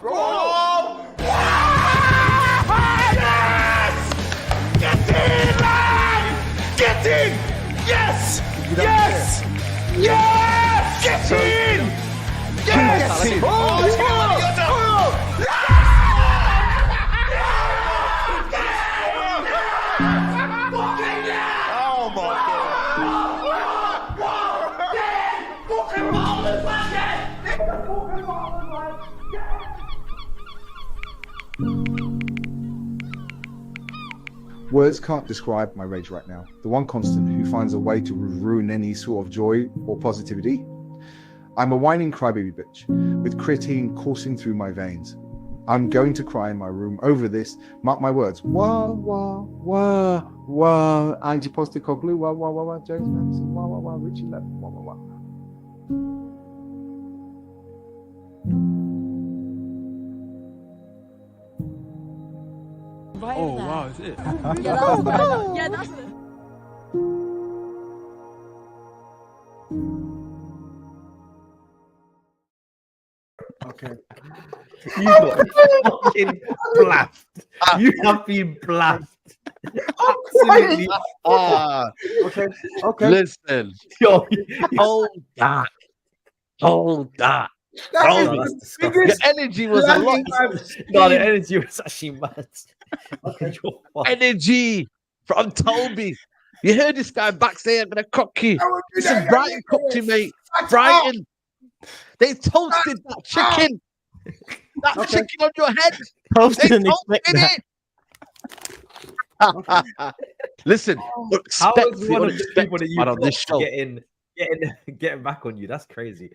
off. Oh! Yes! Get in, man! Get in! Yes! Yes! Yes! Get in! Yes! Oh my Words can't describe my rage right now. The one constant who finds a way to ruin any sort of joy or positivity. I'm a whining crybaby bitch with creatine coursing through my veins. I'm going to cry in my room over this. Mark my words. Wah, wah, wah, wah. Angie Postecoglou, wah, wah, wah, wah. James Madison, wah, wah, wah. Richie Levin, wah, wah, wah. Right Oh, there. wow, is it? Yeah, that's it. Yeah, that's it. Okay. You got fucking blasted. You have been blasted. Absolutely. Okay, okay. Listen, Yo, hold that. Hold that. Hold that's it. disgusting. Your energy was a lot. No, the energy was actually mad. Okay. Energy from Toby. You heard this guy back saying, I'm going to cook you. This is Brighton cooked you, mate. Brighton. They toasted that chicken. That chicken on your head. Toast They didn't expect toasted that. it. Listen, How respect is for one your of the respect people that you man on this show. getting back on you? That's crazy.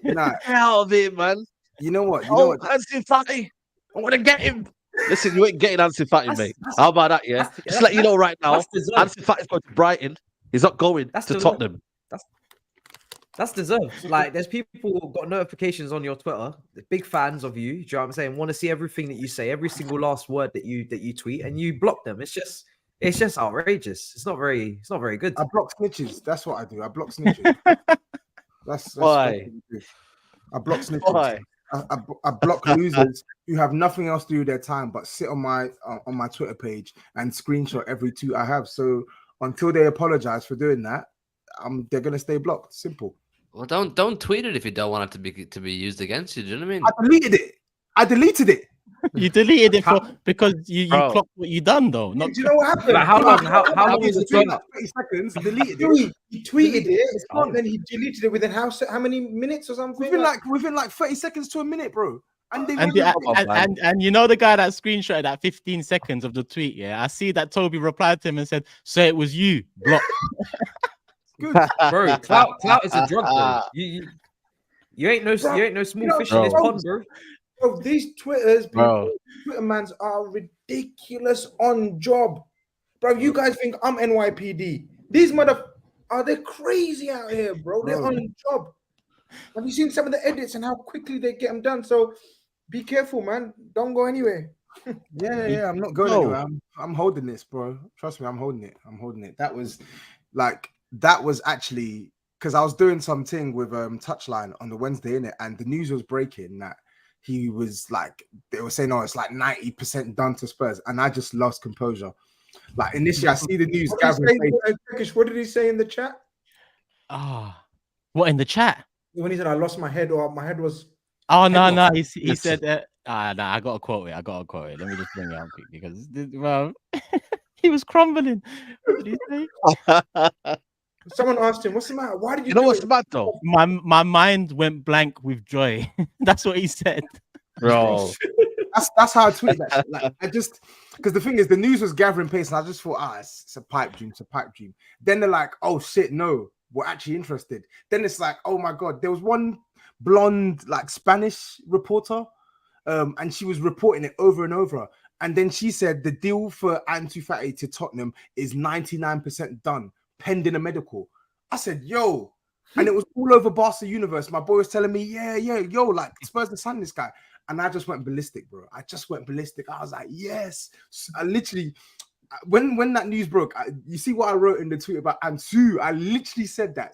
Nah, Get out of here, man. you know what? You know what? Ansu Fati. I want to get him. Listen, you ain't getting Ansu Fati, mate. How about that, yeah? that's- Just let you know right now, that's deserved. Ansu Fati's going to Brighton. He's not going That's to deserved. Tottenham. That's deserved. Like, there's people who got notifications on your Twitter, big fans of you. Do you know what I'm saying? Want to see everything that you say, every single last word that you tweet, and you block them. It's just outrageous. It's not very good. I block snitches. That's what I do. I block snitches. That's Why? what I do. I block snitches. Why? I block losers who have nothing else to do with their time but sit on my Twitter page and screenshot every tweet I have. So until they apologize for doing that, they're gonna stay blocked. Simple. Well, don't tweet it if you don't want it to be used against you. Do you know what I mean? I deleted it. You deleted it because you Bro. clocked what you done though. Not Do you know what happened? Like, how long was is the the tweet? tweet? 30 seconds. Deleted it. He tweeted it, and then he deleted it within how many minutes or something? Within like 30 seconds to a minute, bro. And they and, and you know the guy that screenshotted that 15 seconds of the tweet, yeah? I see that Toby replied to him and said, so it was you, blocked. good. Bro, clout is a drug, bro. You ain't no small fish in this pond, bro. Bro, these Twitter Bro. mans are ridiculous on job. Bro, you guys think I'm NYPD? These they're crazy out here, bro. They're on job. Have you seen some of the edits and how quickly they get them done? So be careful, man. Don't go anywhere. Yeah. I'm not going anywhere. I'm holding this, bro. Trust me, I'm holding it. That was actually because I was doing something with Touchline on the Wednesday, innit? And the news was breaking that he was like, they were saying, oh, it's like 90% done to Spurs, and I just lost composure. Like initially, I see the news gathering. What did he say in the chat? What in the chat? When he said, I lost my head, or my head was... Oh, no. He said, I got to quote it. Let me just bring it up quickly because, well, he was crumbling. What did he say? Someone asked him, what's the matter? Why did you know do what's it? the matter though? My mind went blank with joy. That's what he said. Bro. That's how I tweet that. Like, I just, because the thing is, the news was gathering pace, and I just thought, it's a pipe dream. Then they're like, oh shit, no, we're actually interested. Then it's like, oh my god, there was one blonde like Spanish reporter, and she was reporting it over and over. And then she said the deal for Ansu Fati to Tottenham is 99% done, pending a medical. I said, yo, and it was all over Barca Universe. My boy was telling me, yo, like Spurs to sign this guy. And I just went ballistic, bro. I was like, yes. I literally, when that news broke, you see what I wrote in the tweet about Ansu? I literally said that.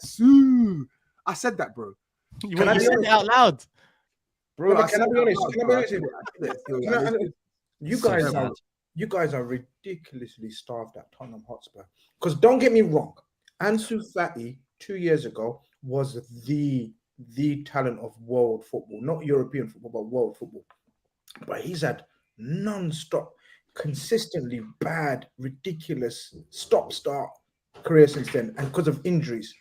I said that, bro. You said it out loud. Bro, No, but I can I said be that honest? out, Can I be bro. honest with you? Can I- You So guys sad. are ridiculously starved at Tottenham Hotspur. Because don't get me wrong, Ansu Fati 2 years ago was the talent of world football, not European football, but world football. But he's had non-stop, consistently bad, ridiculous stop-start career since then, and because of injuries.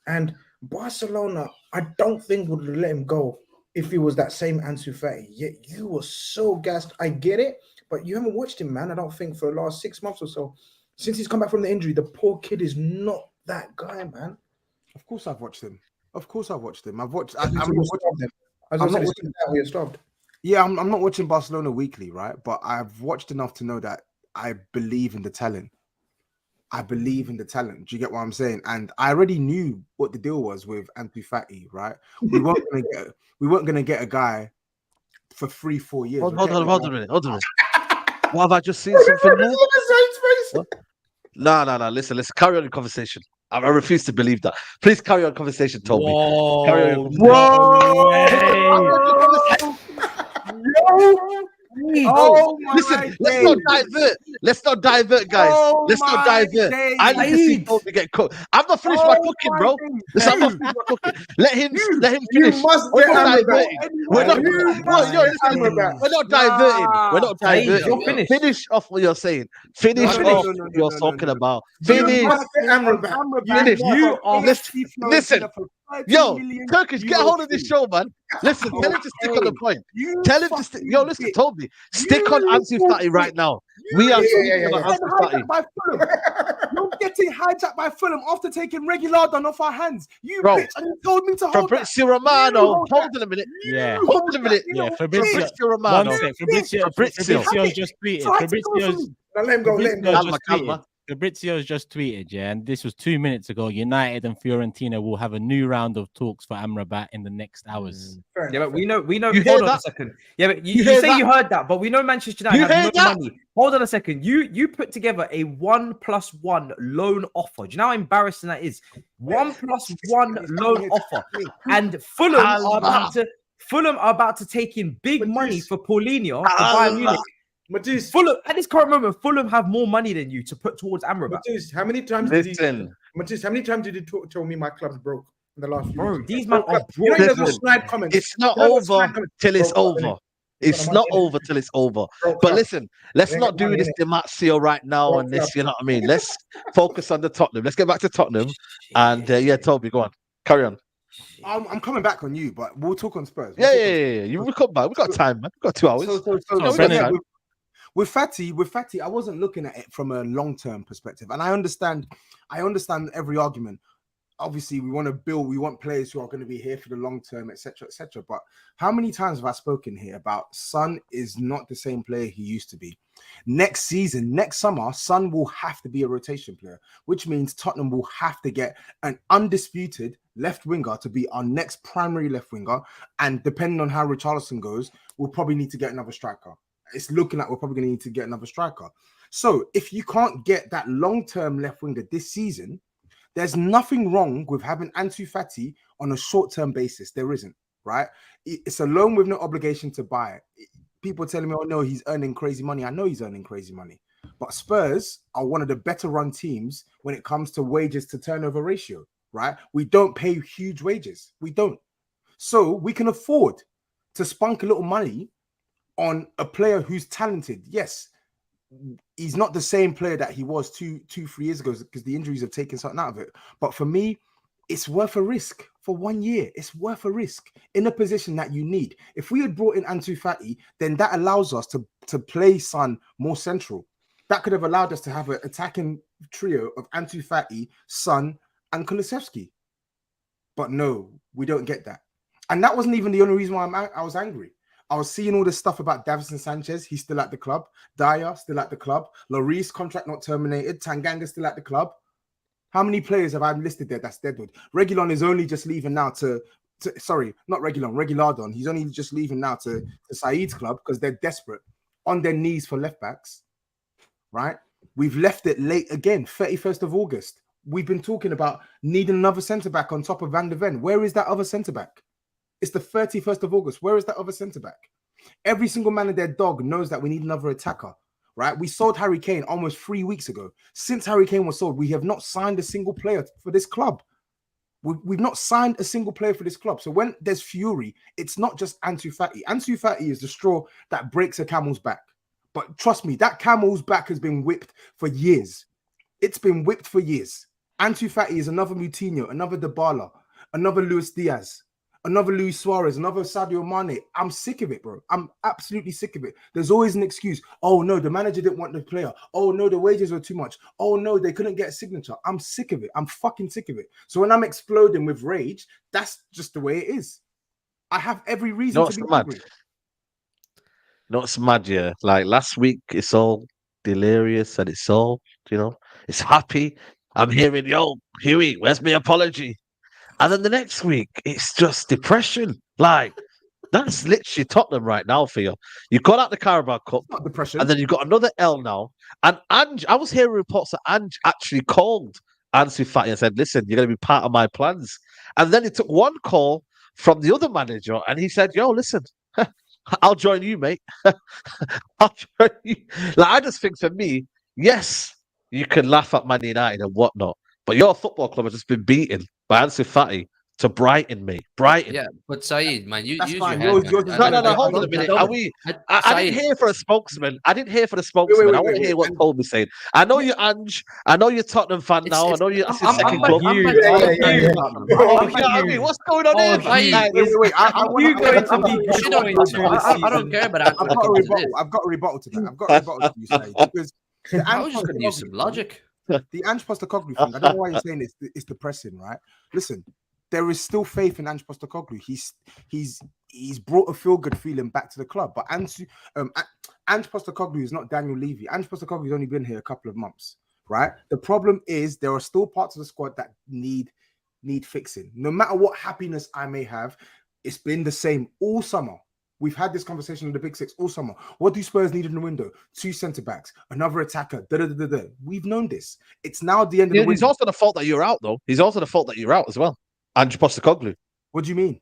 And Barcelona, I don't think would let him go if he was that same Ansu Fati. Yet you were so gassed. I get it, but you haven't watched him, man. I don't think for the last 6 months or so. Since he's come back from the injury, the poor kid is not that guy, man. Of course, I've watched him. Of course, I've watched him. I've watched. I'm not watching. I'm not watching. We're starved. Yeah, I'm not watching Barcelona weekly, right? But I've watched enough to know that I believe in the talent. I believe in the talent. Do you get what I'm saying? And I already knew what the deal was with Ansu Fati, right? We weren't gonna get a guy for 3-4 years. Hold on a minute. What have I just seen something there? No. Listen. Carry on the conversation. I refuse to believe that. Please carry on conversation, Toby. Whoa, Carry on. Oh my Listen, days. let's not divert, guys. Oh Let's not my divert. days. I need to see Toby get cooked. I'm not finished my cooking, bro. Listen, I'm not finished my cooking. Let him finish. must We're get not Amrabat. diverting. We're not diverting. We're not diverting. You're finished. Finish off what you're saying. Finish No, off what you're talking about. You Finish. must get Amrabat. Finish. You are Listen. Yo, Turkish, get a hold of this show, man. Listen, tell him to stick on the point. Tell him to stick. Yo, listen, Toby, stick on Ansu Fati right now. We are speaking about Ansu Fati. You're getting hijacked by Fulham after taking Reguilón off our hands. You Bro, bitch, and you told me to hold that. Fabrizio Romano. Hold on a minute. Yeah. Hold on a minute. Yeah, Fabrizio. Fabrizio Romano. One sec. Fabrizio just tweeted. Now let him go. Let him go. Fabrizio's just tweeted, yeah, and this was 2 minutes ago. United and Fiorentina will have a new round of talks for Amrabat in the next hours. Yeah, but we know. You Hold hear on a that? second. Yeah, but you hear say that? you heard that, but we know Manchester United You have hear no that? money. Hold on a second. You put together a 1+1 loan offer. Do you know how embarrassing that is? 1+1 loan offer, and Fulham are about to take in big money for Paulinho to Bayern Munich. Matisse, Fulham at this current moment, Fulham have more money than you to put towards Amrabat. Matisse, how many times Listen. Matisse, how many times did you tell me my club's broke in the last few Bro, weeks? these men are You know, he doesn't Listen, snide comments. It's not You know, over snide comments. till it's Bro, over. It's I'm not not over till it's over. Bro, But club. listen, let's We ain't not got do money this in Dematio right now Bro, and this, club. you know what I mean? Let's focus on the Tottenham. Let's get back to Tottenham. And yeah, Toby, go on. Carry on. I'm coming back on you, but we'll talk on Spurs. Yeah. We come back. We got time, man. We got 2 hours. So Brennan, with Fati, I wasn't looking at it from a long-term perspective, and I understand every argument. Obviously, we want to build, we want players who are going to be here for the long term, etc., etc. But how many times have I spoken here about Son is not the same player he used to be? Next season, next summer, Son will have to be a rotation player, which means Tottenham will have to get an undisputed left winger to be our next primary left winger. And depending on how Richarlison goes, we'll probably need to get another striker. It's looking like we're probably going to need to get another striker. So if you can't get that long-term left winger this season, there's nothing wrong with having Ansu Fati on a short-term basis. There isn't, right? It's a loan with no obligation to buy it. People telling me, oh no, he's earning crazy money. I know he's earning crazy money. But Spurs are one of the better run teams when it comes to wages to turnover ratio, right? We don't pay huge wages. We don't. So we can afford to spunk a little money on a player who's talented. Yes, he's not the same player that he was 3 years ago because the injuries have taken something out of it. But for me, it's worth a risk for 1 year. It's worth a risk in a position that you need. If we had brought in Ansu Fati, then that allows us to play Son more central. That could have allowed us to have an attacking trio of Ansu Fati, Son, and Kulusevski. But no, we don't get that. And that wasn't even the only reason why I was angry. I was seeing all this stuff about Davinson Sanchez. He's still at the club. Dyer still at the club. Lloris contract not terminated. Tanganga still at the club. How many players have I listed there that's deadwood? Reguilón is only just leaving now sorry, not Reguilón, Reguilón. He's only just leaving now to SAEED's club because they're desperate, on their knees for left backs, right? We've left it late again, 31st of August. We've been talking about needing another centre back on top of Van der Ven. Where is that other centre back? It's the 31st of August. Where is that other centre back? Every single man and their dog knows that we need another attacker, right? We sold Harry Kane almost 3 weeks ago. Since Harry Kane was sold, we have not signed a single player for this club. We've not signed a single player for this club. So when there's fury, it's not just Ansu Fati. Ansu Fati is the straw that breaks a camel's back. But trust me, that camel's back has been whipped for years. It's been whipped for years. Ansu Fati is another Moutinho, another Dybala, another Luis Diaz, another Luis Suarez, another Sadio Mane. I'm sick of it, bro. I'm absolutely sick of it. There's always an excuse. Oh, no, the manager didn't want the player. Oh, no, the wages were too much. Oh, no, they couldn't get a signature. I'm sick of it. I'm fucking sick of it. So when I'm exploding with rage, that's just the way it is. I have every reason to be angry. No, it's mad, yeah. Like last week, it's all delirious and it's all, it's happy. I'm hearing, yo, Hughie, where's my apology? And then the next week, it's just depression. Like, that's literally Tottenham right now for you. You got out the Carabao Cup, Not depression. and then you've got another L now. And Ange, I was hearing reports that Ange actually called Ansu Fati and said, listen, you're going to be part of my plans. And then he took one call from the other manager and he said, yo, listen, I'll join you, mate. I'll join you. Like, I just think for me, yes, you can laugh at Man United and whatnot, but your football club has just been beaten by Ansu Fati to Brighton, mate. Brighton. Yeah, but SAEED, man, you That's use fine. your head. Yours- man. No, hold on a minute. Are we? I didn't hear for a spokesman. I didn't hear for the spokesman. I want to hear what Toby saying. I know you're Ange. I know you're Tottenham fan now. I know you're this is second club. What's going on here? Wait. I don't care about I've got a rebuttal. I've got a rebuttal to that. I've got a rebuttal to you, Saeed, because I was just going to use some logic. the Ange Postecoglou thing. I don't know why you're saying it's depressing, right? Listen, there is still faith in Ange Postecoglou. He's brought a feel-good feeling back to the club. But Ange Postecoglou is not Daniel Levy. Ange Postecoglou has only been here a couple of months, right? The problem is there are still parts of the squad that need fixing. No matter what happiness I may have, it's been the same all summer. We've had this conversation in the Big Six all summer. What do Spurs need in the window? 2 centre-backs, another attacker, da-da-da-da-da. We've known this. It's now the end of the window. He's also the fault that you're out, though. He's also the fault that you're out as well. Ange Postecoglou. What do you mean?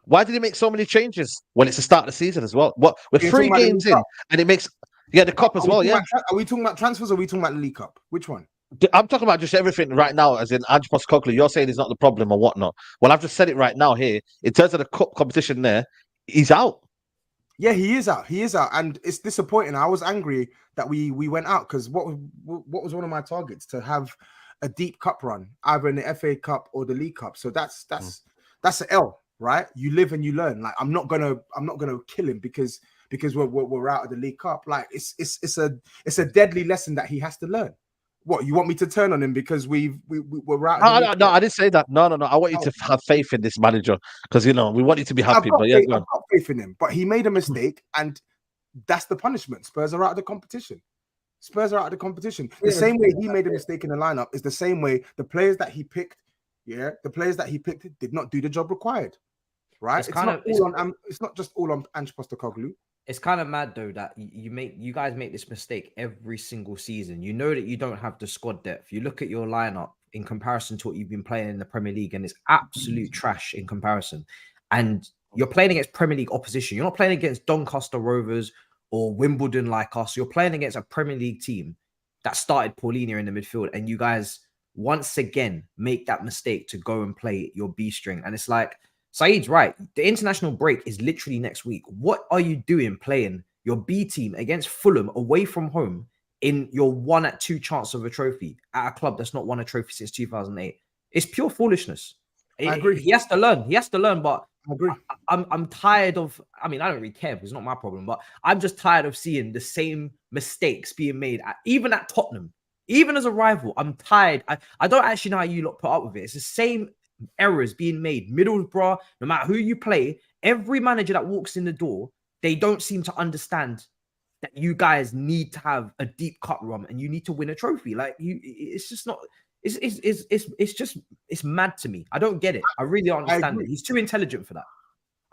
Why did he make so many changes when it's the start of the season as well? What we're You're 3 talking about games the in, Cup? and it makes the cup as well. Yeah, Are we talking about transfers or are we talking about the League Cup? Which one? I'm talking about just everything right now, as in Ange Postecoglou. You're saying he's not the problem or whatnot. Well, I've just said it right now here. In terms of the cup competition, he's out. Yeah, he is out. He is out, and it's disappointing. I was angry that we went out because what was one of my targets to have a deep cup run, either in the FA Cup or the League Cup. So that's an L, right? You live and you learn. Like I'm not gonna kill him because we're out of the League Cup. Like it's a deadly lesson that he has to learn. What, you want me to turn on him because we're out? No, I didn't say that. No. I want you to have faith in this manager because we want you to be happy. But yeah, I've got faith in him. But he made a mistake, and that's the punishment. Spurs are out of the competition. The same way he made a mistake in the lineup is the same way the players that he picked, did not do the job required. Right? It's not just all on Ange Postecoglou. It's kind of mad though that you guys make this mistake every single season. You know that you don't have the squad depth. You look at your lineup in comparison to what you've been playing in the Premier League, and it's absolute trash in comparison. And you're playing against Premier League opposition. You're not playing against Doncaster Rovers or Wimbledon like us. You're playing against a Premier League team that started Paulinho in the midfield, and you guys once again make that mistake to go and play your B string. And it's like, Saeed's right. The international break is literally next week. What are you doing playing your B team against Fulham away from home in your 1-2 chance of a trophy at a club that's not won a trophy since 2008? It's pure foolishness. I agree. He has to learn. But I agree. I'm tired of. I mean, I don't really care because it's not my problem. But I'm just tired of seeing the same mistakes being made, even at Tottenham, even as a rival. I'm tired. I don't actually know how you lot put up with it. It's the same errors being made. Middlesbrough, no matter who you play, every manager that walks in the door, they don't seem to understand that you guys need to have a deep cut run and you need to win a trophy. Like it's just not. It's mad to me. I don't get it. I really don't understand it. He's too intelligent for that.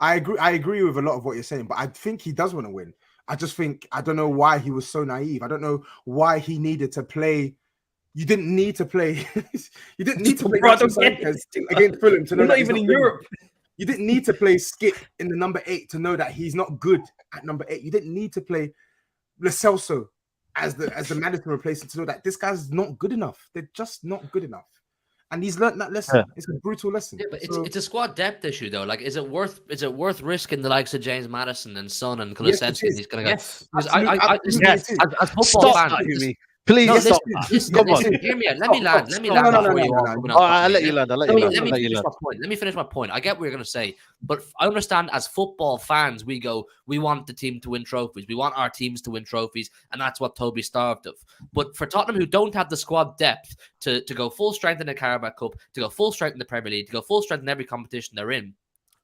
I agree with a lot of what you're saying, but I think he does want to win. I don't know why he was so naive. I don't know why he needed to play. You didn't need to play. You didn't need to play against Fulham to know. We're not even in Europe. You didn't need to play Skip in the number 8 to know that he's not good at number 8. You didn't need to play Lo Celso as the Maddison replacement to know that this guy's not good enough. They're just not good enough. And he's learned that lesson. It's a brutal lesson. Yeah, but it's a squad depth issue though. Like, is it worth risking the likes of James Maddison and Son and Kulusevski? Yes, He's gonna go. yes, Listen, yes. as football fans, Please no, stop. Come on. Hear me out. Let me land. Let me land. I'll let you land. Let me finish my point. I get what you're going to say, but I understand as football fans, we want the team to win trophies. We want our teams to win trophies, and that's what Toby's starved of. But for Tottenham, who don't have the squad depth to go full strength in the Carabao Cup, to go full strength in the Premier League, to go full strength in every competition they're in,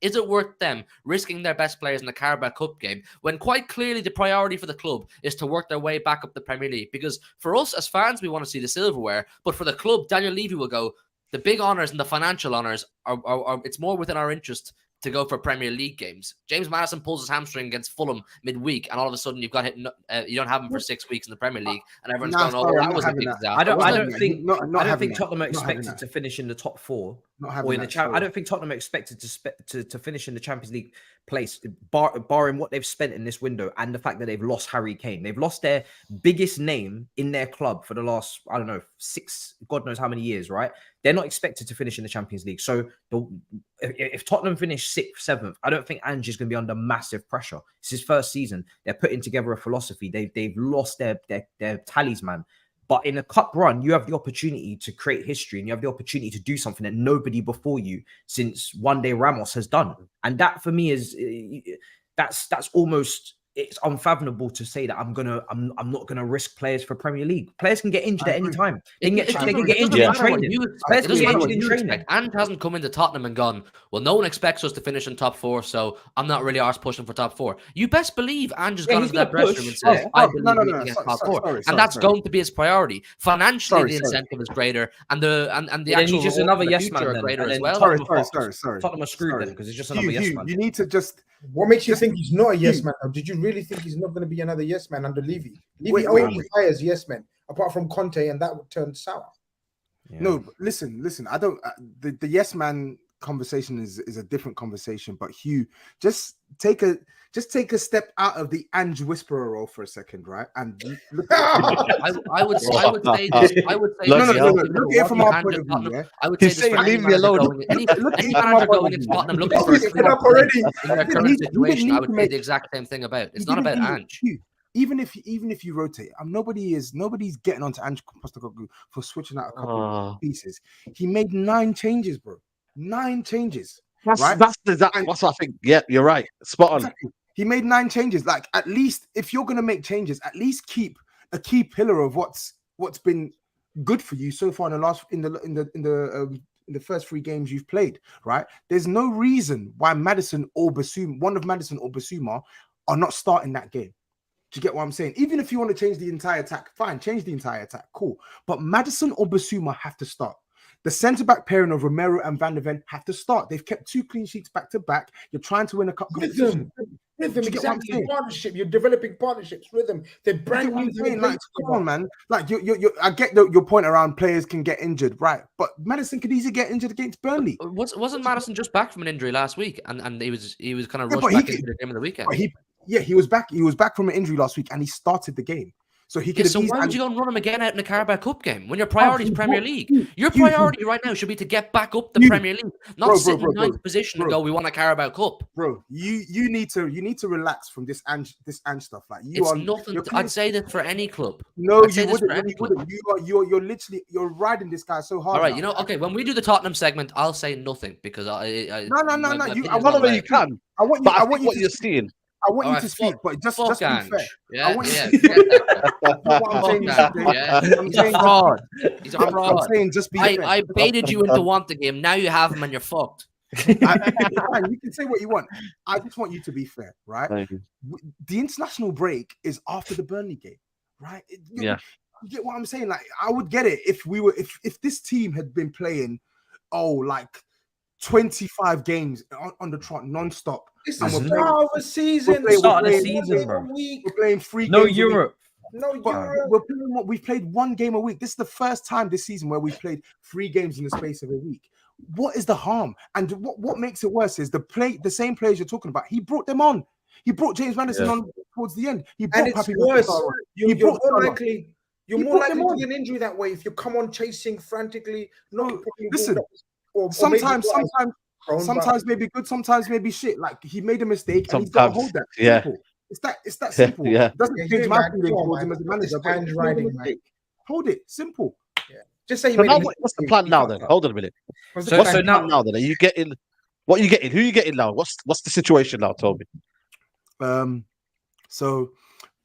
is it worth them risking their best players in the Carabao Cup game when quite clearly the priority for the club is to work their way back up the Premier League? Because for us as fans, we want to see the silverware. But for the club, Daniel Levy will go, the big honours and the financial honours are it's more within our interest to go for Premier League games. James Maddison pulls his hamstring against Fulham midweek, and all of a sudden you've got hit. You don't have him for 6 weeks in the Premier League, and everyone's going, "Oh, that was a big disaster." I don't think Tottenham are expected to finish in the top 4 or in the Champions. I don't think Tottenham are expected to finish in the Champions League place, barring what they've spent in this window and the fact that they've lost Harry Kane. They've lost their biggest name in their club for the last, I don't know, 6, God knows how many years, right? They're not expected to finish in the Champions League. So if Tottenham finish 6th, 7th, I don't think Ange is going to be under massive pressure. It's his first season. They're putting together a philosophy. They've lost their talisman. But in a cup run, you have the opportunity to create history, and you have the opportunity to do something that nobody before you since one day Ramos has done. And that for me is that's almost, it's unfathomable to say that I'm not gonna risk players for Premier League. Players can get injured at any time. They can get injured in training. Players can get injured in training. And hasn't come into Tottenham and gone, well, no one expects us to finish in top 4, so I'm not really arse pushing for top 4. You best believe Ange has gone into that dressing room and says, I believe we can get top 4. And that's going to be his priority. Financially, the incentive is greater, and the actual just another yes man are greater as well. Sorry. Tottenham are screwed then because it's just another yes man. You need to just. What makes you think he's not a yes man? Did you really think he's not going to be another yes man under Levy? Levy only hires yes men, apart from Conte, and that turned sour. Yeah. No, listen. I don't. The yes man conversation is a different conversation. But Hugh, just take a step out of the Ange whisperer role for a second, right? And look I would say this. I would say no. Look at it from our point of view. Yeah? I would say leave me alone. Any manager going into Tottenham looking for a already in their current situation, I would say the exact same thing about. It's not about Ange. Even if you rotate, nobody's getting onto Ange Postecoglou for switching out a couple of pieces. He made 9 changes, bro. 9 changes. That's what I think. Yeah, you're right. Spot on. Exactly. He made 9 changes. Like, at least if you're gonna make changes, at least keep a key pillar of what's been good for you so far in the first 3 games you've played. Right? There's no reason why Maddison or Basuma are not starting that game. Do you get what I'm saying? Even if you want to change the entire attack, fine, change the entire attack, cool. But Maddison or Basuma have to start. The centre-back pairing of Romero and Van der Ven have to start. They've kept 2 clean sheets back-to-back. You're trying to win a cup competition. Rhythm, exactly. Partnership. You're developing partnerships. Rhythm. They're brand new. Like, come on, man. Like, I get your point around players can get injured, right? But Maddison could easily get injured against Burnley. Wasn't Maddison just back from an injury last week, and he was kind of rushed back into the game of the weekend? He was back. He was back from an injury last week, and he started the game. So he could. So why would you go and run him again out in the Carabao Cup game when your priority is Premier League? Your priority right now should be to get back up the Premier League, not sit in 9th position and go, we want a Carabao Cup. Bro, you need to relax from this Ange stuff. Like, it's nothing. I'd say that for any club. No, you wouldn't. You're literally riding this guy so hard. All right, okay. When we do the Tottenham segment, I'll say nothing because No. I want to you can. I want what you're seeing. I want you to speak, but just be fair. Yeah, I want you He's a fraud. He's a fraud. I'm saying just be fair. I baited you into wanting him. Now you have him and you're fucked. You can say what you want. I just want you to be fair, right? The international break is after the Burnley game, right? You get what I'm saying? Like, I would get it if this team had been playing, like 25 games on the trot non-stop. This is start of a season. Start of the season, bro. We're playing 3 games. No Europe. We've played 1 game a week. This is the first time this season where we've played 3 games in the space of a week. what is the harm? And what makes it worse is the same players you're talking about. He brought them on. He brought James Maddison on towards the end. He brought And it's Papi worse. Matar on. You're brought more Salah. likely. You're He more brought them likely to on. get an injury that way if you come on chasing frantically, not No, properly listen, warmed up, or sometimes maybe sometimes maybe good, sometimes maybe shit. Like he made a mistake and he's got to hold that. Yeah. Simple. It's that simple. Yeah. It doesn't Yeah, change you, my man. feeling Come on, towards him man. as a manager. Just But hands if he made a riding, man. mistake, hold it. Simple. Yeah. Just say you So made now a mistake. what's the plan now then? Hold on a minute. What's So- the What's so the plan? plan now then? Are you getting? What are you getting? Who are you getting now? What's the situation now, Toby? So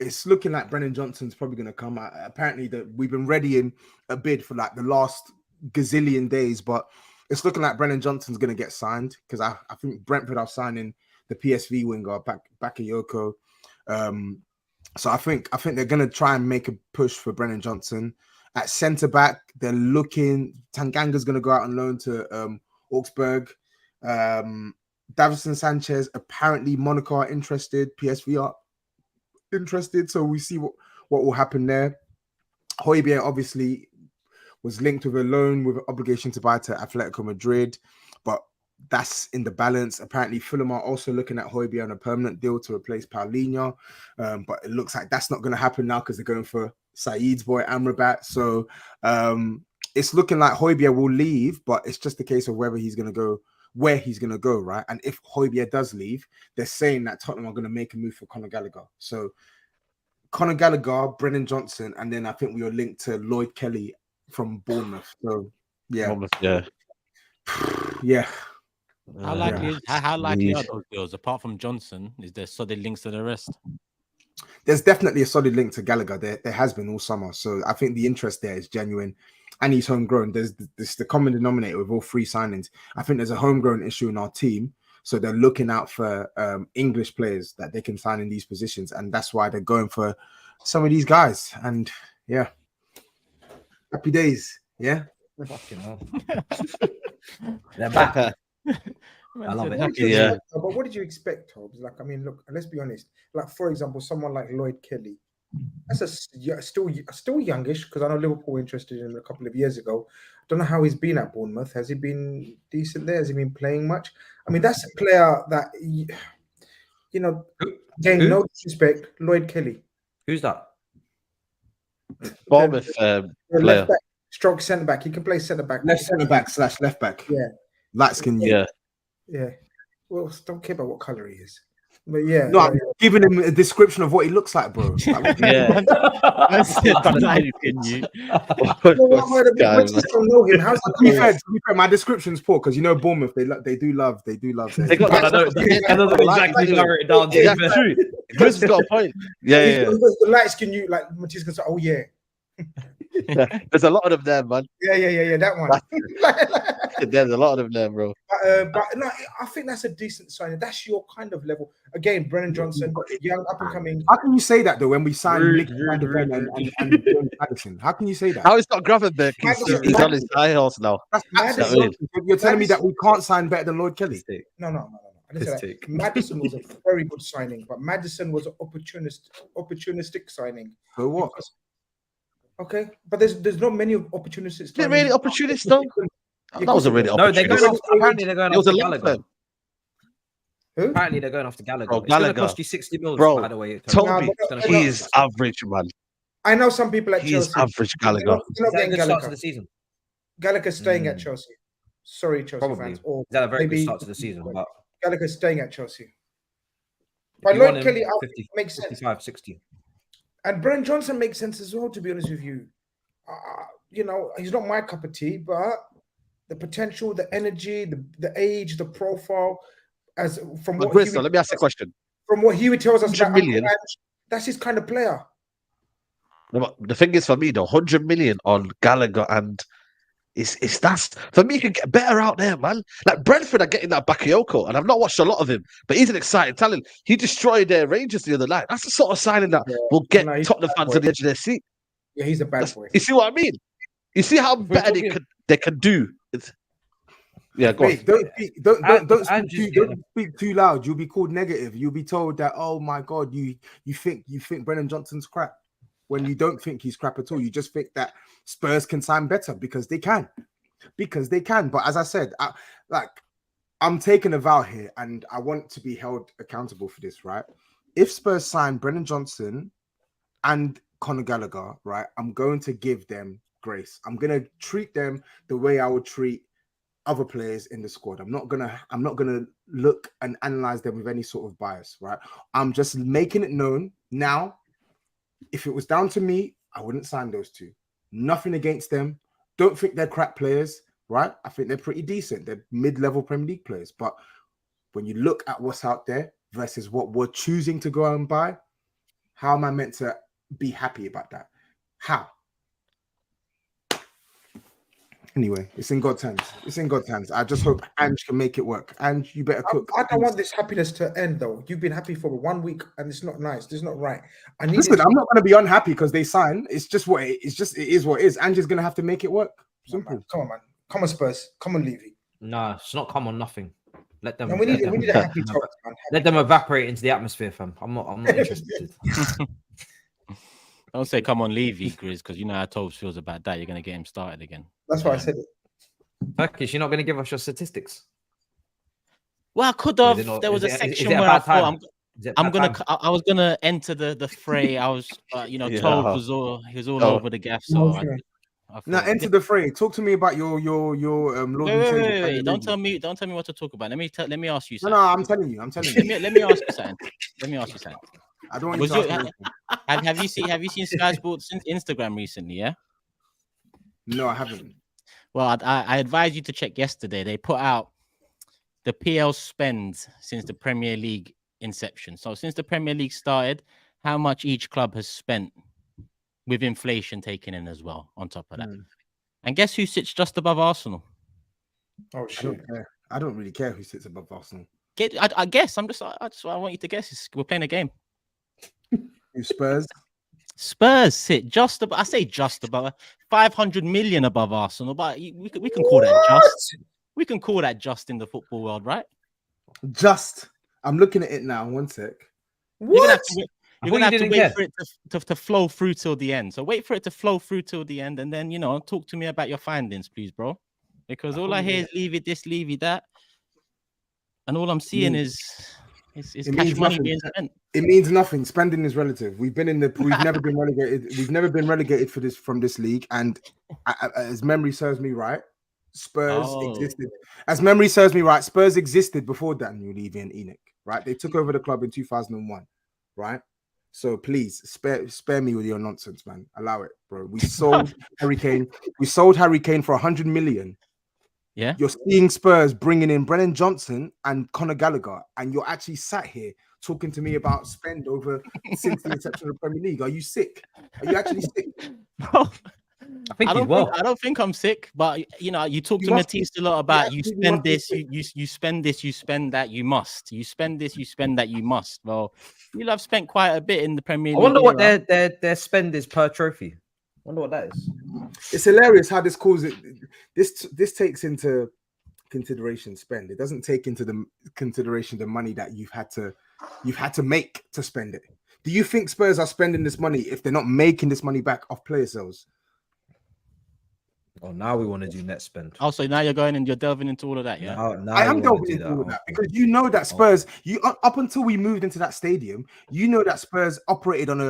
it's looking like Brennan Johnson's probably going to come out. Apparently, we've been readying a bid for like the last gazillion days, but it's looking like Brennan Johnson's going to get signed because I think Brentford are signing the PSV winger Bakayoko. So I think they're going to try and make a push for Brennan Johnson. At centre back, they're looking. Tanganga's going to go out on loan to Augsburg. Davison Sanchez, apparently Monaco are interested. PSV are interested. So we see what will happen there. Højbjerg obviously was linked with a loan with an obligation to buy to Atletico Madrid, but that's in the balance. Apparently, Fulham are also looking at Højbjerg on a permanent deal to replace Paulinho, but it looks like that's not going to happen now because they're going for SAEED's boy Amrabat. So it's looking like Højbjerg will leave, but it's just a case of whether he's going to go, where he's going to go, right? And if Højbjerg does leave, they're saying that Tottenham are going to make a move for Conor Gallagher. So Conor Gallagher, Brennan Johnson, and then I think we were linked to Lloyd Kelly from Bournemouth. So yeah, yeah. How likely are those deals? Apart from Johnson, is there solid links to the rest? There's definitely a solid link to Gallagher. There has been all summer. So I think the interest there is genuine and he's homegrown. There's the common denominator with all three signings. I think there's a homegrown issue in our team. So they're looking out for English players that they can sign in these positions. And that's why they're going for some of these guys. And yeah, happy days. Yeah. Fucking hell. They're back. I love it. Yeah. But what did you expect, Tobs? Like, I mean, look, let's be honest. Like, for example, someone like Lloyd Kelly, that's still youngish, because I know Liverpool were interested in him a couple of years ago. I don't know how he's been at Bournemouth. Has he been decent there? Has he been playing much? I mean, that's a player that, you know, again, no disrespect, Lloyd Kelly. Who's that? Bournemouth Left player. back, stroke centre back. He can play centre back. Left centre back / left back. Yeah. Light skin. Yeah. Yeah. Well, don't care about what colour he is. But yeah. No, I'm giving him a description of what he looks like, bro. Like, Yeah. I said, don't lie in you. know him. How's to be fair, my description's poor because you know Bournemouth, they do love. They got I know exactly how it down. Yeah, that's true. Chris has got a point. Yeah. The light skin, you like Matisse can say, oh yeah. There's a lot of them there, man. Yeah, that one. There's a lot of them there, bro. But no, I think that's a decent signing. That's your kind of level. Again, Brennan Johnson, young, up and coming. How can you say that though when we signed and James Maddison? How can you say that? How it's not Gravenberg? He's on his high horse now. That's absolutely. You're telling me that we can't sign better than Lloyd Kelly? No. I didn't say that. Maddison was a very good signing, but Maddison was an opportunistic signing. So what? Okay, but there's not many opportunities. Is it really opportunist though? That was a really No, they're going opportunist. off. Apparently, they're going It was off a to long Gallagher. term. Who? Apparently, they're going off to Gallagher. Bro, It's going to Gallagher. cost you 60 mil, Bro, by the way. Toby, but he's average, man. I know some people at He's Chelsea. average, Gallagher. They're not Is that a getting good start to Gallagher. the season? Gallagher's staying at Chelsea. Sorry, Chelsea Probably. fans. Or Is that a very good maybe start to the season? But Gallagher's staying at Chelsea. if But you want Lloyd him, Kelly 50, makes sense. 55, 60. And Brennan Johnson makes sense as well, to be honest with you. You know, he's not my cup of tea, but the potential, the energy, the age, the profile, as from But what Chris, Huey let me ask you a question. from what Huey tells us, 100 million. that's his kind of player. No, but the thing is, for me, though, 100 million on Gallagher and it's that's for me. You can get better out there, man. Like Brentford are getting that Bakayoko, and I've not watched a lot of him, but he's an exciting talent. He destroyed their Rangers the other night. That's the sort of signing that will get No, he's Tottenham a bad fans boy. to the edge of their seat. Yeah, he's a bad boy. You see what I mean? You see how better they can do. Yeah, go Wait, on. don't speak too loud. You'll be called negative. You'll be told that, oh my god, you think Brennan Johnson's crap when you don't think he's crap at all. You just think that Spurs can sign better because they can. because they can. But as I said, I'm taking a vow here, and I want to be held accountable for this, right? If Spurs sign Brennan Johnson and Conor Gallagher, right, I'm going to give them grace. I'm going to treat them the way I would treat other players in the squad. I'm not gonna look and analyze them with any sort of bias, right? I'm just making it known now. If it was down to me, I wouldn't sign those two. Nothing against them. Don't think they're crap players, right? I think they're pretty decent. They're mid-level Premier League players. But when you look at what's out there versus what we're choosing to go out and buy, how am I meant to be happy about that? How? Anyway, it's in God's hands. It's in God's hands. I just hope Ange can make it work. Ange, you better cook. I don't want this happiness to end, though. You've been happy for 1 week, and it's not nice. It's not right. Listen, I'm not going to be unhappy because they sign. It's just what it is. What it is. Ange is going to have to make it work. Simple. Come on, man. Come on, Spurs. Come on, Levy. Nah, it's not come on nothing. Let them. No, we need a happy talk, man. Let them evaporate into the atmosphere, fam. I'm not interested. Don't say come on, Levy, Grizz, because you know how TOBS feels about that. You're going to get him started again. That's why I said it. Turkish, you're not going to give us your statistics. Well, I could have. There was a section where I thought I was gonna enter the fray. I was, TOBS was he was all over the gaff. So now enter the fray. Talk to me about your wait. Don't tell me what to talk about. Let me ask you something. No, I'm telling you. Let me ask you something. I don't want you to have you seen Sky Sports Instagram recently? Yeah. No, I haven't. Well, I advise you to check yesterday. They put out the PL spend since the Premier League inception. So since the Premier League started, how much each club has spent with inflation taken in as well on top of that. And guess who sits just above Arsenal? Oh, shit. I don't really care who sits above Arsenal. I guess. I want you to guess. We're playing a game. Spurs. Spurs sit just above. I say just above 500 million above Arsenal, but we can call that just. We can call that just in the football world, right? Just. I'm looking at it now. 1 sec. What? You're gonna have to wait for it to flow through till the end. So wait for it to flow through till the end, and then talk to me about your findings, please, bro. Because all I hear is leave it this, leave it that, and all I'm seeing is cash money being spent. It means nothing. Spending is relative. We've never been relegated. We've never been relegated from this league. And as memory serves me right, Spurs existed. As memory serves me right, Spurs existed before Daniel Levy and Enoch. Right? They took over the club in 2001. Right? So please spare me with your nonsense, man. Allow it, bro. We sold Harry Kane. We sold Harry Kane for 100 million. Yeah, you're seeing Spurs bringing in Brennan Johnson and Conor Gallagher, and you're actually sat here talking to me about spend over since the inception of the Premier League. Are you sick? Are you actually sick? I don't think I'm sick, but you talk to Matisse a lot about you spend this, you spend this, you spend that, you must. You spend this, you spend that, you must. Well, you'll have spent quite a bit in the Premier League. I wonder what their spend is per trophy. I wonder what that is. It's hilarious how this calls it. This takes into consideration spend. It doesn't take into the consideration the money that you've had to make to spend it. Do you think Spurs are spending this money if they're not making this money back off player sales? Oh, now we want to do net spend. Oh, so now you're going and you're delving into all of that, yeah? Now I am delving into all of that because you know that Spurs. Up until we moved into that stadium, that Spurs operated on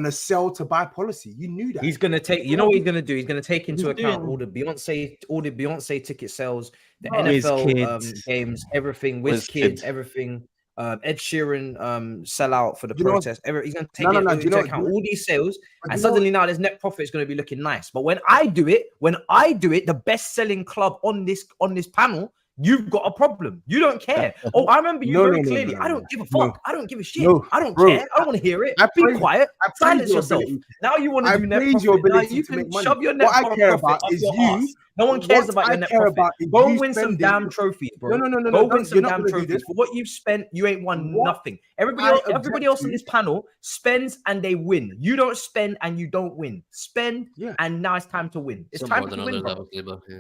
a sell to buy policy. You knew that. He's gonna take. You know what he's gonna do? He's gonna take into account all the Beyonce ticket sales, the NFL games, everything. WizKids, everything. Ed Sheeran sell out for the protest. He's going to take into account all these sales, and suddenly now his net profit is going to be looking nice. But when I do it, the best-selling club on this panel, you've got a problem. You don't care. Oh, I remember you very clearly. I don't give a fuck. I don't give a shit. I don't care. I don't want to hear it. Be quiet. Silence yourself. Now you want to do net profit. Now you can shove your net profit. What I care about is you. No one cares about your net profit. Go win some damn trophies, bro. No. Go win some damn trophies. For what you've spent, you ain't won nothing. Everybody else on this panel spends and they win. You don't spend and you don't win. Spend and now it's time to win. It's time to win, bro.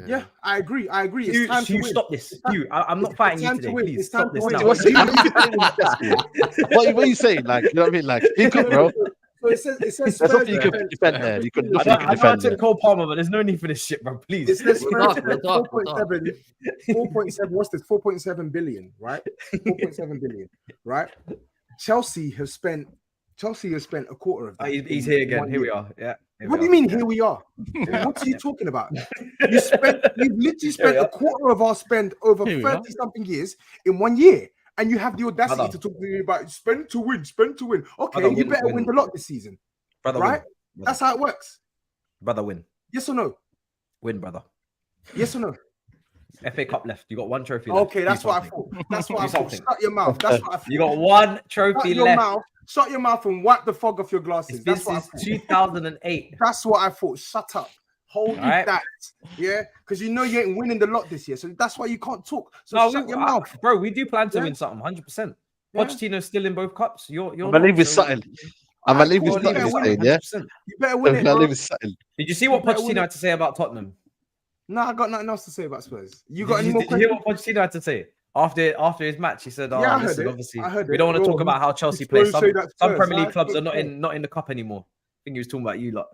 Yeah, I agree. It's time to win. Stop this. I'm not fighting you today. Please stop this now. What are you saying? Like, you know what I mean? Like, speak up, bro. So it says There's Spurs nothing you spent could defend there. You could I nothing you know could I defend took there. Cole Palmer, but there's no need for this shit, bro. Please. it says We'll Spurs talk, we'll spent talk, we'll talk. 4.7. What's this? 4.7 billion, right? 4.7 billion, right? Chelsea has spent a quarter of Oh, that. he's in here again. 1 Here we year. are. Yeah. here What we do you are. mean? Here we are. What are you talking about? You've literally spent a quarter of our spend over Here we are. 30 something years in 1 year, and you have the audacity Brother. to talk to me about spend to win, spend to win. Okay, Brother, you win, better win. win the lot this season, Brother, right? win. That's how it works. Brother, win. Yes or no? Win, brother. Yes or no? FA Cup left. You got one trophy left. Okay, that's Do what I something. thought. That's what Do I thought. something. Shut your mouth. That's what I thought. You got one Shut trophy your left. mouth. Shut your mouth and wipe the fog off your glasses. That's This what I is thought. 2008. That's what I thought. Shut up. Hold Alright. that. Yeah, because you know you ain't winning the lot this year, so that's why you can't talk. So No, shut your mouth. bro. We do plan to Yeah. win something. 100%. Yeah. Pochettino's still in both cups. You're I believe not, it's so- something. I Alright, believe cool. it's You something. better He's win saying, it. yeah. 100%. You better I win it, bro. believe it's something. Did you see what better win Pochettino it. had to say about Tottenham? No, I got nothing else to say about Spurs. You got any Did more you hear questions? what Pochettino had to say after his match? He said, "Oh, Yeah, I heard listen, it. obviously, I heard we it. don't want to Bro, talk about how Chelsea he's play. supposed to say that's Some Spurs, Premier League right? clubs are Okay. not in the cup anymore." I think he was talking about you lot.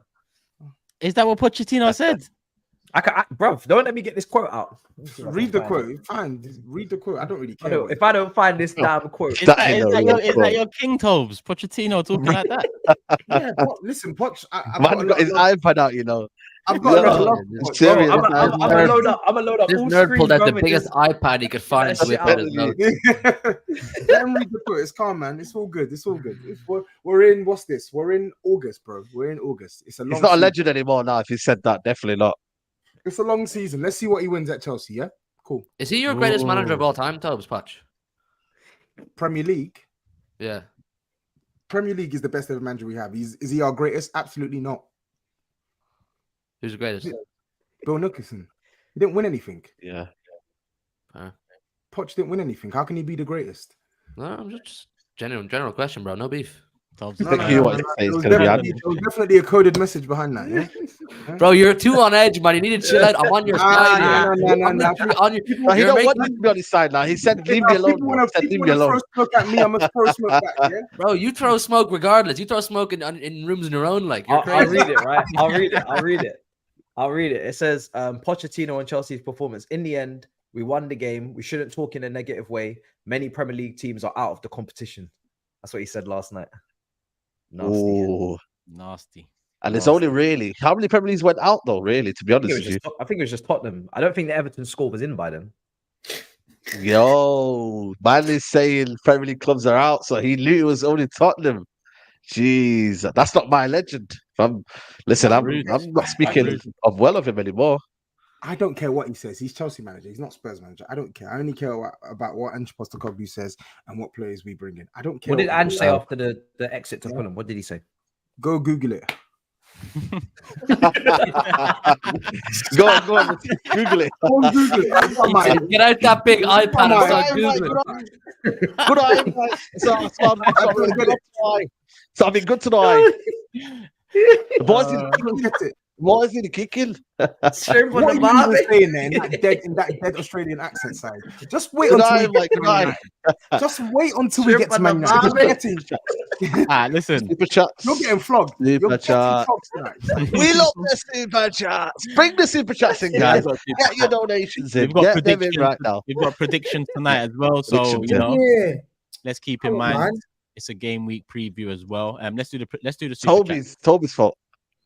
Is that what Pochettino said? Bro, don't let me get this quote out. Read the quote. Fine, read the quote. I don't really I care. don't- If I don't find this damn quote, Is That that, ain't is no that, real your, is quote. that your King Tobes? Pochettino talking like that? Yeah, listen, Poch. I've Man got a got lot his of love. iPad out, you know. I've got a lot of Yeah, love. it's for Poch. serious. I'm That's gonna nerd. load up This all nerd screens. pulled out bro, the with biggest this- iPad he could find That to shit whip out his out. notes. Let him read the quote. It's calm, man. It's all good. It's all good. We're in. What's this? We're in August, bro. We're in August. It's a long. He's not a season. legend anymore now. If he said that, definitely not. It's a long season. Let's see what he wins at Chelsea. Yeah, cool. Is he your greatest manager of Ooh. all time, Tobes Patch? Premier League. Yeah. Premier League is the best ever manager we have. Is he our greatest? Absolutely not. Who's the greatest? Bill Nicholson. He didn't win anything. Yeah. Poch didn't win anything. How can he be the greatest? No, I'm just general question, bro. No beef. Tobes No, is no, no, There was gonna be definitely a coded message behind that. Yeah. Bro, you're too on edge, man. You need to chill out. I'm on your side here. No. I'm literally on your. No, he You're don't making- want you to be on his side now. He said, "Leave me alone." People Bro. He said, "Leave me want to throw alone." smoke at me. I'm gonna throw smoke back. Yeah. Bro, you throw smoke regardless. You throw smoke in rooms in your own. Like you're I'll crazy. read it, right? I'll read it. It says Pochettino and Chelsea's performance. In the end, we won the game. We shouldn't talk in a negative way. Many Premier League teams are out of the competition. That's what he said last night. Nasty. Ooh. nasty. And it's only really how many Premier Leagues went out though. Really, to be I honest with you. think it was just Tottenham. I don't think the Everton score was in by then. Yo, man is saying Premier League clubs are out, so he knew it was only Tottenham. Jeez, that's not my legend. Listen, I'm not speaking of well of him anymore. I don't care what he says. He's Chelsea manager. He's not Spurs manager. I don't care. I only care about what Ansu Postecoglou says and what players we bring in. I don't care. What did what Ange he say says. after the exit to Fulham? What did he say? Go Google it. Go on, Google it. Go Google it. Come on. Get out that big iPad and Come start on. googling. Good eye. So I've been good to the eye. The boys I don't get it. What is he kicking? Straight What are you even saying there in that dead Australian accent side? Just wait Good until eye, we Mike, get to good Man eye. United. Just wait until we Strip get to on Man the United. bar. Listen, Super chats. You're getting flogged. You're Super getting chat. flogged tonight. We love the super chats. Bring the super chats in, guys. Get your donations in. we've got Get them in predictions right now. We've got predictions tonight as well. So Predictions, you yeah. know, Yeah. let's keep in Come on, mind man. it's a game week preview as well. Let's do the super chat. Toby's fault.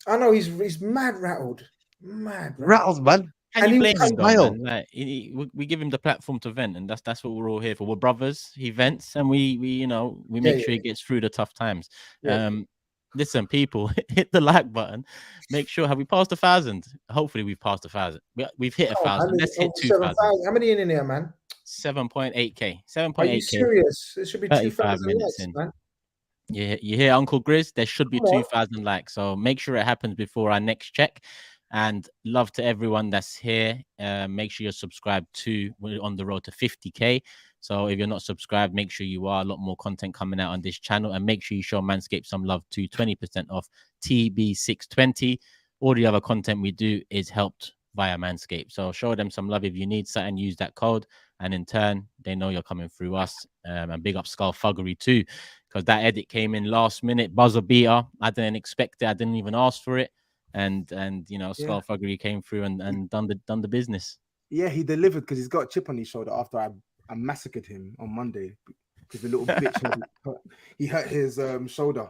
I know he's mad rattled. Mad rattled. Rattles, man. Can And you he blame was him though, smile. man? Like, we give him the platform to vent, and that's what we're all here for. We're brothers. He vents, and we make sure he gets through the tough times. Yeah. Listen, people, hit the like button. Make sure, have we passed 1,000? Hopefully, we've passed 1,000. We've hit 1,000. Let's hit 2,000. How many in there, man? 7.8k. Are you 7.8k. serious? It should be 35 2,000 minutes likes, in. man. You hear Uncle Grizz? There should be Come on. 2,000 likes. So make sure it happens before our next check. And love to everyone that's here. Make sure you're subscribed too. We're on the road to 50k. So if you're not subscribed, make sure you are. A lot more content coming out on this channel. And make sure you show Manscaped some love too. 20% off TB620. All the other content we do is helped via Manscaped. So show them some love if you need something. Use that code. And in turn, they know you're coming through us. And big up THUGGEry too, because that edit came in last minute, buzzer beater. I didn't expect it. I didn't even ask for it. And you know, Skull Thuggery came through and done the business. Yeah, he delivered because he's got a chip on his shoulder after I massacred him on Monday because the little bitch he hurt his shoulder.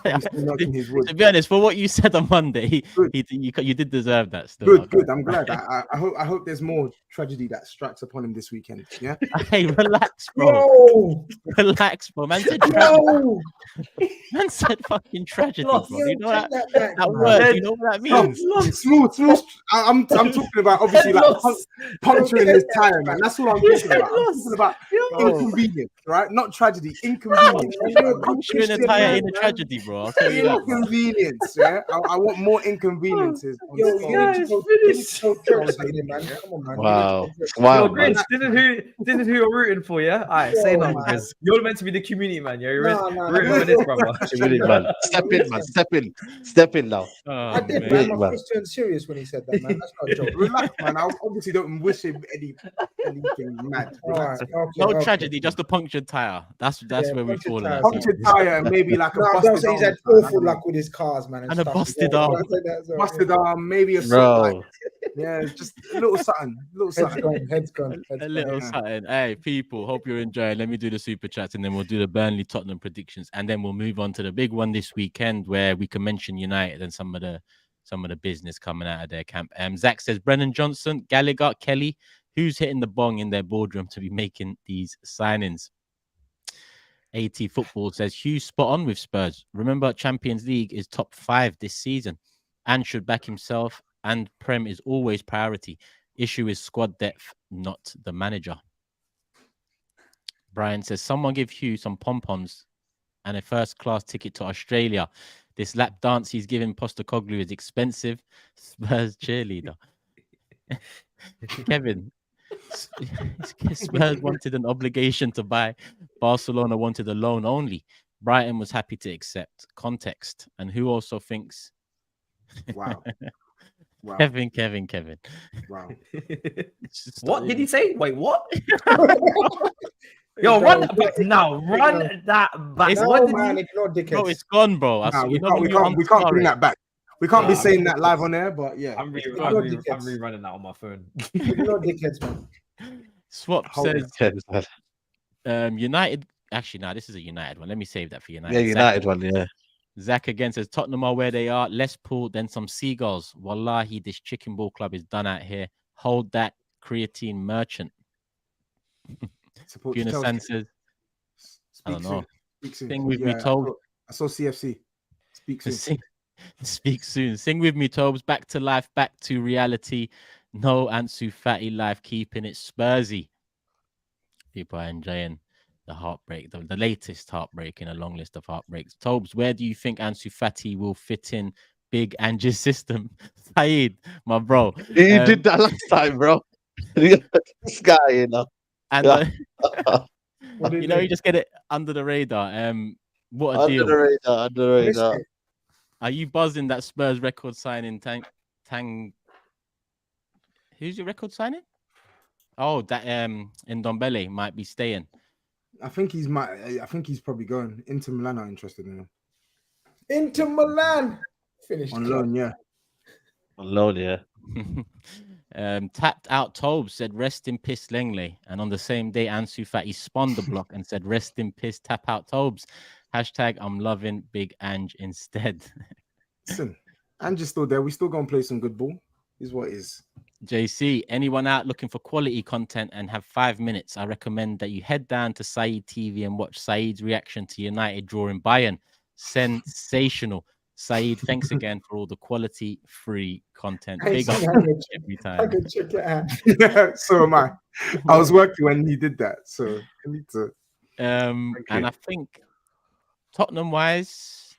He's still knocking his wood. To be honest, for what you said on Monday, you did deserve that. Still, good. I'm glad. I hope there's more tragedy that strikes upon him this weekend. Yeah. Hey, relax, bro. No. Relax, bro. Man said tragedy. No. Man said fucking tragedy, bro. You know that word? You know what that means? Smooth. I'm talking about obviously like puncturing his tire, man. That's what I'm talking about. I'm talking about inconvenience, right? Not tragedy. Inconvenience. Puncturing a tire ain't a tragedy, bro. I'll tell you that, bro. Inconvenience. Yeah. I want more inconveniences. Wow. Yo, Grizz, this is who you're rooting for, yeah? All right, say nothing, Grizz. You're meant to be the community man. Yeah, you're rooting for this, brother. Community man. Step in now. I did, man. My face turned serious when he said that, man. That's not a joke. Relax, man. I obviously don't wish him anything mad. No tragedy, just a punctured tire. That's where we fall in. Punctured tire and maybe like a busted arm. He's had awful luck with his cars, man. And a busted arm. Busted arm, maybe a bro. Yeah, just a little something. Head's gone. A little something. Hey, people, hope you're enjoying. Let me do the super chats and then we'll do the Burnley Tottenham predictions. And then we'll move on to the big one this weekend where we can mention United and some of the business coming out of their camp. Zach says Brennan Johnson, Gallagher, Kelly, who's hitting the bong in their boardroom to be making these signings? AT Football says Hugh spot on with Spurs. Remember, Champions League is top 5 this season and should back himself, and Prem is always priority. Issue is squad depth, not the manager. Brian says someone give Hugh some pom-poms and a first-class ticket to Australia. This lap dance he's giving Postecoglou is expensive. Spurs cheerleader. Kevin, Spurs wanted an obligation to buy. Barcelona wanted a loan only. Brighton was happy to accept. Context. And who also thinks... Wow. Kevin. Wow. What did he say? Wait, what? Yo, run that back now. Run that back. Bro, it's gone, bro. We can't bring that back. We can't be saying that live on air, but yeah. I'm rerunning that on my phone. Swap says United. Actually, no, this is a United one. Let me save that for United. Yeah, United one, yeah. Zach again says Tottenham are where they are. Less pool than some seagulls. Wallahi, this chicken ball club is done out here. Hold that creatine merchant. San says, I don't know. Sing with me, Tobes. I saw CFC. Speak soon. Speak soon. Sing with me, Tobes. Back to life, back to reality. No Ansu Fati life, keeping it Spursy. People are enjoying the heartbreak, the latest heartbreak in a long list of heartbreaks. Tobes, where do you think Ansu Fati will fit in Big Angie's system? SAEED, my bro. He did that last time, bro. This guy, you know. And you know, you just get it under the radar. What a deal. Under the radar. Are you buzzing that Spurs record signing Tang? Who's your record signing? Oh, that Ndombele might be staying. I think he's probably going. Inter Milan are interested in him. Inter Milan finished on loan, yeah. On loan, yeah. Tapped out Tobes said rest in piss Langley, and on the same day Ansu Fati spun the block and said rest in piss tap out Tobes. Hashtag I'm loving Big Ange instead. Listen, Ange is still there. We still gonna play some good ball. Is what it is. JC, anyone out looking for quality content and have 5 minutes, I recommend that you head down to SAEED TV and watch SAEED's reaction to United drawing Bayern. Sensational. SAEED, thanks again for all the quality free content. Big up every time. I can check it out. Yeah, so am I. I was working when he did that, so I need to. And I think Tottenham wise,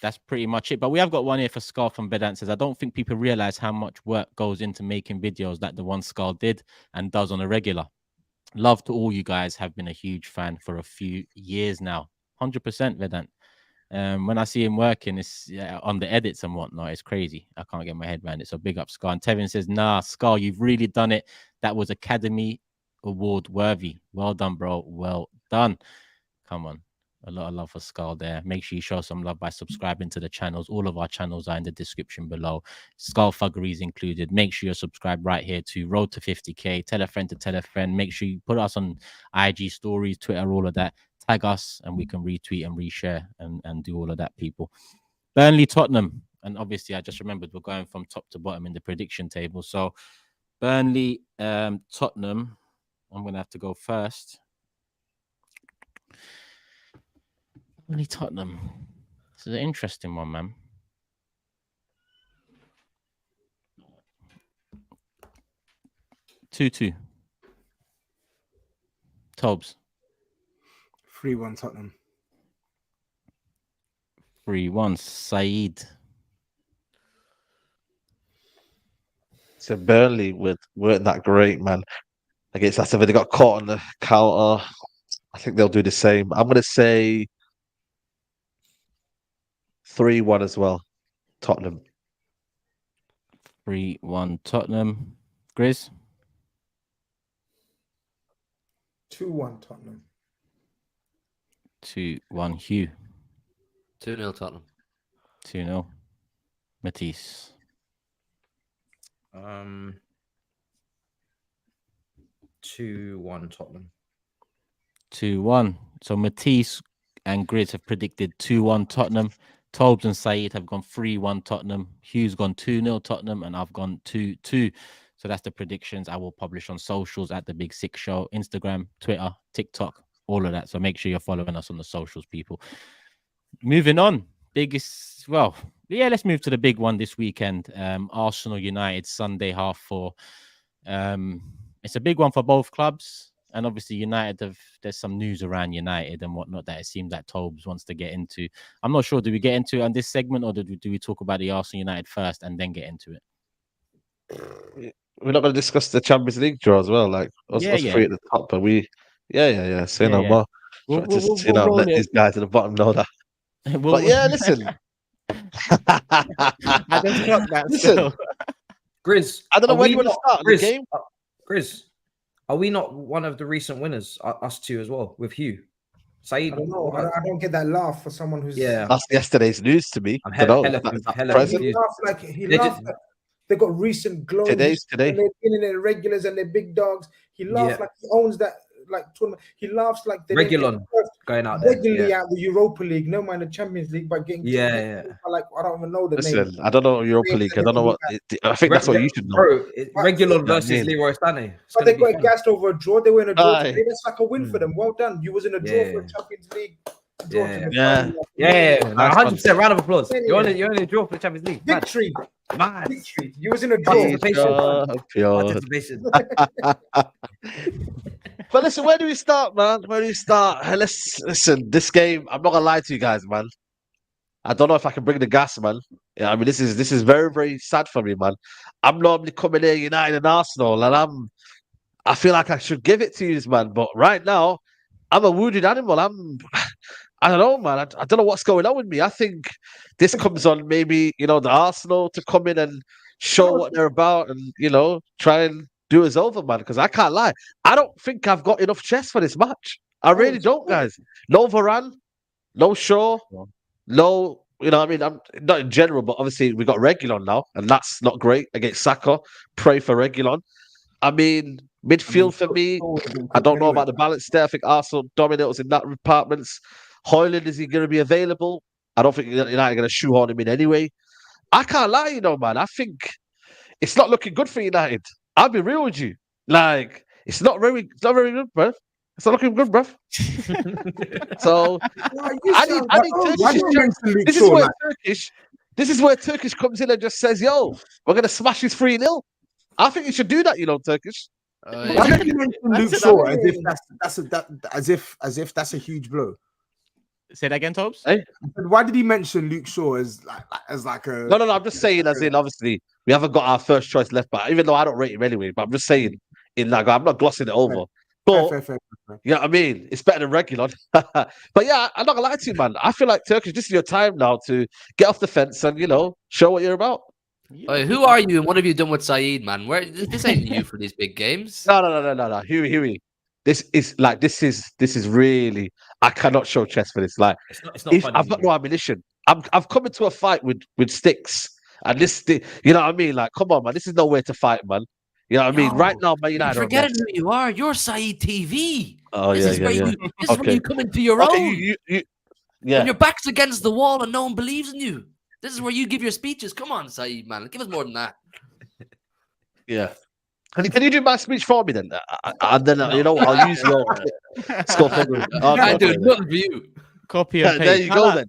that's pretty much it. But we have got one here for Scar from Bedant. Says, I don't think people realize how much work goes into making videos like the one Scar did and does on a regular. Love to all you guys. Have been a huge fan for a few years now. 100% Vedant. When I see him working, it's on the edits and whatnot, it's crazy. I can't get my head around it. So big up Scar. And Tevin says, nah, Scar, you've really done it. That was Academy Award worthy. Well done, bro. Well done. Come on. A lot of love for Skull there. Make sure you show some love by subscribing to the channels. All of our channels are in the description below. Skull Thuggery is included. Make sure you're subscribed right here to Road to 50k. Tell a friend to tell a friend. Make sure you put us on IG stories, Twitter, all of that. Tag us and we can retweet and reshare and do all of that, people. Burnley, Tottenham. And obviously, I just remembered we're going from top to bottom in the prediction table. So Burnley, Tottenham. I'm going to have to go first. Burnley, Tottenham. This is an interesting one, man. Two. TOBS. 3-1 Tottenham. 3-1. SAEED. So Burnley weren't that great, man. Against Aston, they got caught on the counter. I think they'll do the same. I'm going to say 3-1 as well. Tottenham. 3-1 Tottenham. GRIZZ. 2-1 Tottenham. 2-1 HUGH. 2-0 Tottenham. 2-0 Matisse. 2-1 Tottenham. 2-1. So Matisse and GRIZZ have predicted 2-1 Tottenham. TOBS and SAEED have gone 3-1 Tottenham. HUGH's gone 2-0 Tottenham, and I've gone 2-2. So that's the predictions I will publish on socials at The Big Six Show, Instagram, Twitter, TikTok, all of that. So make sure you're following us on the socials, people. Moving on. Biggest, well, yeah, let's move to the big one this weekend. Arsenal United, Sunday, 4:30. It's a big one for both clubs. And obviously, United there's some news around United and whatnot that it seems like TOBS wants to get into. I'm not sure. Do we get into it on this segment, or do we talk about the Arsenal United first and then get into it? We're not going to discuss the Champions League draw as well. Like us three at the top, but we, say no more. We'll Let these guys at the bottom know that. But yeah, listen. I just clocked that. Listen, GRIZZ. I don't know when you want to start the game. GRIZZ, are we not one of the recent winners? Us two as well with HUGH. SAEED. I don't know. I don't get that laugh for someone who's That's yesterday's news to me. I'm He hella present. He laughed like they got recent glow. Today. They're in their regulars and they're big dogs. He laughs like he owns that tournament. He laughs like they Regulon going out there. Regularly out the Europa League, no mind the Champions League by getting like I don't even know the name. Listen, I don't know Europa League. I don't know what. I think that's what you should know. Bro, Regulon versus Leroy Sané. But they got gassed over a draw. They were in a draw. That's like a win for them. Well done. You was in a draw for a Champions League. 100%. Round of applause. You're only a draw for the Champions League. Victory. Man. Victory. You was in a draw. Participation. But listen, where do we start, man? Where do we start? Let's listen. This game, I'm not gonna lie to you guys, man. I don't know if I can bring the gas, man. Yeah, I mean, this is very, very sad for me, man. I'm normally coming here, United and Arsenal, and I feel like I should give it to you, man. But right now, I'm a wounded animal. I don't know, man. I don't know what's going on with me. I think this comes on maybe, the Arsenal to come in and show what they're about and, try and do us over, man. Because I can't lie. I don't think I've got enough chest for this match. I really don't, guys. No Varane, no Shaw, no, I'm not in general, but obviously we got Reguilon now, and that's not great against Saka. Pray for Reguilon. I mean, midfield for me, I don't know about the balance there. I think Arsenal dominate us in that departments. Højlund, is he going to be available? I don't think United are going to shoehorn him in anyway. I can't lie, man. I think it's not looking good for United. I'll be real with you. Like, it's not very good, bro. It's not looking good, bro. So I need Turkish. This is where Turkish comes in and just says, "Yo, we're going to smash this 3-0." I think you should do that, Turkish. Why did you mention Luke Shaw as if that's a huge blow? Say that again, TOBS. Hey? Why did he mention Luke Shaw as like a? No. I'm just saying, as in, obviously, we haven't got our first choice left back, even though I don't rate him anyway. But I'm just saying, I'm not glossing it over. But fair. You know what I mean? It's better than Reguilon. But yeah, I'm not gonna lie to you, man. I feel like Turkish, this is your time now to get off the fence and show what you're about. Who are you and what have you done with SAEED, man? This ain't you for these big games. No. Huey. this is really, I cannot show chest for this. Like, It's not funny. I've got no ammunition. I've come into a fight with sticks, and you know what I mean? Like, come on, man, this is no way to fight, man. You know what I mean? Right now, Man You're United are forgetting next. who you are. You're SAEED TV. Oh This yeah, is where yeah. This is where you come into your Okay, own. you When yeah. your back's against the wall and no one believes in you. This is where you give your speeches. Come on, SAEED, man. Give us more than that. Yeah. Can you do my speech for me then? And then you know what, I'll use your scoreboard. I do nothing for you. Copy and paste. There you go then.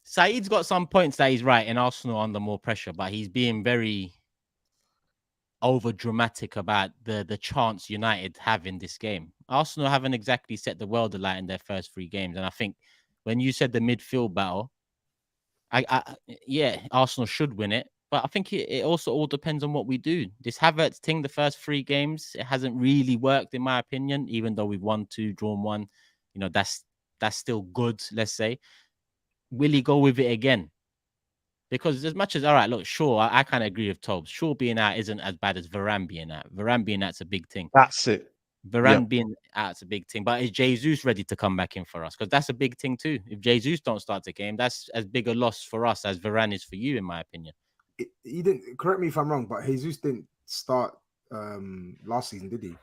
Saeed's got some points that he's right in Arsenal under more pressure, but he's being very over dramatic about the chance United have in this game. Arsenal haven't exactly set the world alight in their first 3 games, and I think when you said the midfield battle, yeah, Arsenal should win it, but I think it also all depends on what we do. This Havertz thing, the first 3 games, it hasn't really worked in my opinion. Even though we've won 2, drawn 1, you know, that's still good. Let's say, will he go with it again? Because as much as, all right, look, sure, I kind of agree with TOBS. Shaw being out isn't as bad as Varane being out. Varane being out's a big thing. That's it. Varane being out's a big thing. But is Jesus ready to come back in for us? Because that's a big thing too. If Jesus don't start the game, that's as big a loss for us as Varane is for you, in my opinion. He didn't, correct me if I'm wrong, but Jesus didn't start last season, did he?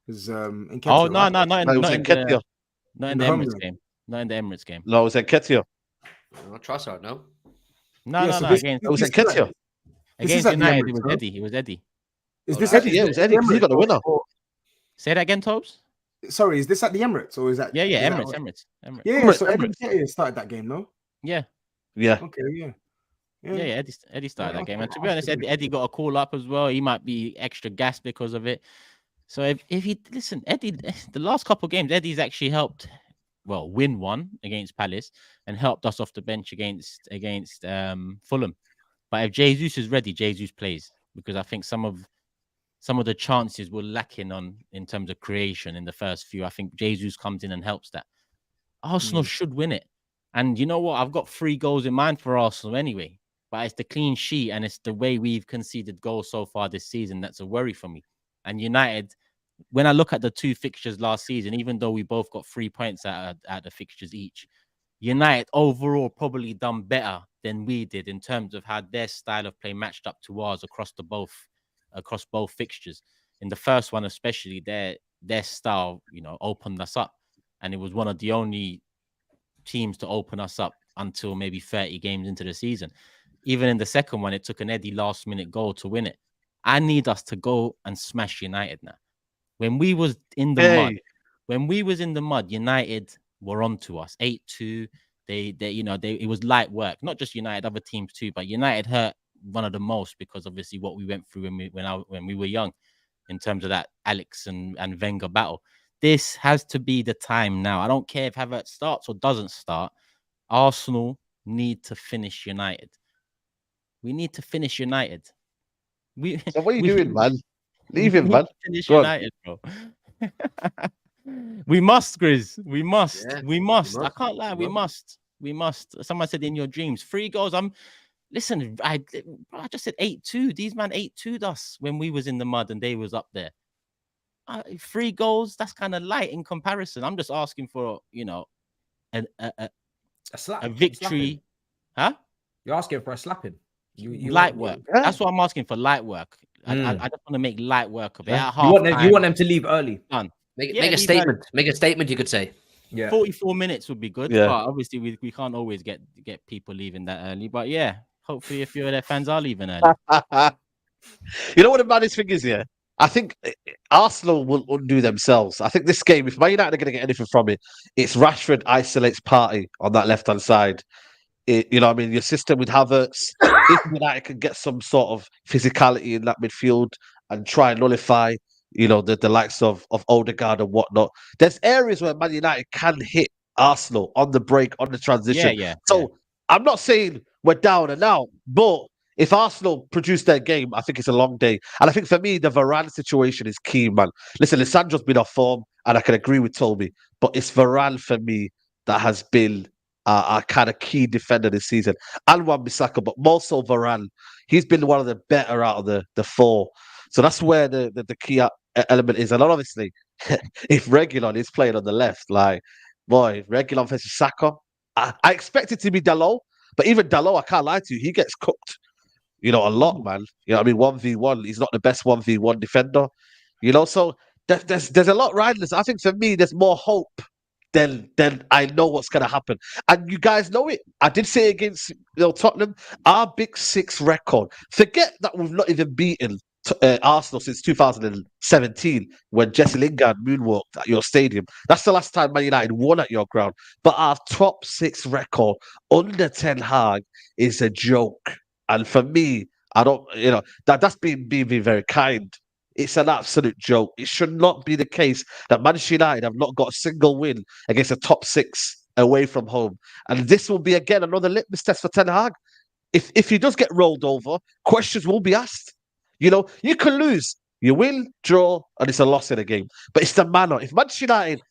Because in Ketia, Oh, no, right? no, not in Ketia. not in the Emirates game. Not in the Emirates game. No, it was Ketia. Oh, Trossard, no. No, Yeah, no, so no. this- It was Ketia. Against at the United, Emirates, it was huh? Eddie. It was Eddie. Is Oh, this that's at Eddie, yeah, it was Eddie, 'cause he got the winner. Say that again, TOBS? Sorry, is this at the Emirates or is that? Yeah, is that Emirates, what- Emirates. Yeah, Emirates, so Eddie Emirates. Nketiah started that game, no? Yeah. Yeah. Okay, yeah. Yeah, Eddie started that game. And to be honest, Absolutely. Eddie got a call up as well. He might be extra gassed because of it. So if he listen, Eddie, the last couple of games, Eddie's actually helped, well, win one against Palace and helped us off the bench against Fulham. But if Jesus is ready, Jesus plays, because I think some of the chances were lacking in terms of creation in the first few. I think Jesus comes in and helps that. Arsenal should win it. And you know what? I've got 3 goals in mind for Arsenal anyway. But it's the clean sheet and it's the way we've conceded goals so far this season that's a worry for me. And United, when I look at the 2 fixtures last season, even though we both got 3 points out of the fixtures each, United overall probably done better than we did in terms of how their style of play matched up to ours across both fixtures. In the first one, especially, their style, you know, opened us up, and it was one of the only teams to open us up until maybe 30 games into the season. Even in the second one, it took an Eddie last-minute goal to win it. I need us to go and smash United now. When we was in the mud, United were onto us. 8-2. It was light work. Not just United, other teams too, but United hurt one of the most because obviously what we went through when we were young, in terms of that Alex and Wenger battle. This has to be the time now. I don't care if Havertz starts or doesn't start. Arsenal need to finish United. We need to finish United. So what are you doing, man? Leave him, man. Finish Go on. United, bro. We must, Grizz. We must. Yeah, We must. we I must. can't lie. We must. We must. Someone said in your dreams, 3 goals. Listen, I just said 8-2. These man 8-2'd us when we was in the mud and they was up there. 3 goals, that's kind of light in comparison. I'm just asking for, you know, a slap, victory. slapping. Huh? You're asking for a slapping. You Light want- work. That's what I'm asking for. Light work. I just want to make light work of it. Yeah. At You want half-time, them to leave early. done. Make Yeah, a leave statement. Make a statement, you could say. Yeah. 44 minutes would be good. Yeah. But obviously we can't always get people leaving that early. But yeah, hopefully a few of their fans are leaving early. You know what the maddest thing is here? I think Arsenal will undo themselves. I think this game, if Man United are going to get anything from it, it's Rashford isolates Partey on that left-hand side. You know what I mean? Your system with Havertz, if United can get some sort of physicality in that midfield and try and nullify, you know, the likes of Odegaard and whatnot, there's areas where Man United can hit Arsenal on the break, on the transition. Yeah. So I'm not saying we're down and out, but if Arsenal produce their game, I think it's a long day. And I think for me, the Varane situation is key, man. Listen, Lissandro's been off form, and I can agree with Toby, but it's Varane for me that has been a kind of key defender this season. And Wan-Bissaka, but more so Varane. He's been one of the better out of the 4. So that's where the key element is. And obviously, if Reguilon is playing on the left, like, boy, Reguilon versus Saka, I expect it to be Dalot, but even Dalot, I can't lie to you, he gets cooked, a lot, man. You know what I mean? 1v1, he's not the best 1v1 defender, so there's a lot riding this. I think for me, there's more hope than I know what's going to happen. And you guys know it. I did say against Tottenham, our Big Six record, forget that we've not even beaten Arsenal since 2017 when Jesse Lingard moonwalked at your stadium. That's the last time Man United won at your ground. But our top 6 record under Ten Hag is a joke. And for me, I don't, that's being very kind. It's an absolute joke. It should not be the case that Manchester United have not got a single win against a top 6 away from home. And this will be, again, another litmus test for Ten Hag. If he does get rolled over, questions will be asked. You can lose. You win, draw, and it's a loss in a game. But it's the manner. If Manchester United,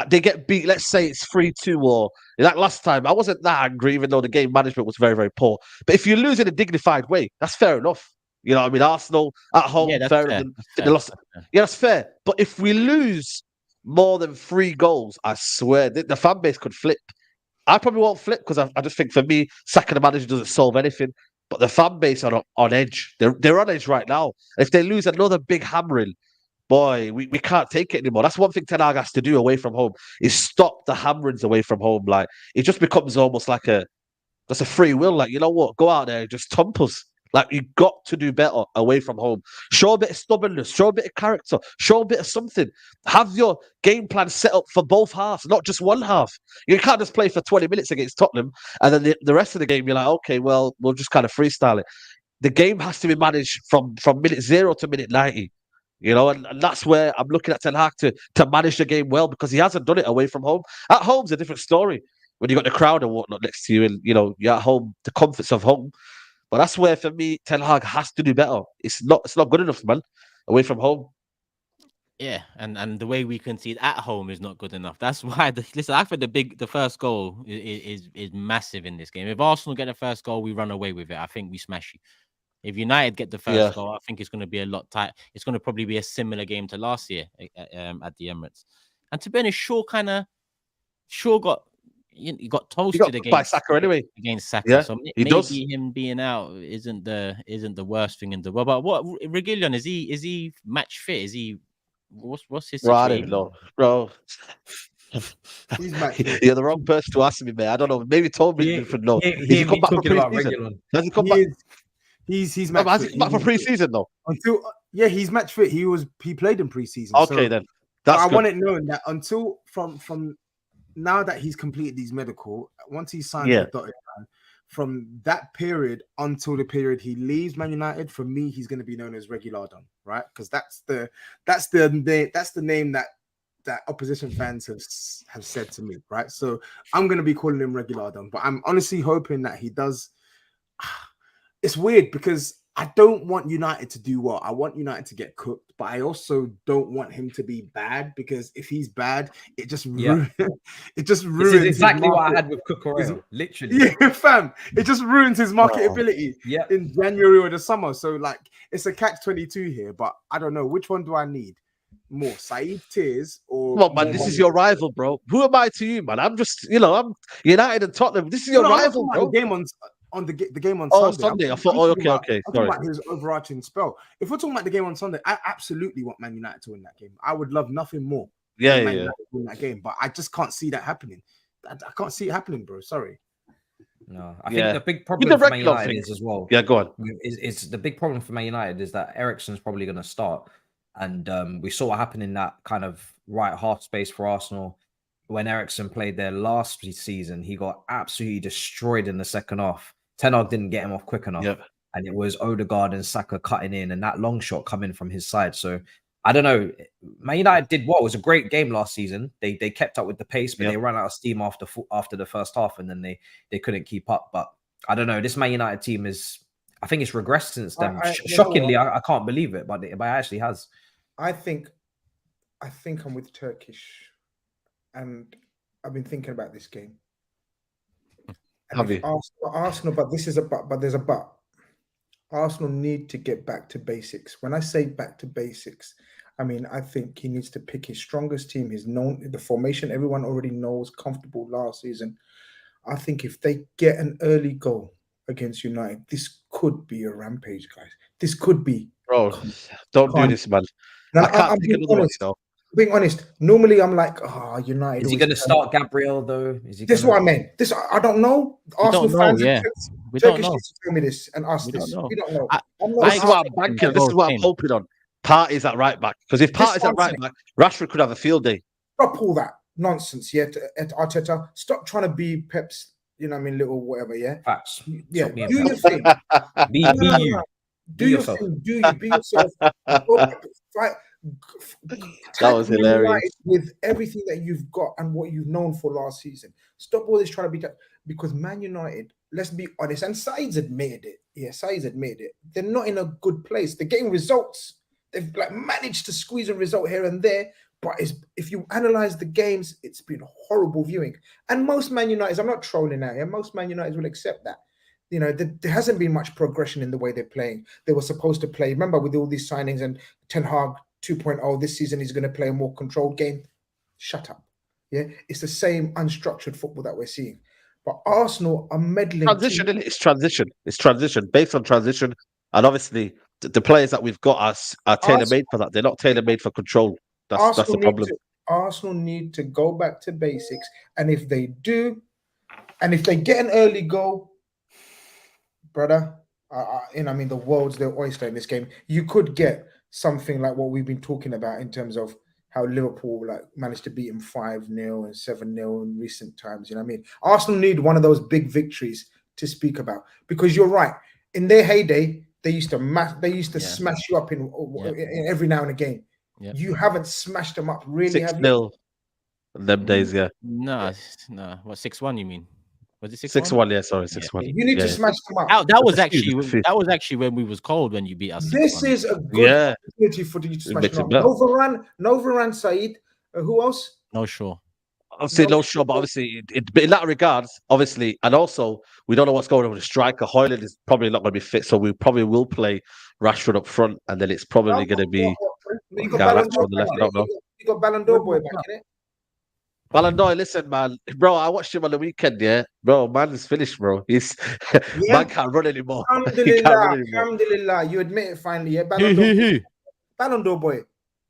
they get beat, let's say it's 3-2 or like last time, I wasn't that angry, even though the game management was very, very poor. But if you lose in a dignified way, that's fair enough. You know what I mean? Arsenal at home, fair. Yeah, that's fair. But if we lose more than 3 goals, I swear, the fan base could flip. I probably won't flip because I just think for me, sacking the manager doesn't solve anything. But the fan base are on edge. They're on edge right now. If they lose another big hammering, boy, we can't take it anymore. That's one thing Ten Hag has to do away from home, is stop the hammerings away from home. Like, it just becomes almost like that's a free will. Like, you know what? Go out there and just thump us. Like, you got to do better away from home. Show a bit of stubbornness, show a bit of character, show a bit of something. Have your game plan set up for both halves, not just one half. You can't just play for 20 minutes against Tottenham and then the rest of the game, you're like, okay, well, we'll just kind of freestyle it. The game has to be managed from minute 0 to minute 90. And that's where I'm looking at Ten Hag to manage the game well, because he hasn't done it away from home. At home's a different story when you got the crowd and whatnot next to you, and you're at home, the comforts of home. But that's where, for me, Ten Hag has to do better. It's not good enough, man, away from home. Yeah, and the way we concede at home is not good enough. That's why listen, I think the first goal is massive in this game. If Arsenal get the first goal, we run away with it. I think we smash you. If United get the first goal, I think it's going to be a lot tight. It's going to probably be a similar game to last year at the Emirates. And to be honest, Shaw got toasted against Saka anyway. Against Saka, yeah, so maybe him being out isn't the worst thing in the world. But what Reguilon, is he match fit? Is he what's his situation? I don't know, bro. He's match fit. You're the wrong person to ask me, man. I don't know. Maybe told me different. No, he come back for pre-season? Does he come back? He's match fit. Back for pre-season though. He's match fit. He played in pre-season. Okay, then. That's I want it known that until from now that he's completed these medical, once he's signed the dotted line, from that period until the period he leaves Man United, for me, he's going to be known as Reguilon, right? Because that's the name that opposition fans have said to me, right? So I'm going to be calling him Reguilon, but I'm honestly hoping that he does. It's weird because I don't want United to do well. I want United to get cooked, but I also don't want him to be bad, because if he's bad, it just ruins. It just ruins. This is exactly what I had with Cucurella, literally. Yeah, fam. It just ruins his marketability in January or the summer. So like, it's a catch-22 here. But I don't know, which one do I need more, SAEED tears or? Well, man, this is your rival, bro. Who am I to you, man? I'm just, I'm United and Tottenham. This is your rival, bro. The game on the game on Sunday. Sunday. I thought, okay. I'm talking about his overarching spell. If we're talking about the game on Sunday, I absolutely want Man United to win that game. I would love nothing more. Yeah. Win that game, but I just can't see that happening. I can't see it happening, bro. Sorry. No, I think the big problem for Man United is as well. Yeah, go on. Is the big problem for Man United is that Eriksen's probably going to start, and we saw what happened in that kind of right half space for Arsenal when Eriksen played there last season. He got absolutely destroyed in the second half. Ten Hag didn't get him off quick enough, and it was Odegaard and Saka cutting in, and that long shot coming from his side. So I don't know. Man United did well. It was a great game last season. They kept up with the pace, but they ran out of steam after the first half, and then they couldn't keep up. But I don't know. This Man United team I think it's regressed since then. Shockingly, I can't believe it, but it actually has. I think I'm with Turkish, and I've been thinking about this game. Arsenal, but there's a but. Arsenal need to get back to basics. When I say back to basics, I mean, I think he needs to pick his strongest team. He's known the formation everyone already knows, comfortable last season. I think if they get an early goal against United, this could be a rampage, guys. This could be. Bro, don't do Can't- this, man. No, I can't I'm take being another one, honest. you know. Being honest, normally I'm like, United. Is he always going to turn start Gabriel though? Is he? This is gonna... what I meant. This I don't know. Arsenal don't know, fans, yeah. We don't Turkish know. used to tell me this and us We this. don't know. We don't know. I- I'm not This is what I'm I- banking on. This is what I'm Same. hoping on. Parties at right back. Because if This Parties one at right back, Rashford could have a field day. Stop all that nonsense. Yeah, at Arteta. Stop trying to be Pep's. You know what I mean, little whatever. Yeah, Facts. yeah. Stop being Do your Pep. thing. Be No, no, you. no. Be Do your yourself. thing. Do you be yourself? Go back, fight. That was Man hilarious. United with everything that you've got and what you've known for last season. Stop all this trying to be because Man United, let's be honest, and Saeed's admitted it. Yeah, Saeed's admitted it. They're not in a good place. They're getting results. They've like managed to squeeze a result here and there, but if you analyze the games, it's been horrible viewing. And most Man Uniteds, I'm not trolling out here. Most Man Uniteds will accept that. You know, there hasn't been much progression in the way they're playing. They were supposed to play. Remember, with all these signings and Ten Hag 2.0 this season, he's going to play a more controlled game. Shut up. Yeah, it's the same unstructured football that we're seeing. But Arsenal are meddling. Transition, innit? It's transition. It's transition based on transition. And obviously, the players that we've got are tailor made for that. They're not tailor made for control. That's the problem. Arsenal need to go back to basics. And if they do, and if they get an early goal, brother, I mean, the world's their oyster in this game. You could get something like what we've been talking about in terms of how Liverpool like managed to beat them 5-0 and 7-0 in recent times. You know what I mean? Arsenal need one of those big victories to speak about because you're right. In their heyday, they used to smash you up in every now and again. Yeah. You haven't smashed them up really, have you? 6-0 them days, yeah. No. What 6-1? You mean? Was it 6-1? Yeah, sorry, 6-1. You need to smash them up. That was That's the actually fifth. when we was cold when you beat us. This 6-1. is a good opportunity for you to smash makes them it up. better. No Varane, Saeed. Who else? No, sure. Obviously, no sure, but obviously, but in that regards, obviously, and also, we don't know what's going on with the striker. Hoyland is probably not going to be fit, so we probably will play Rashford up front, and then it's probably going to be You got Garnacho Ballon d'Or on the left. I don't know. You got Ballon d'Or boy back in it. Ballon d'Or, listen, man, bro, I watched him on the weekend, yeah, bro, man is finished, bro. Man can't run anymore. He can't run anymore. Alhamdulillah, you admit it finally, yeah. Ballon d'Or boy.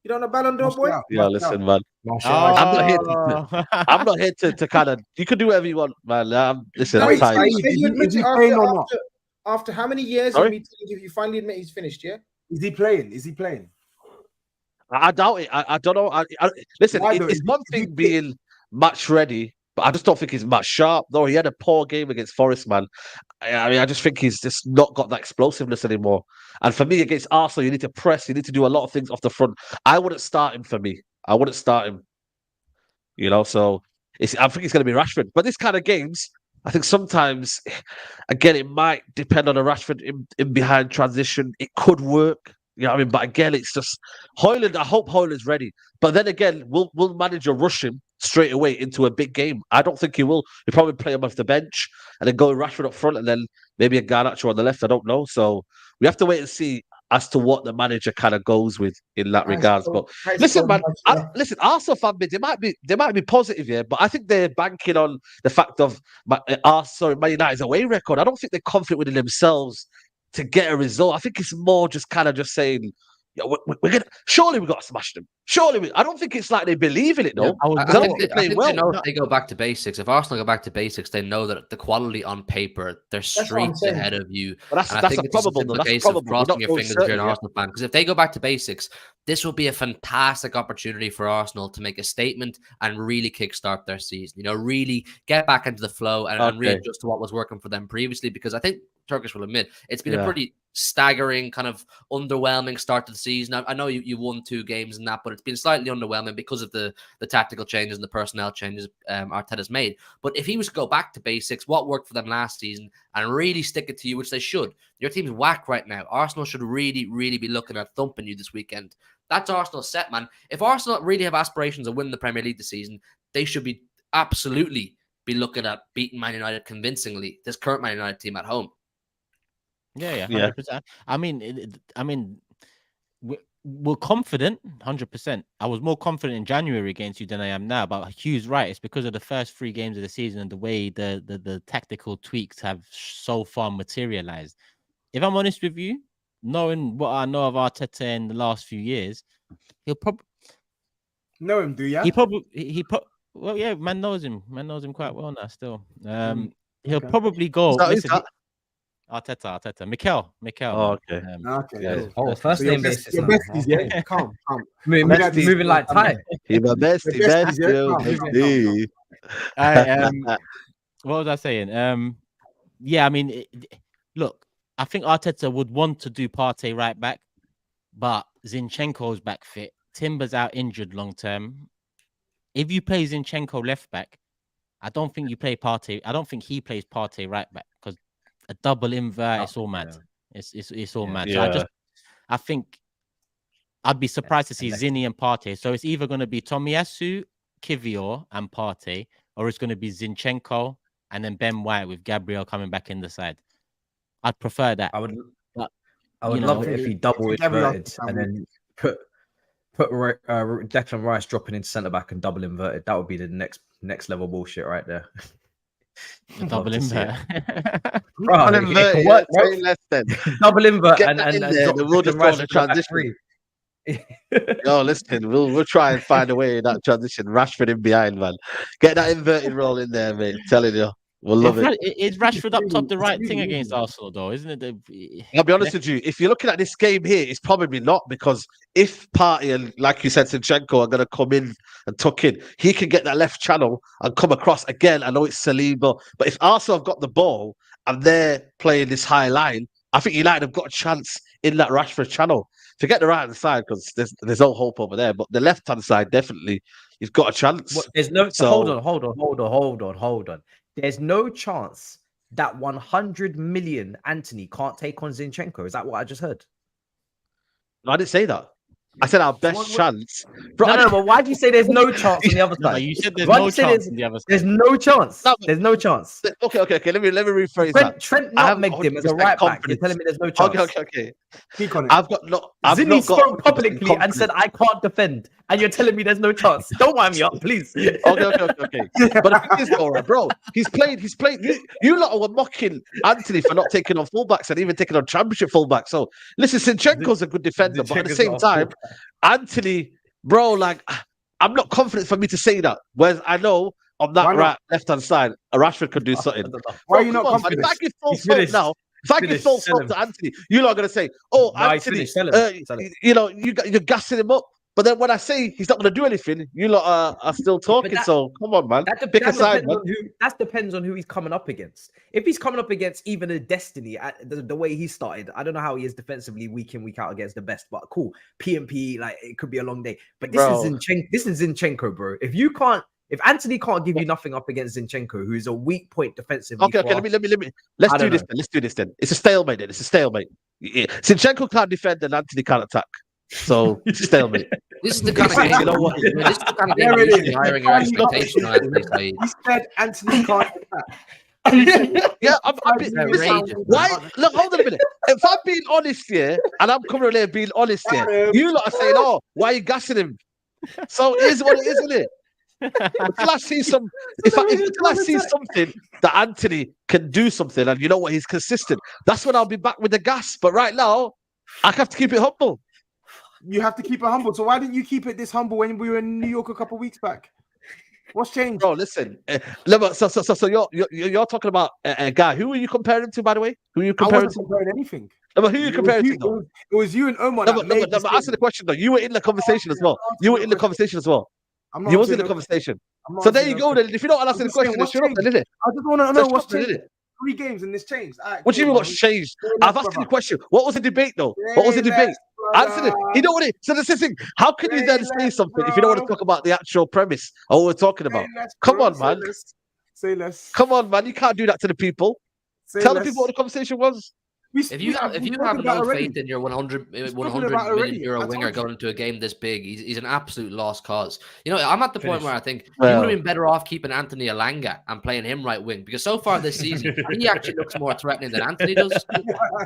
You don't know Ballon d'Or boy? Yeah, listen, man. Oh. I'm not here to kind of. You can do whatever you want, man. Listen, I'm Wait, tired. you admit Is he it playing or not? after how many years of me telling you finally admit he's finished, yeah? Is he playing? Is he playing? I doubt it. I don't know. Listen, Why though? it's Is one he thing being match ready, but I just don't think he's match sharp. Though he had a poor game against Forest, man. I mean, I just think he's just not got that explosiveness anymore. And for me, against Arsenal, you need to press. You need to do a lot of things off the front. I wouldn't start him for me. I wouldn't start him. You know, so I think it's going to be Rashford. But this kind of games, I think sometimes, again, it might depend on a Rashford in behind transition. It could work. You know what I mean? But again, it's just Hoyland. I hope Hoyland's ready. But then again, will manager rush him straight away into a big game? I don't think he will. He'll probably play him off the bench and then go with Rashford up front and then maybe a Garnacho on the left. I don't know. So we have to wait and see as to what the manager kind of goes with in that regards. But listen, man, listen, Arsenal fan, they might be positive here, but I think they're banking on the fact of Man United's away record. I don't think they're confident within themselves to get a result. I think it's more just kind of just saying, yeah, we're gonna surely we got to smash them. Surely I don't think it's like they believe in it though. I think they know if they go back to basics. If Arsenal go back to basics, they know that the quality on paper, they're streets ahead of you. But that's a probable though. That's Case of probable. crossing your fingers if you're an Arsenal fan. Because if they go back to basics, this will be a fantastic opportunity for Arsenal to make a statement and really kickstart their season. You know, really get back into the flow and readjust to what was working for them previously. Because I think Turkish will admit it's been a pretty staggering, kind of underwhelming start to the season. I know you won 2 games in that, but it's been slightly underwhelming because of the tactical changes and the personnel changes Arteta's made. But if he was to go back to basics, what worked for them last season, and really stick it to you, which they should. Your team's whack right now. Arsenal should really, really be looking at thumping you this weekend. That's Arsenal's set, man. If Arsenal really have aspirations of winning the Premier League this season, they should be absolutely be looking at beating Man United convincingly, this current Man United team at home. Yeah, 100%. I mean, we're confident, 100%. I was more confident in January against you than I am now. But Hugh's right. It's because of the first 3 games of the season and the way the tactical tweaks have so far materialized. If I'm honest with you, knowing what I know of Arteta in the last few years, he'll probably Know him, do ya? Well, yeah, man knows him. Man knows him quite well now. Still, he'll Okay. probably go. Who's Listen, that? Arteta, Mikel. Oh, okay. Okay. Yeah. Oh, first So your name basis. your now. besties, yeah? Calm. Moving like Ty. He's my bestie, besties, What was I saying? Yeah, I mean, look, I think Arteta would want to do Partey right back, but Zinchenko's back fit. Timber's out injured long term. If you play Zinchenko left back, I don't think you play Partey. I don't think he plays Partey right back because a double invert, it's all mad. Yeah. It's all mad. Yeah. So I think I'd be surprised to see Zinni and Partey. So it's either going to be Tomiyasu, Kivior, and Partey, or it's going to be Zinchenko and then Ben White with Gabriel coming back in the side. I'd prefer that. I would But, love it if he double inverted and then put Declan Rice dropping into centre back and double inverted. That would be the next level bullshit right there. Double invert. Double invert. Work, double invert Get and that in and there, drop then we'll just Declan go Rice on the and drop back transition. three. Yo, listen, we'll try and find a way in that transition. Rashford in behind, man. Get that inverted role in there, mate. I'm telling you. We'll love it. Is Rashford up top the right thing against Arsenal, though? Isn't it? I'll be honest with you. If you're looking at this game here, it's probably not, because if Partey and, like you said, Zinchenko are going to come in and tuck in, he can get that left channel and come across again. I know it's Saliba, but if Arsenal have got the ball and they're playing this high line, I think United have got a chance in that Rashford channel. Forget the right hand side because there's no hope over there, but the left hand side definitely, you've got a chance. What, there's no. So- Hold on. There's no chance that 100 million Anthony can't take on Zinchenko. Is that what I just heard? No, I didn't say that. I said our best chance. Bro, No, but why do you say there's no chance on the other No, side? you said there's Why do no you say chance on the other side. There's no chance. No, There's no chance. Okay. Let me rephrase that. Trent I have nutmegged him as a 100% right back. You're confidence. telling me there's no chance. Okay. Speak on it. Zinni spoke publicly and said, I can't defend. And you're telling me there's no chance. Don't wind me up, please. Okay. But the thing is, all right, bro, he's played. You lot were mocking Anthony for not taking on fullbacks and even taking on championship fullbacks. So listen, Zinchenko's a good defender, but at the same time, Anthony, bro, like, I'm not confident for me to say that. Whereas I know on that left-hand side, a Rashford could do something. Why are you not confident? If I give full stop now, if I give full stop to Anthony, you're not going to say, "Oh, Anthony, you know, you're gassing him up." But then when I say he's not going to do anything, you lot are still talking. So come on, man. Pick a side, man. That depends on who he's coming up against. If he's coming up against even a Destiny, the way he started, I don't know how he is defensively week in, week out against the best. But cool, PMP, like it could be a long day. But this is Zinchenko, bro. If Anthony can't give you nothing up against Zinchenko, who is a weak point defensively. Okay. Let's do this then. It's a stalemate. Yeah. Zinchenko can't defend and Anthony can't attack. So it's a stalemate. This is the kind of game, you know what? This is the kind of game you should be hiring your expectation on Anthony SAEED. He said Anthony can't attack. Yeah, I'm why? Look, hold on a minute. If I'm being honest here, and I'm coming here being honest here, you lot are saying, "Oh, why are you gassing him?" So it is what it is, isn't it? Until I see something that Anthony can do something, and you know what, he's consistent, that's when I'll be back with the gas. But right now, I have to keep it humble. You have to keep it humble. So why didn't you keep it this humble when we were in New York a couple of weeks back? What's changed? Bro, listen. So you're talking about a guy. Who are you comparing to, by the way? Who are you comparing I wasn't comparing anything. No, but who are you comparing to, though? It was you and Omar. No, but answer the question, though. You were in the conversation as well. You was in the conversation. So there you go, then. If you don't answer the question, then shut up, then, innit? I just want to know what's changed. 3 games and this changed. Right, what do you mean what's changed? I've asked you the question. What was the debate, though? What was the debate? Answer it. You know what it is? So this is the thing. How can you then say something if you don't want to talk about the actual premise or what we're talking about? Come on, man. Say less. Come on, man. You can't do that to the people. Tell the people what the conversation was. If you have no faith in your 100 about million already. euro I winger told you. going into a game this big, he's an absolute lost cause. You know, I'm at the point Finish. where I think you Well. would have been better off keeping Anthony Alanga and playing him right wing, because so far this season he actually looks more threatening than Anthony does.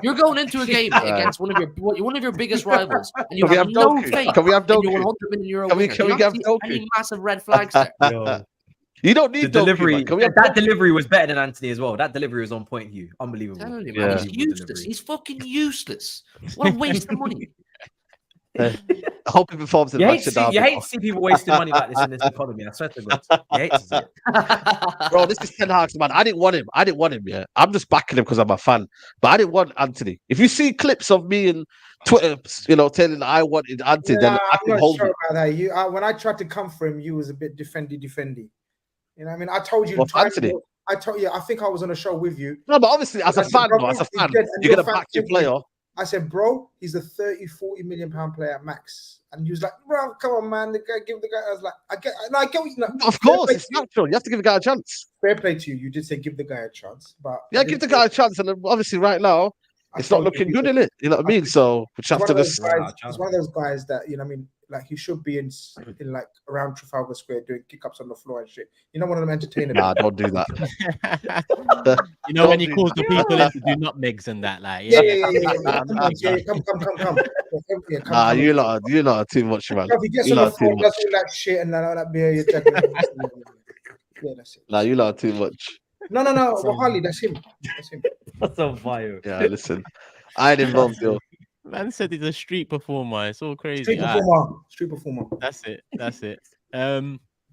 You're going into a game against one of your biggest rivals, and you Can we have have no Doku? faith Can we have in your Doku? 100 million euro Can we- winger. can Do we you have not see Doku? any massive red flags there? Yo, You don't the need Doku, delivery. man. Can we have That Doku? delivery was better than Anthony as well. That delivery was on point, Hugh. Unbelievable. Telling you, Yeah. man, he's Unbelievable useless. delivery. He's fucking useless. What a waste of money. I hope he performs in You the hate, match to of see, Derby. you hate to see people wasting money like this in this economy. I swear to God. You hate to see it. Bro, this is Ten Hag's man. I didn't want him. Yeah, I'm just backing him because I'm a fan. But I didn't want Anthony. If you see clips of me and Twitter, telling that I wanted Anthony, then I I'm can not hold sure it. about that. When I tried to come for him, you was a bit defendy. You know what I mean? I told you. Well, Anthony. I told you. I think I was on a show with you. No, but obviously, as a I said, fan, bro, though, as a he's fan, dead, and you're your gonna fan back your said to me, player. I said, bro, he's a 30-40 million pound player at max. And he was like, bro, come on, man. Give the guy. I was like, I get what you know. Of course, it's natural. You have to give a guy a chance. Fair play to you. You did say give the guy a chance, but Yeah, give the guy a chance. And obviously, right now, it's not looking good, is it? You know what I mean? So we have to just. He's one of those guys that, you know what I mean? Like, he should be in like around Trafalgar Square doing kick-ups on the floor and shit. You know, one of them entertainers. Nah, don't do that. You know, when he calls the people in to do nutmegs and that, like, Yeah. Come. Yeah, come. Nah, you lot are too much, man. If he gets You on the lot are too floor, much. does all that shit and all that beer, you're checking. Yeah, that's it. Nah, you lot are too much. No. Well, Harley, that's him. That's on fire. Yeah, listen. I ain't involved, yo. man said he's a street performer. It's all crazy. Street performer. That's it.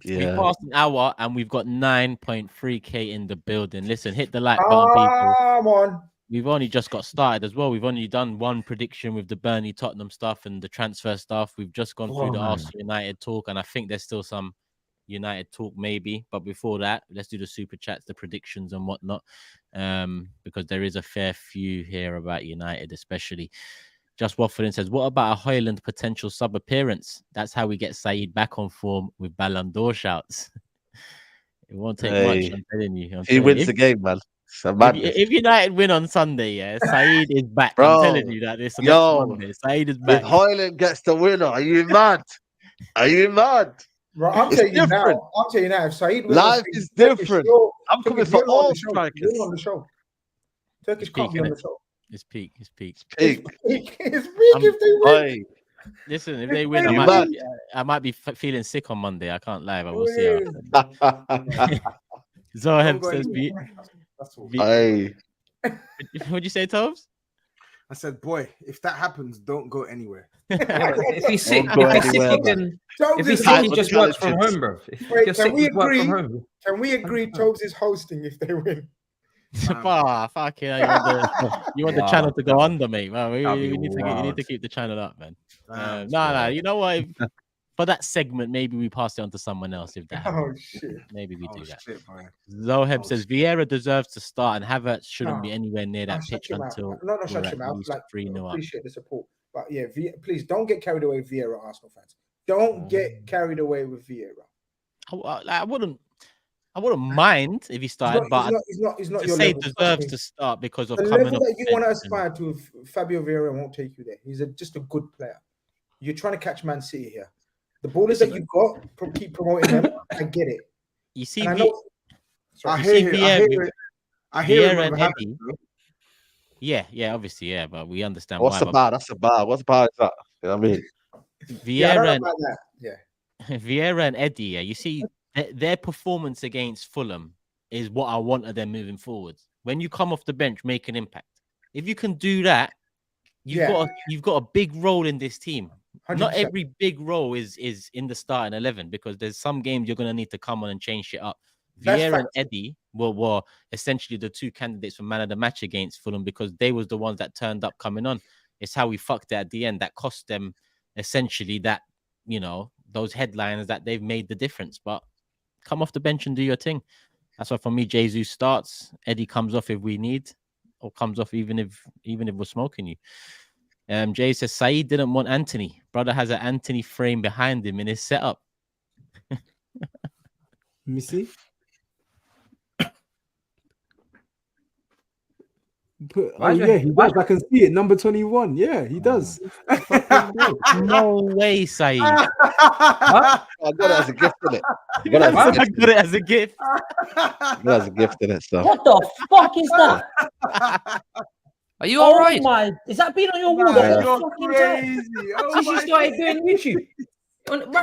We Yeah. passed an hour and we've got 9.3k in the building. Listen, hit the like button, people. Come on. We've only just got started as well. We've only done one prediction with the Burnley Tottenham stuff and the transfer stuff. We've just gone through the Arsenal United talk, and I think there's still some United talk maybe. But before that, let's do the super chats, the predictions and whatnot, because there is a fair few here about United, especially. Just Waffling says, what about a Hoyland potential sub appearance? That's how we get SAEED back on form with Ballon d'Or shouts. It won't take much, I'm telling you. He wins the game, man. If United win on Sunday, yeah, SAEED is back. Bro, I'm telling you that this next Monday, SAEED is back. If Hoyland gets the winner, are you mad? Bro, I'm telling you now. If SAEED wins, life is different. I'm coming for all strikers. On the show. Turkish can't be on the show. It's peak. It's peak if they win. Listen, if they win, I might be feeling sick on Monday. I can't lie, but we'll see. Zohem says, what'd you say, Tobes? I said, boy, if that happens, don't go anywhere. If he's sick, he just works from home, bro. Can we agree Tobes is hosting if they win? Fuck yeah! You want the channel to go under, mate? Man, you need to keep the channel up, man. No. You know what? For that segment, maybe we pass it on to someone else. If that happens. Shit. Maybe we do that. Zoheb says Vieira deserves to start, and Havertz shouldn't be anywhere near that pitch until shut him out. Like, 3-0 appreciate the support, but yeah, please don't get carried away with Vieira, Arsenal fans. Don't get carried away with Vieira. I wouldn't mind if he started, but he's not to your say level. deserves to start because of the coming level up. that you want to aspire to. Fabio Vieira won't take you there. He's just a good player. You're trying to catch Man City here. The ballers that you got, keep promoting them. I get it. You see, I hear Vieira and Eddie. Yeah, obviously, yeah, but we understand why. That's a bar. What bar is that? You know what I mean? Vieira and Eddie, yeah, you see, their performance against Fulham is what I want of them moving forward. When you come off the bench, make an impact. If you can do that, you've got a big role in this team. 100%. Not every big role is in the starting 11 because there's some games you're going to need to come on and change shit up. Vieira and Eddie were essentially the two candidates for man of the match against Fulham because they was the ones that turned up coming on. It's how we fucked it at the end that cost them essentially that, those headlines that they've made the difference. But come off the bench and do your thing. That's why for me, Jesus starts. Eddie comes off if we need, or comes off even if we're smoking you. Jay says SAEED didn't want Anthony. Brother has an Anthony frame behind him in his setup. Let me see. Oh yeah, he does. I can see it. Number 21. Yeah, he does. No way, Saeed. I got it as a gift, innit? I got it as a I gift. got it as a gift. I got it as a gift, innit? So. What the fuck is that? Are you all right? My, is that been on your wall Nah, the you're whole fucking time? crazy. Oh Since you my started doing YouTube.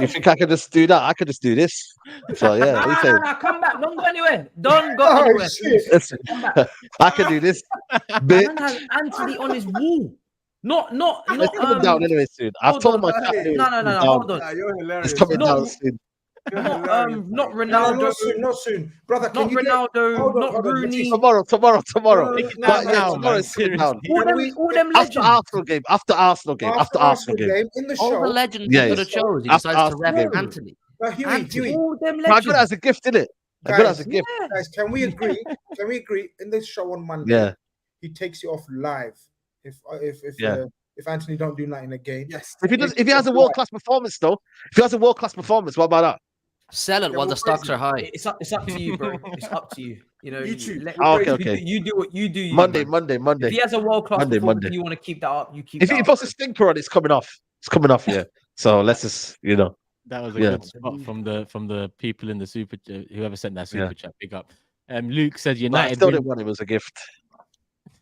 You think I could just do that? I could just do this. So yeah, what are you saying? Nah, come back. Don't go anywhere. Don't go Oh, anywhere. shit. Listen, Come back. I can do this. Bitch. Man has Anthony on his wall. Not It's coming down anyway soon. I've hold told on. my chat. No, hold on. Nah, you're hilarious. It's coming Not- down soon. You're Not hilarious, not mate. No, Ronaldo. not soon, brother. Can Not you Ronaldo. hold on, Not hold on, Rooney. Tomorrow. No, no, But no, yeah, no, tomorrow man, it's coming down. seriously. All them After legends. Arsenal game. After Arsenal game. After Arsenal game. in the All show. the legends Yeah, he could yeah. have chose. He After decides to rep Arsenal. Anthony. Huey, Anthony. All them I got it legends. as a gift, innit? I got it as a gift. Yeah. Guys, can we agree? Can we agree? In this show on Monday, Yeah. he takes it off live. If Yeah. if Anthony don't do nothing again, Yes. If he has a world class performance though, if he has a world class performance, what about that? Sell it Yeah, while we're the stocks crazy. are high. It's up to you, bro. It's up to you. You know, YouTube. Okay. You do what you do. You, Monday. man. If he has a world class Monday. performance and you want to keep that up, you keep If that he up. puts a stinker on, it's coming off. It's coming off, yeah. So let's just, That was a Yeah. good spot from the people in the super. Whoever sent that Yeah. super chat, big up. Luke says But I United still win didn't want it was a gift.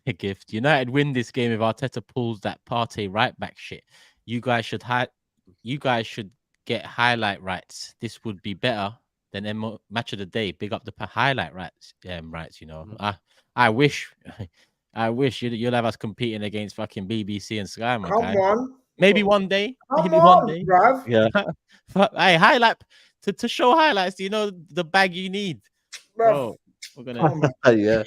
a gift. United win this game if Arteta pulls that Partey right back shit. You guys should get highlight rights. This would be better than match of the day. Big up the highlight rights. I wish you'll have us competing against fucking BBC and Sky. My come guy. on, Maybe one day. come Maybe one on, day. bruv. Yeah. Hey, highlight to show highlights. You know the bag you need, bro. We're gonna Yeah.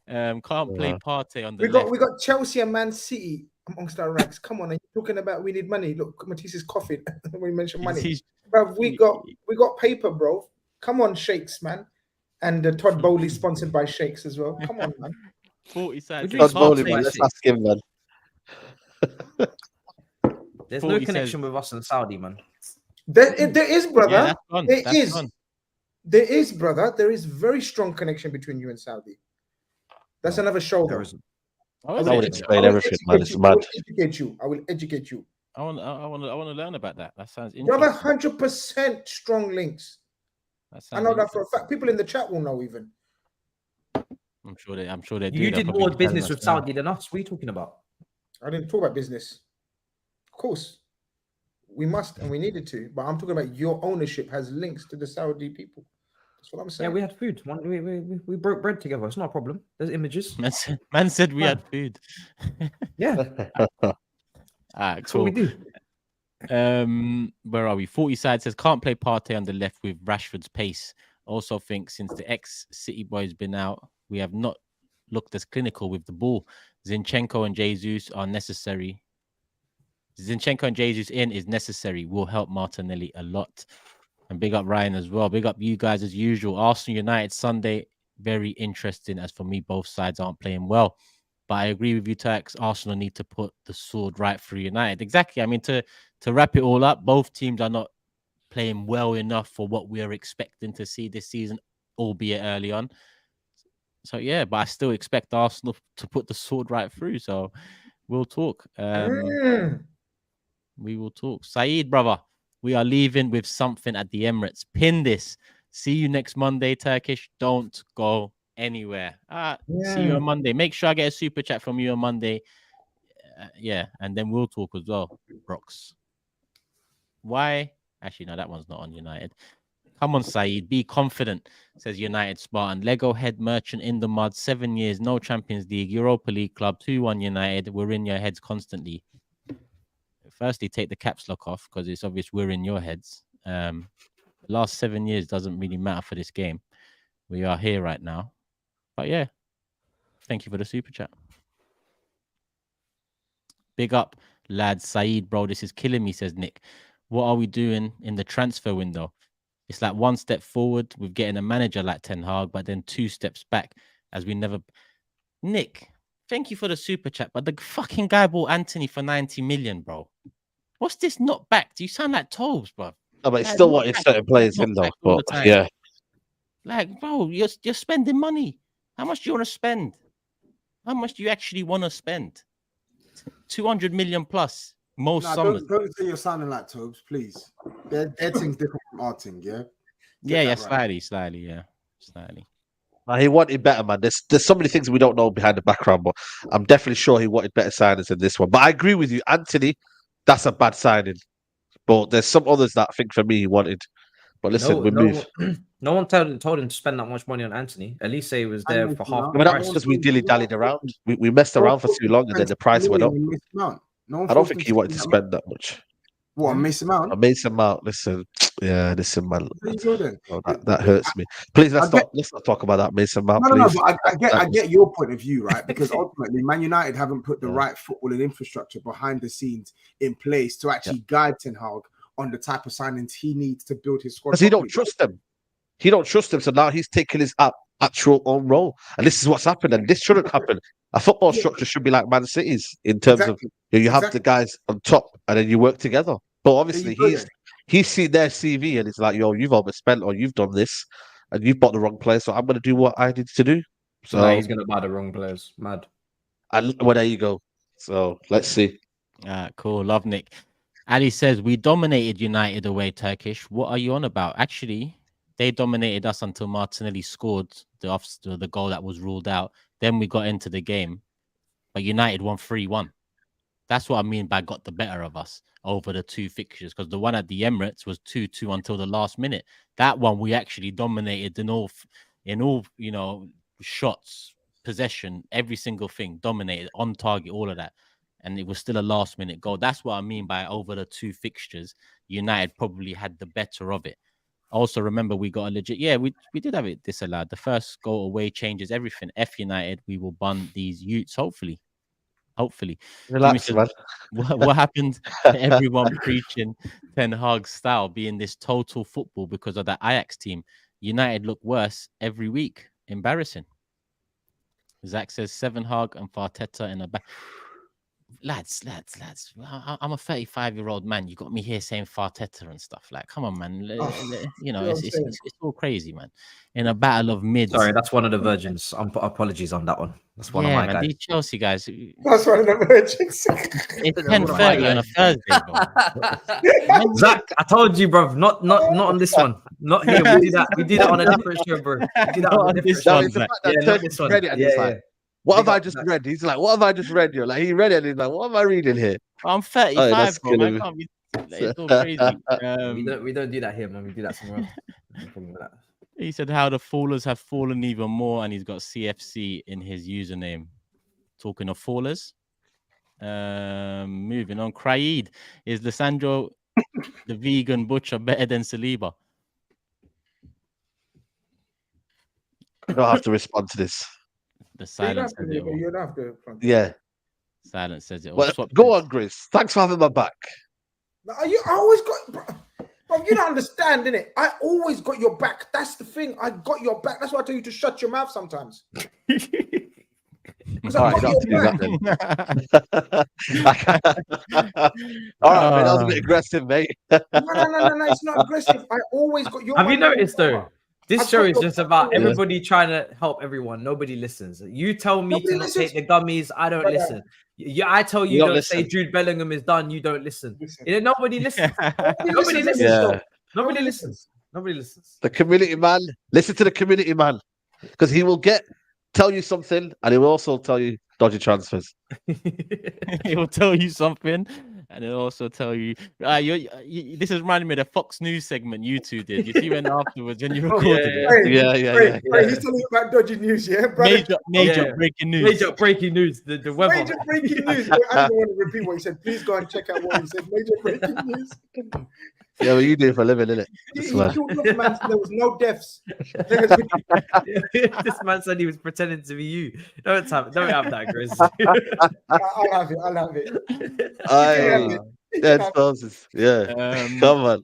can't play Partey on the We left. got Chelsea and Man City amongst our ranks. Come on, are you talking about we need money? Look, Matisse is coughing when we mention money. He's- Bruv, we got paper, bro. Come on, Shakes, man. And Todd Bowley sponsored by Shakes as well. Come on, man. 40 sides. Would you Todd can't Bowley, play man. Let's shit. ask him, man. There's 40 no connection with us in Saudi, man. There is, brother. Yeah, that's gone. There That's is. gone. There is, brother. There is very strong connection between you and Saudi. That's another show. There though. isn't. Oh, is That would it? explain everything, man. It's mad. I will educate you. I want to learn about that. That sounds Brother, interesting. 100% strong links. That I sounds know that for a interesting. fact. People in the chat will know even. I'm sure they do. You They'll did probably more be telling business us with now. Saudi than us. What are you talking about? I didn't talk about business. Of course, we must and we needed to, but I'm talking about your ownership has links to the Saudi people. That's what I'm Yeah, saying. we had food. We broke bread together. It's not a problem. There's images. Man said we had food. Yeah, All right, that's what we cool. do. Where are we? 40 side says can't play Partey on the left with Rashford's pace. Also think since the ex-City boy's been out, we have not looked as clinical with the ball. Zinchenko and Jesus are necessary. Zinchenko and Jesus in is necessary. Will help Martinelli a lot. And big up Ryan as well. Big up you guys as usual. Arsenal United Sunday, very interesting. As for me, both sides aren't playing well. But I agree with you, Turks. Arsenal need to put the sword right through United. Exactly. I mean, to wrap it all up, both teams are not playing well enough for what we are expecting to see this season, albeit early on. So, yeah, but I still expect Arsenal to put the sword right through. So we'll talk. We will talk. SAEED, brother, we are leaving with something at the Emirates. Pin this. See you next Monday, Turkish. Don't go anywhere. See you on Monday. Make sure I get a super chat from you on Monday. Yeah, and then we'll talk as well, Brox. Why? Actually, no, that one's not on United. Come on, Saeed. Be confident, says United Spartan. Lego head merchant in the mud. 7 years, no Champions League, Europa League club, 2-1 United. We're in your heads constantly. Firstly, take the caps lock off because it's obvious we're in your heads. The last 7 years doesn't really matter for this game. We are here right now. But yeah, thank you for the super chat. Big up, lads. Saeed, bro, this is killing me, says Nick. What are we doing in the transfer window? It's like one step forward with getting a manager like Ten Hag, but then 2 steps back as we never... Nick, thank you for the super chat, but the fucking guy bought Anthony for 90 million, bro. What's this not backed? You sound like TOBS, bro. No, but it's still wanting certain players in though. But yeah. Like, bro, you're spending money. How much do you want to spend? How much do you actually want to spend? 200 million plus most Nah, summers. don't say you're sounding like Tobes, please. Their thing's different from our thing, yeah? Yeah, that right. slightly, yeah, slightly. He wanted better, man. There's so many things we don't know behind the background, but I'm definitely sure he wanted better signings than this one. But I agree with you, Anthony. That's a bad signing. But there's some others that I think for me he wanted. But listen, we move. No one told him to spend that much money on Anthony. At least say he was there for half. I mean, that was because we dilly-dallied around. We messed around for too long, and then the price went up. I don't think he wanted to spend that much. What, Mason Mount? Mason Mount, listen, listen, man. Oh, that hurts me. Please let's not talk about that, Mason Mount. No, please. but I get your point of view, right? Because ultimately, Man United haven't put the right football and infrastructure behind the scenes in place to actually guide Ten Hag on the type of signings he needs to build his squad. Because he don't trust them. He don't trust them, so now he's taking his actual own role, and this is what's happened. And this shouldn't happen. A football structure should be like Man City's in terms of you have the guys on top, and then you work together. But obviously, he's seen their CV and it's like, yo, you've overspent or you've done this, and you've bought the wrong player, so I'm going to do what I need to do. So no, he's going to buy the wrong players. Mad. And well, there you go. So let's see. Cool. Love Nick. Ali says we dominated United away. Turkish. What are you on about? Actually, they dominated us until Martinelli scored the goal that was ruled out. Then we got into the game, but United won 3-1. That's what I mean by got the better of us over the two fixtures, because the one at the Emirates was 2-2 until the last minute. That one we actually dominated in all you know, shots, possession, every single thing, dominated on target, all of that, and it was still a last minute goal. That's what I mean by over the two fixtures, United probably had the better of it. Also, remember, we got a legit... Yeah, we did have it disallowed. The first goal away changes everything. F United, we will bun these Utes, hopefully. Relax, man. What happened to everyone preaching Ten Hag's style being this total football because of that Ajax team? United look worse every week. Embarrassing. Zach says 7 Hag and Farteta in a back. Lads. I'm a 35-year-old man. You got me here saying Farteta and stuff. Like, come on, man. You know, it's all crazy, man. In a battle of mids. Sorry, that's one of the virgins. Apologies on that one. That's one of my guys. These Chelsea guys. That's one of the virgins. It's 10:30 on a Thursday, bro. Zach, I told you, bro. Not on this one. Not here. We do that on a different show, bro. We do that on a different show. Not this one. What have I just read? He's like, what have I just read? You're like, he read it and he's like, what am I reading here? I'm 35, bro. I can't be... It's all crazy. We don't do that here, man. We do that somewhere else. He said how the fallers have fallen even more, and he's got CFC in his username. Talking of fallers. Moving on. Kraid, is Lissandro the vegan butcher better than Saliba? I don't have to respond to this. The silence says it all. You don't have to. Yeah. Silence says it all. Well, go on, Grizz. Thanks for having my back. I always got... Bro, you don't understand, innit? I always got your back. That's the thing. I got your back. That's why I tell you to shut your mouth sometimes. All right, don't do that then. All right, man, that was a bit aggressive, mate. No, it's not aggressive. I always got your back. Have you noticed, though? This show is just about everybody trying to help everyone. Nobody listens. You tell me to not take the gummies. I don't listen. I tell you don't say Jude Bellingham is done. You don't listen. Nobody listens. Nobody listens. Yeah. Nobody listens. Nobody listens. The community man. Listen to the community man, because he will tell you something, and he will also tell you dodgy transfers. He will tell you something, and he'll also tell you. This is reminding me of the Fox News segment you two did. You see when afterwards when you recorded it. Yeah. He's telling you about dodgy news, yeah, brother. Major breaking news. Major breaking news. The weather. Major breaking news. I don't want to repeat what he said. Please go and check out what he said. Major breaking news. Yeah, well, you do it for a living, innit? He killed the man, so there was no deaths. This man said he was pretending to be you. Don't have that, Grizz. I'll have it. Yeah. Come on.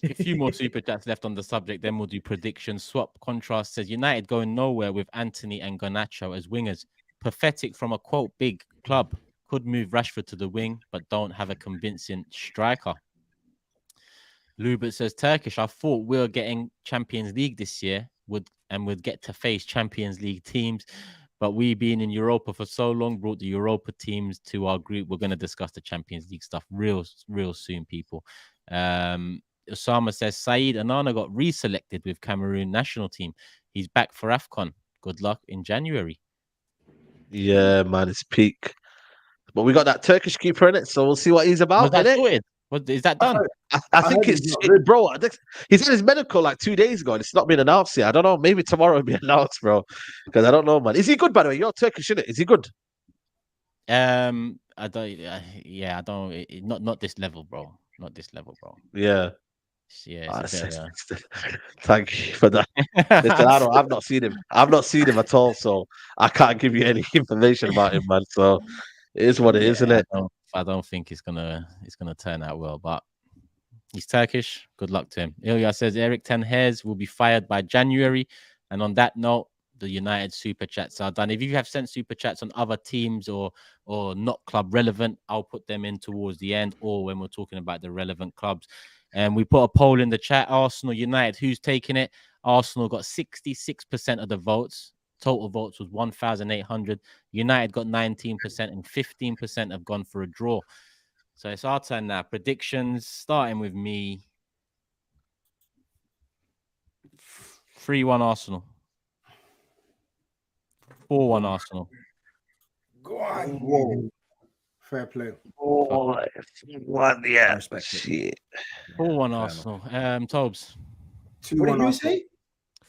A few more super chats left on the subject, then we'll do predictions. Swap Contrast says United going nowhere with Anthony and Garnacho as wingers. Pathetic from a quote big club. Could move Rashford to the wing, but don't have a convincing striker. Lubert says Turkish. I thought we were getting Champions League this year, would get to face Champions League teams, But we being in Europa for so long brought the Europa teams to our group. We're going to discuss the Champions League stuff real soon, people. Osama says Saeed Anana got reselected with Cameroon national team. He's back for AFCON. Good luck in January. Yeah, man, it's peak. But we got that Turkish keeper in it, so we'll see what he's about. Was that sorted? Is that done? I think it's bro. He's in his medical like 2 days ago, and it's not been announced yet. I don't know. Maybe tomorrow it'll be announced, bro. Because I don't know, man. Is he good, by the way? You're Turkish, isn't it? Is he good? I don't. Yeah, I don't. Not this level, bro. Not this level, bro. Yeah. Yeah. Thank you for that. Listen, I've not seen him. I've not seen him at all, so I can't give you any information about him, man. So it is what it is, isn't it? I don't think it's gonna turn out well, but he's Turkish. Good luck to him. Ilya says Eric Ten Hag will be fired by January. And on that note, the United super chats are done. If you have sent super chats on other teams or not club relevant, I'll put them in towards the end or when we're talking about the relevant clubs. And we put a poll in the chat: Arsenal, United, who's taking it? Arsenal got 66% of the votes. Total votes was 1,800. United got 19% and 15% have gone for a draw. So it's our turn now. Predictions, starting with me. 3-1 Arsenal. 4-1 Arsenal. Go on. Whoa. Fair play. Oh, 1, yeah. Shit. 4-1 Arsenal. Tobs. 2-1 What did you say?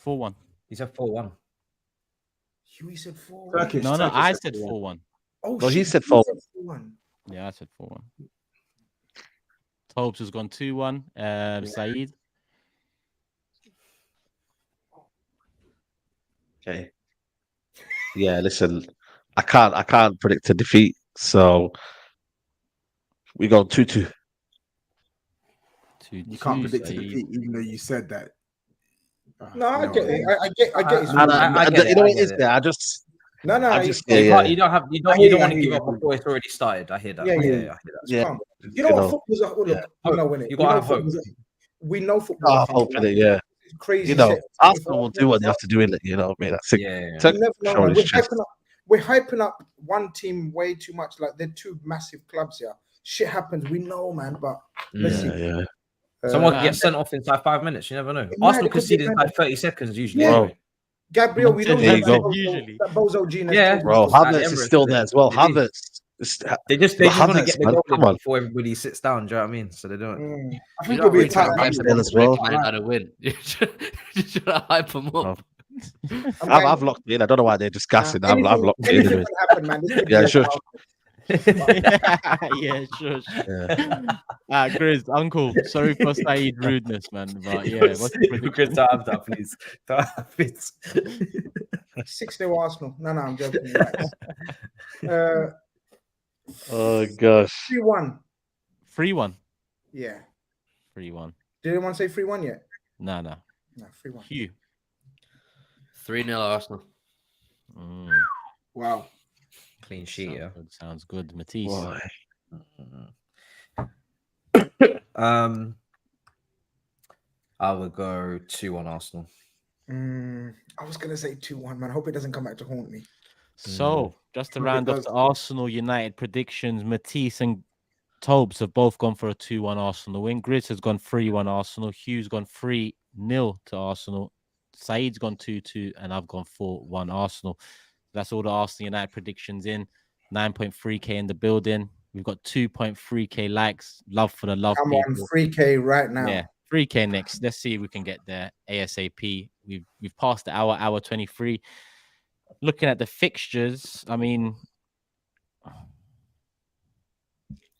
4-1. He said 4-1. Huey said 4-1. Turkish. No, Turkish I said 4-1. Oh, well, he shit, said he 4-1. 4-1. Yeah, I said 4-1. Tobes has gone 2-1. Saeed. Okay. Yeah, listen, I can't predict a defeat, so we go 2-2. You can't predict a defeat, even though you said that. No, I get it. I get it. You know what it is there? I just No, you don't want to give up before it's already started. I hear that. Yeah. I hear that. Yeah. You know what football's like? Look, you know when it. You gotta have hope. We know football. I'm hoping it, yeah. It's crazy. You know, shit. Arsenal will do what they have to do in it. You know what I mean? That's it. Yeah. You never know, man. We're hyping up one team way too much. Like they're two massive clubs here. Shit happens. We know, man. But let's see. Yeah. Someone can get sent off inside 5 minutes. You never know. Arsenal concede inside 30 seconds usually. Yeah. Anyway. Gabriel, we know There you go. that Bozo gene. Yeah. Bro, Havertz is still there as well. Havertz. They just want to get the goal come in on. before everybody sits down. Do you know what I mean? So they don't. I think it'll be a tight match as well. How to win. You should hype them up. I've locked in. I don't know why they're just gassing. I've locked in. Anything can happen, man. Yeah, sure. Yeah, sure. GRIZZ, uncle. Sorry for Saeed rudeness, man. But yeah, what's the prediction? Times that, please. 6-0 Arsenal. No, I'm joking. Oh gosh. 3-1. 3-1. Yeah. 3-1. Did anyone say 3-1 yet? No. No, 3-1. Hugh. 3-0 Arsenal. Wow. Clean sheet, yeah. Sounds good. Matisse. Boy. I would go 2-1 Arsenal. I was gonna say 2-1, man. I hope it doesn't come back to haunt me. So, just to round off the Arsenal United predictions, Matisse and Tobes have both gone for a 2-1 Arsenal win. GRIZZ has gone 3-1 Arsenal. Hugh's gone 3-0 to Arsenal. Saeed's gone 2-2, and I've gone 4-1 Arsenal. That's all the Arsenal United predictions in. 9.3K in the building. We've got 2.3K likes. Love for the love. Come people. on, 3K right now. Yeah, 3K next. Let's see if we can get there ASAP. We've passed the hour 23. Looking at the fixtures, I mean,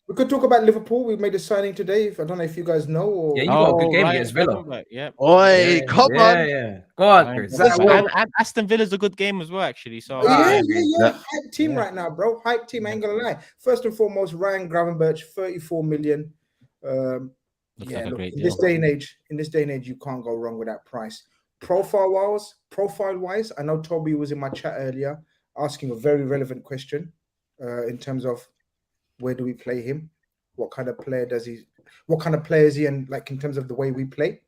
we could talk about Liverpool. We made a signing today. I don't know if you guys know. Or... Yeah, you got a good game against Villa. Yeah. Oi, come on. Yeah. Go on, Chris. And Aston Villa's a good game as well, actually. So yeah. Hype team right now, bro. Hype team. I ain't gonna lie. First and foremost, Ryan Gravenberch, 34 million. In this day and age, you can't go wrong with that price. Profile-wise, I know Toby was in my chat earlier asking a very relevant question in terms of where do we play him? What kind of player is he, and like in terms of the way we play?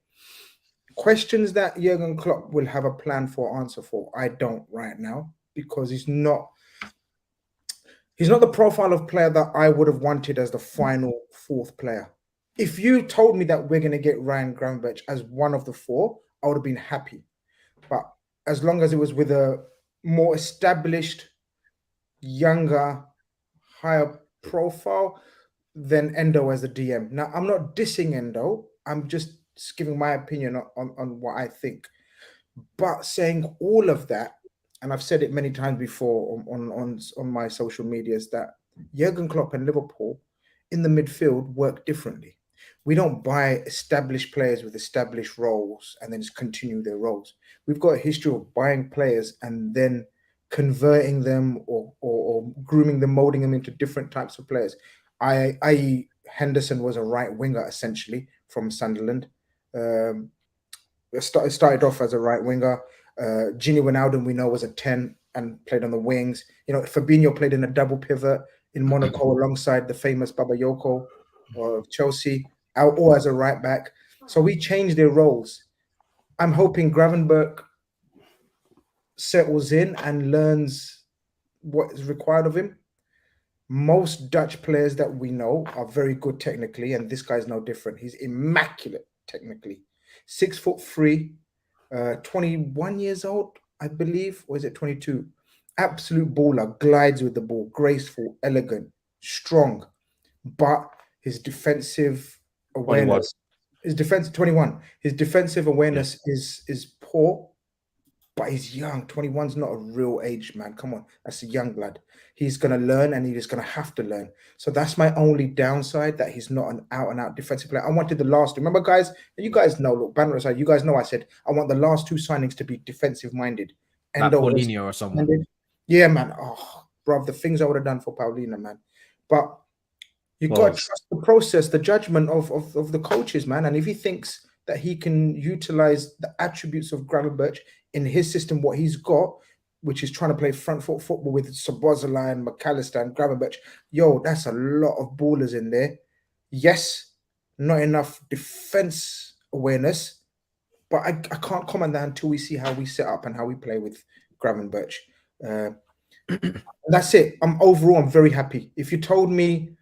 Questions that Jurgen Klopp will have a plan for, answer for. I don't right now. because he's not the profile of player that I would have wanted as the final fourth player. If you told me that we're going to get Ryan Gravenberch as one of the four, I would have been happy. But as long as it was with a more established, younger, higher profile, than Endo as the DM. Now, I'm not dissing Endo. I'm just giving my opinion on what I think. But saying all of that, and I've said it many times before on my social medias, that Jurgen Klopp and Liverpool in the midfield work differently. We don't buy established players with established roles and then just continue their roles. We've got a history of buying players and then converting them or grooming them, molding them into different types of players. I.e. Henderson was a right winger essentially from Sunderland. Started off as a right winger. Gini Wijnaldum we know was a 10 and played on the wings. You know, Fabinho played in a double pivot in Monaco alongside the famous Bakayoko of Chelsea, or as a right back. So we changed their roles. I'm hoping Gravenberch settles in and learns what is required of him. Most Dutch players that we know are very good technically, and this guy's no different. He's immaculate technically. 6'3", 21 years old, I believe, or is it 22? Absolute baller, glides with the ball, graceful, elegant, strong, but his defensive awareness, 21. His defensive awareness is poor, but he's young. 21's not a real age, man. Come on, that's a young blood. He's going to learn, and he's going to have to learn. So that's my only downside, that he's not an out-and-out defensive player. I wanted the last. Remember, guys, you guys know, look, banner aside, you guys know I said I want the last two signings to be defensive-minded. Like Paulinho or someone. Yeah, man. Oh, bro, the things I would have done for Paulina, man. But you got to trust the process, the judgment of the coaches, man. And if he thinks that he can utilize the attributes of Gravenberch in his system, what he's got, which is trying to play front foot football with Szoboszlai and McAllister and Gravenberch, yo, that's a lot of ballers in there. Yes, not enough defense awareness, but I can't comment that until we see how we set up and how we play with Gravenberch. That's it. I'm very happy. If you told me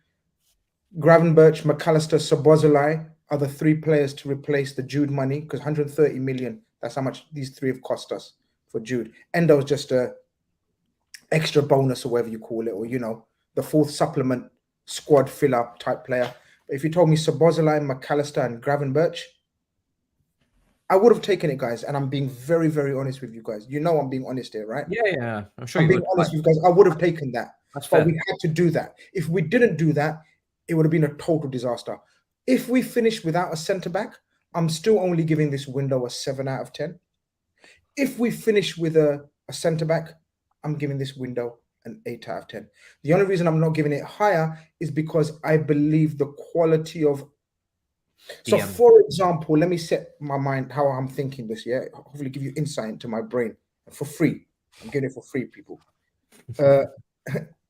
Gravenberch, McAllister, Szoboszlai are the three players to replace the Jude money, because 130 million, that's how much these three have cost us for Jude. Endo's just a extra bonus or whatever you call it, or, you know, the fourth supplement squad fill-up type player. But if you told me Szoboszlai, McAllister and Gravenberch, I would have taken it, guys. And I'm being very, very honest with you guys. You know I'm being honest here, right? Yeah. I'm sure I'm being honest with you guys. I would have taken that. That's but fair. we had to do that. If we didn't do that, it would have been a total disaster. If we finish without a centre-back, I'm still only giving this window a 7 out of 10. If we finish with a centre-back, I'm giving this window an 8 out of 10. The only reason I'm not giving it higher is because I believe the quality of... So, for example, let me set my mind how I'm thinking this, yeah? Hopefully give you insight into my brain for free. I'm giving it for free, people.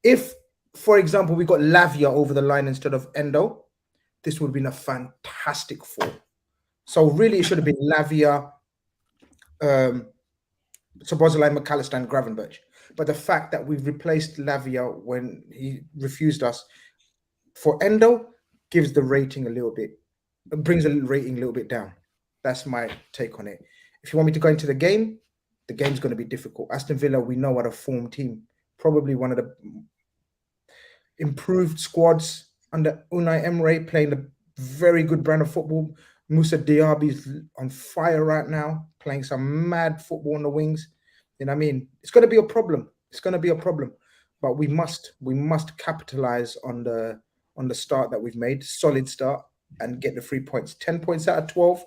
If, for example, we got Lavia over the line instead of Endo, this would have been a fantastic four. So really, it should have been Lavia, Szoboszlai, McAllister and Gravenberch. But the fact that we've replaced Lavia when he refused us for Endo gives the rating a little bit, brings the rating a little bit down. That's my take on it. If you want me to go into the game's going to be difficult. Aston Villa, we know, are a formed team. Probably one of the improved squads under Unai Emery, playing a very good brand of football. Moussa Diaby's on fire right now, playing some mad football on the wings. You know what I mean? It's going to be a problem. It's going to be a problem. But we must capitalize on the start that we've made, solid start, and get the 3 points. 10 points out of 12.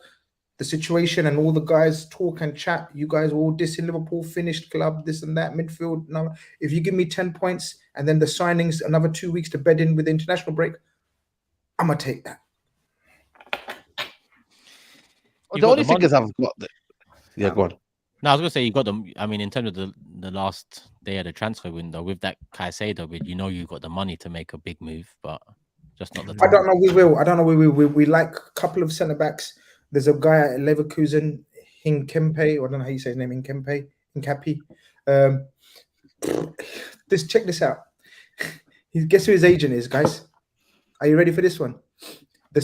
The situation and all the guys talk and chat. You guys are all dissing Liverpool, finished club, this and that, midfield. No, if you give me 10 points and then the signings, another 2 weeks to bed in with the international break, I'm going to take that. The only thing is I've got the... Yeah, go on. No, I was going to say, you got them. I mean, in terms of the last day of the transfer window, with that Caicedo bid, you know you've got the money to make a big move, but just not the time. I don't know we will. I don't know we like a couple of centre-backs. There's a guy at Leverkusen, Hinkempe, or I don't know how you say his name, Hincapi. Check this out. Guess who his agent is, guys? Are you ready for this one? The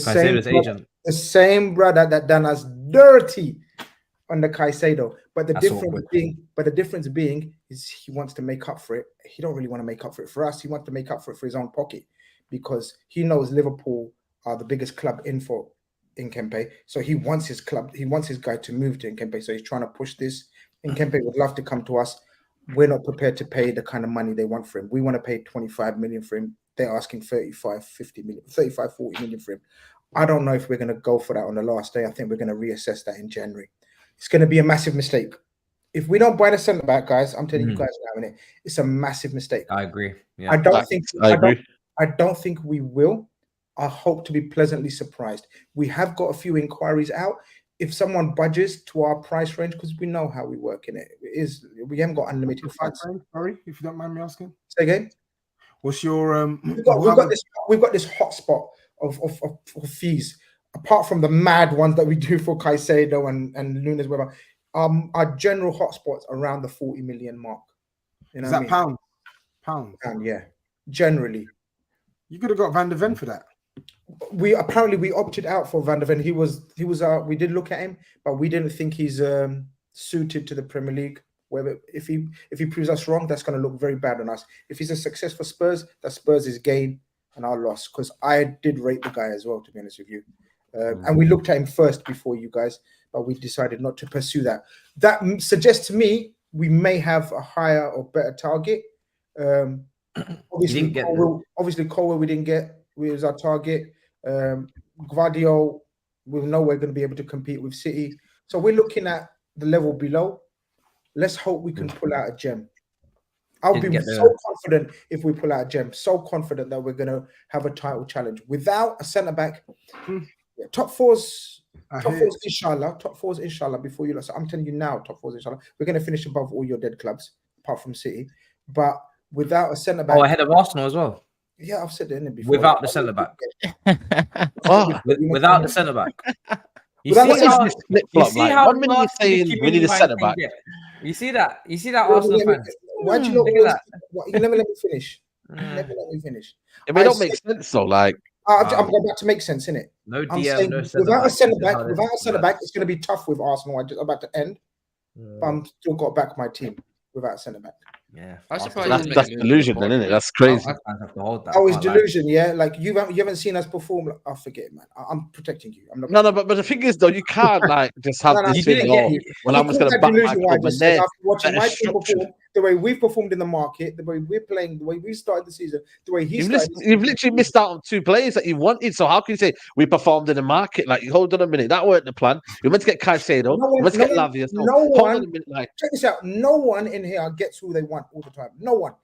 same brother that done us dirty on the Caicedo. But the difference being is he wants to make up for it. He don't really want to make up for it for us. He wants to make up for it for his own pocket because he knows Liverpool are the biggest club in Kempe. So he wants his club, he wants his guy to move to Kempe. So he's trying to push this. Kempe would love to come to us. We're not prepared to pay the kind of money they want for him. We want to pay 25 million for him. They're asking 35, 40 million for him. I don't know if we're going to go for that on the last day. I think we're going to reassess that in January. It's going to be a massive mistake. If we don't buy the centre back, guys, I'm telling you guys now, it's a massive mistake. I agree. Yeah. I don't think we will. I hope to be pleasantly surprised. We have got a few inquiries out. If someone budges to our price range, because we know how we work in it, we haven't got unlimited funds. Sorry, if you don't mind me asking. Say again. What's your We've got this hotspot of fees. Apart from the mad ones that we do for Caicedo and Nunes, whatever, our general hotspots around the 40 million mark. You know is that pound? Pound, yeah. Generally, you could have got Van der Ven for that. We opted out for Van der Ven. We did look at him, but we didn't think he's suited to the Premier League. Whether if he proves us wrong, that's going to look very bad on us. If he's a success for Spurs, that Spurs is gain and our loss. Because I did rate the guy as well, to be honest with you, and we looked at him first before you guys, but we decided not to pursue that. That suggests to me we may have a higher or better target. Obviously, Colwell we didn't get. We was our target. Gvardiol, we know we're going to be able to compete with City. So we're looking at the level below. Let's hope we can pull out a gem. I'll be so confident if we pull out a gem. So confident that we're going to have a title challenge without a centre back. Top fours, inshallah. Top fours, inshallah. Before you, so I'm telling you now, top fours, inshallah. We're going to finish above all your dead clubs, apart from City. But without a centre back, ahead of Arsenal as well. Yeah, I've said it in it before. Without the centre back. Without the centre back. You see how one minute you're saying we need a centre back. You see that? You see that Arsenal fans? Why do you not? You never let me finish. Never let me finish. It may not make sense though. Like I'm going back to make sense, innit? No DM, no without a centre back, it's going to be tough with Arsenal. I'm about to end, but I'm still got back my team without a centre back. Yeah, that's delusion, then, isn't it? That's crazy. It's delusion, yeah. Like you haven't seen us perform. I forget it, man. I'm protecting you. I'm not. No, but the thing is, though, you can't like just have this thing. Well, I'm just going to back my club and then watching my team perform the way we've performed in the market, the way we're playing, the way we started the season, the way you've literally missed out on 2 players that you wanted. So how can you say we performed in the market? Like, hold on a minute, that weren't the plan. You meant to get Caicedo, you meant to get Lavia. Check this out. No one in here gets who they want all the time. No one,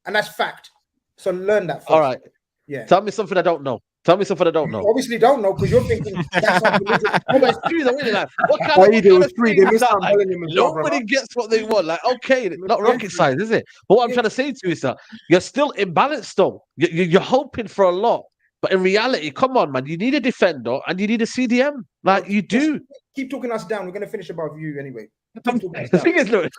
and that's fact. So learn that. All right. Yeah. Tell me something I don't know. You obviously don't know because you're thinking that's not it's true though, really. Like, what kind of nobody gets what they want. Like, okay, not rocket science, is it? But what I'm trying to say to you is that you're still imbalanced though. You're hoping for a lot. But in reality, come on, man, you need a defender and you need a CDM. Like, you do. Keep talking us down. We're going to finish above you anyway. The thing is, look,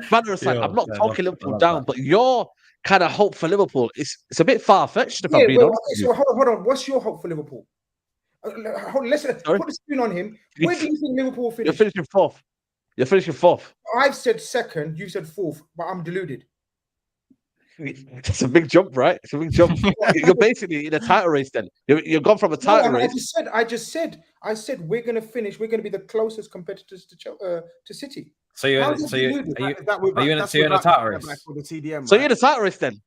banner aside, I'm not talking Liverpool down, but your kind of hope for Liverpool is it's a bit far-fetched, if I'm being honest. So hold on. What's your hope for Liverpool? Let's put the spoon on him. Where do you think Liverpool will finish? You're finishing fourth. I've said second, you said fourth, but I'm deluded. It's a big jump, right? It's a big jump. You're basically in a title race then. You've gone from a title race. I just said we're going to finish. We're going to be the closest competitors to City. So you're in a title race? So you're in a title race then?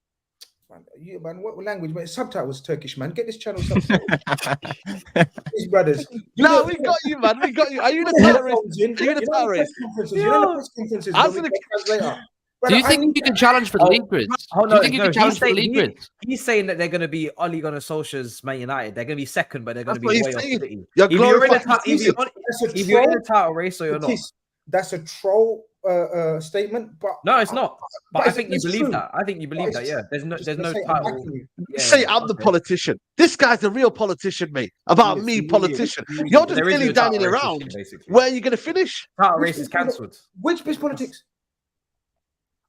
Man, what language? Man, subtitles Turkish, man. Get this channel subtitles. These brothers. No, we got you, man. We got you. Are you in a title race? Are you in a title race? You know the press conferences. Do you think you can challenge for the league grids? Do you think you can challenge for the league grids? He's saying that they're going to be Ole Gunnar Solskjaer's Man United. They're going to be second, but they're going to be way off City. If you're in a title race or you're not. That's a troll statement, but no, it's not. But I think you believe that. I think you believe that. Yeah, there's no title. Say I'm the politician. This guy's a real politician, mate. About me, politician. You're just really danning around. Where are you going to finish? Title race is cancelled. Which bitch politics?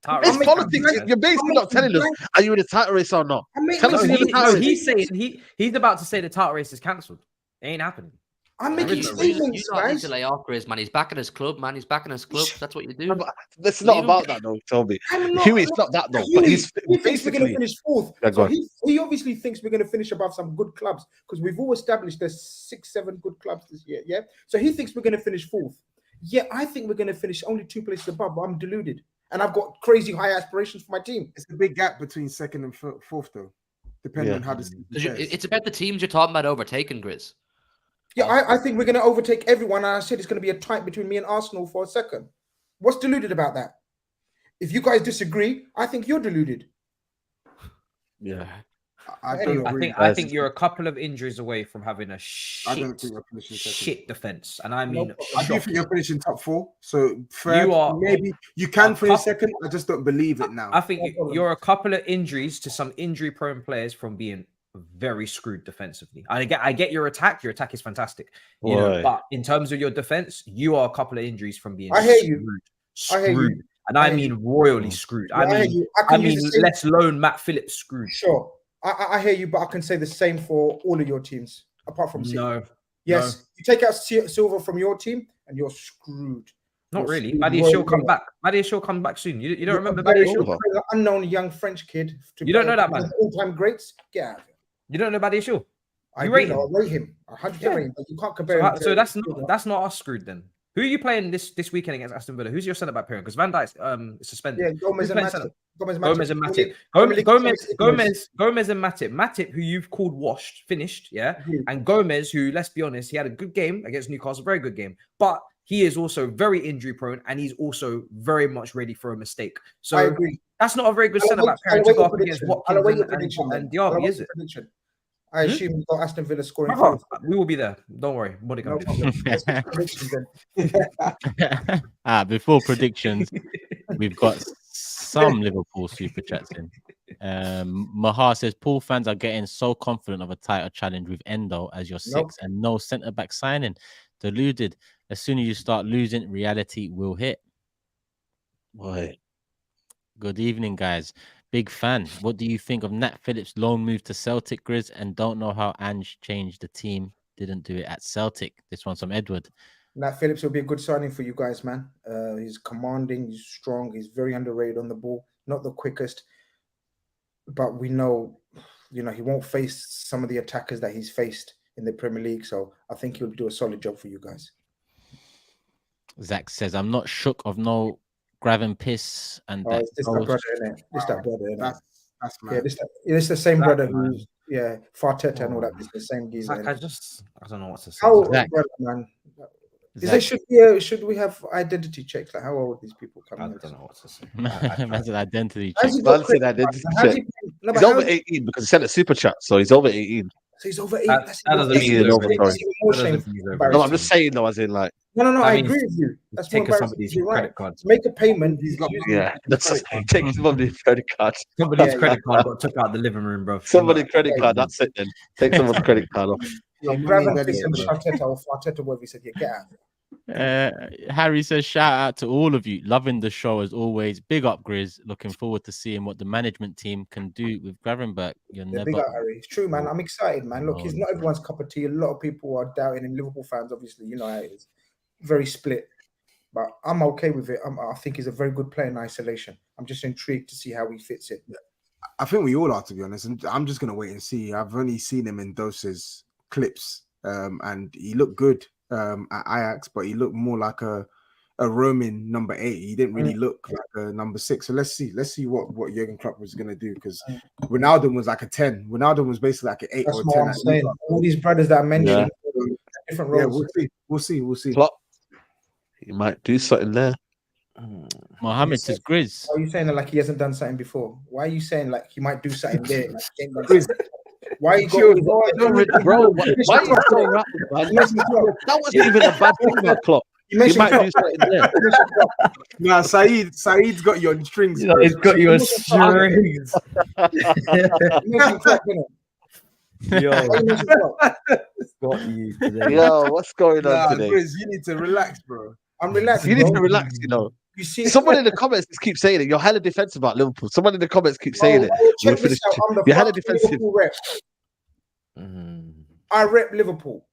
It's politics. You're basically not telling us, are you in a title race or not? Tell us you're in a title race. He's saying he's about to say the title race is cancelled. It ain't happening. I'm making statements, you need guys. to lay off Grizz, man. He's back in his club, man. He's back in his club. That's what you do. No, it's not about that, though, Toby. Huey, it's not that, though. But He thinks we're going to basically. finish fourth. Yeah, So he obviously thinks we're going to finish above some good clubs because we've all established there's 6-7 good clubs this year. Yeah. So he thinks we're going to finish fourth. Yeah, I think we're going to finish only 2 places above, but I'm deluded. And I've got crazy high aspirations for my team. It's a big gap between second and fourth, though, depending on how this. It's about the teams you're talking about overtaking, Grizz. Yeah, I think we're going to overtake everyone. And I said it's going to be a tight between me and Arsenal for a second. What's deluded about that? If you guys disagree, I think you're deluded. Yeah. I think you're a couple of injuries away from having a shit defense, and I mean, I do think you're finishing top 4. So third, maybe you can finish second. I just don't believe it now. I think you're a couple of injuries to some injury-prone players from being very screwed defensively. I get your attack. Your attack is fantastic, you know. But in terms of your defense, you are a couple of injuries from being. I hear you. And I mean royally screwed. I mean, let's alone Matt Phillips screwed. Sure. I hear you, but I can say the same for all of your teams, apart from City. No. Yes, you take out Silva from your team, and you're screwed. Not really. MATISSE will come back. MATISSE will come back soon. You don't remember MATISSE? The unknown young French kid. You don't know that, man. All-time greats. Get out of here. You don't know MATISSE? I rate him. 100% rate him, but you can't compare him. So that's not us screwed then. Who are you playing this weekend against Aston Villa? Who's your centre back pairing? Because Van Dijk's suspended. Yeah, Gomez and Matip. Gomez and Matip. Matip, who you've called finished, yeah. And Gomez, who, let's be honest, he had a good game against Newcastle, very good game. But he is also very injury prone, and he's also very much ready for a mistake. So I agree. That's not a very good centre back pairing to go up against Watkins and Diaby, is it? I assume you've got Aston Villa scoring. We will be there. Don't worry. Before predictions, we've got some Liverpool super chats in. Mahar says Pool fans are getting so confident of a title challenge with Endo as your 6 and no centre back signing. Deluded. As soon as you start losing, reality will hit. Why? Good evening, guys. Big fan. What do you think of Nat Phillips' loan move to Celtic, Grizz? And don't know how Ange changed the team. Didn't do it at Celtic. This one's from Edward. Nat Phillips will be a good signing for you guys, man. He's commanding. He's strong. He's very underrated on the ball. Not the quickest, but we know, he won't face some of the attackers that he's faced in the Premier League. So I think he'll do a solid job for you guys. Zach says, I'm not shook of no grab and piss and that. It's that brother, innit? It's that brother, innit? That's mad. Yeah, it's the same brother who's Farteta and all that. It's the same geezer. I don't know what to say. How old, brother, man? Should we have identity checks? Like, how old are these people coming? I don't know what to say. That's an identity check. He's over 18 because he sent a super chat, so he's over 18. So he's over 8. That doesn't mean No, I'm just saying though, as in like. No, I agree with you. That's taking somebody's credit card. Make a payment. He's got that's taking somebody's credit card. Somebody's credit card got took out the living room, bro. Somebody's credit card. That's it then. Take someone's credit card off. Grab and piss and Farteta or Farteta, whatever he said. Yeah, get out. Harry says, shout out to all of you. Loving the show as always. Big up, Grizz. Looking forward to seeing what the management team can do with Gravenberch. Big up, Harry. It's true, man. I'm excited, man. Look, he's not everyone's cup of tea. A lot of people are doubting him. Liverpool fans, obviously, you know how it is. Very split. But I'm okay with it. I think he's a very good player in isolation. I'm just intrigued to see how he fits it. I think we all are, to be honest. And I'm just going to wait and see. I've only seen him in doses, clips, and he looked good at Ajax, but he looked more like a roaming number 8. He didn't really look like a number 6. So let's see what Jurgen Klopp was going to do, because Ronaldo was like a 10. Ronaldo was basically like an 8 That's or a 10. What I'm saying. All these brothers that I mentioned, different roles. Yeah, we'll see. Klopp, he might do something there. Mohammed says, Grizz. Why are you saying that like he hasn't done something before? Why are you saying like he might do something there? Like, why are you going? Bro, why are you so rapid, man? That wasn't even a bad thing about Klopp. He might do something there. Nah, Saeed's got you on strings. He's got you on strings. Yo, what's going on today? Grizz, you need to relax, bro. I'm relaxed. You need to relax, You see, Someone in the comments just keeps saying it. You're hella defensive about Liverpool. Someone in the comments keeps saying it. Check this out. I'm the You're hella fucking defensive. Liverpool rep. I rep Liverpool.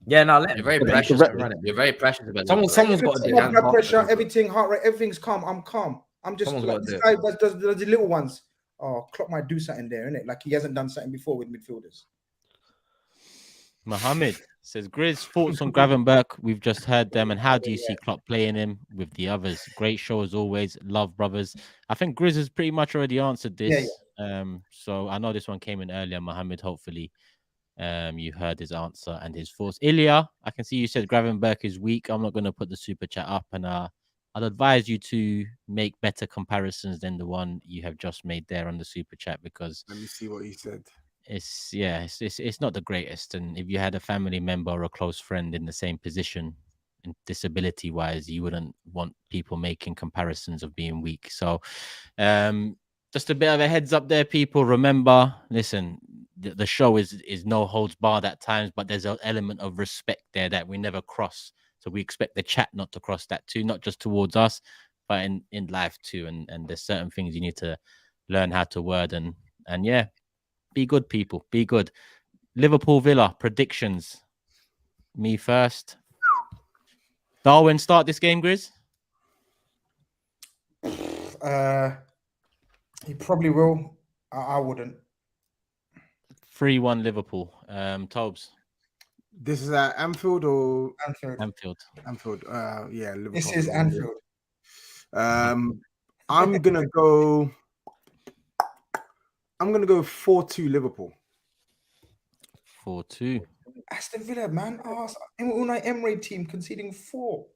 Yeah, no, You're very precious. You're very precious about someone's got to do it. Blood pressure, everything, heart rate, everything's calm. I'm calm. I'm just like this guy does the little ones. Oh, Klopp might do something there, innit? Like he hasn't done something before with midfielders. Mohammed says, Grizz, thoughts on Gravenberch? We've just heard them. And how do you see Klopp playing him with the others? Great show as always. Love, brothers. I think Grizz has pretty much already answered this. So I know this one came in earlier, Mohammed. Hopefully you heard his answer and his thoughts. Ilya, I can see you said Gravenberch is weak. I'm not going to put the super chat up. And I'd advise you to make better comparisons than the one you have just made there on the super chat, because let me see what he said. It's not the greatest. And if you had a family member or a close friend in the same position, disability wise, you wouldn't want people making comparisons of being weak. So just a bit of a heads up there, people. Remember, listen, the show is no holds barred at times, but there's an element of respect there that we never cross. So we expect the chat not to cross that too, not just towards us, but in life too. And there's certain things you need to learn how to word. And yeah, be good, people. Be good. Liverpool Villa predictions. Me first. Darwin, start this game, Grizz. He probably will. I wouldn't. 3-1 Liverpool. TOBS. This is at Anfield or Anfield? Anfield. Yeah, Liverpool. This is Anfield. I'm gonna go 4-2 Liverpool. 4-2. Aston Villa, man. Unai Emery team conceding 4.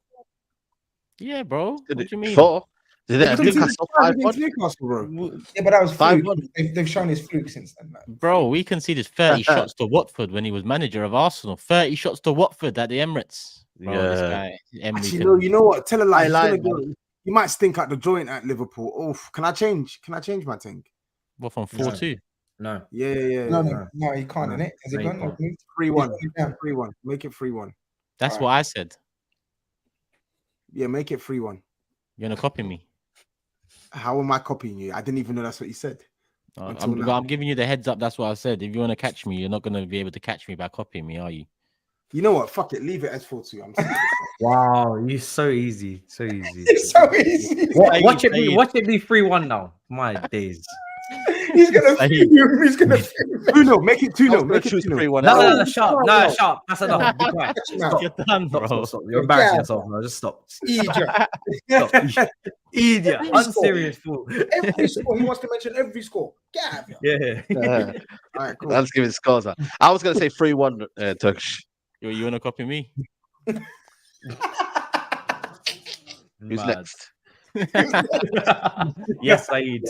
Yeah, bro. What do you mean? 4? Did they Newcastle 5-1? Newcastle, bro. Yeah, but that was 5-1. They've shown his fluke since then, man. Bro, we conceded 30 shots to Watford when he was manager of Arsenal. 30 shots to Watford at the Emirates. Bro, this guy, Emery. Actually, you know what? Tell a lie. You might stink out the joint at Liverpool. Oh, can I change my thing? What, from 4-2? No. Yeah. No, he can't, innit? Has it gone? 3-1. 3-1. Make it 3-1. That's what I said. Yeah, make it 3-1. You're gonna copy me? How am I copying you? I didn't even know that's what you said. I'm giving you the heads up. That's what I said. If you want to catch me, you're not going to be able to catch me by copying me, are you? You know what? Fuck it. Leave it as 4-2. I'm serious. Wow, you're so easy. So easy. It's so easy. Watch it be 3-1 now. My days. He's gonna feed you. He's gonna feed you. 2-0. Make it 2-0. Make it 2-0. No, sharp. No, sharp. That's enough. Be quiet. Stop. You're done, bro. Stop. You're embarrassing yourself, bro. Just stop. Idiot. Unserious fool. Every score. He wants to mention every score. Get out of here. Yeah. All right, cool. Let's give it scores. I was going to say 3-1 Turkish. You want to copy me? Who's next? Yes, SAEED.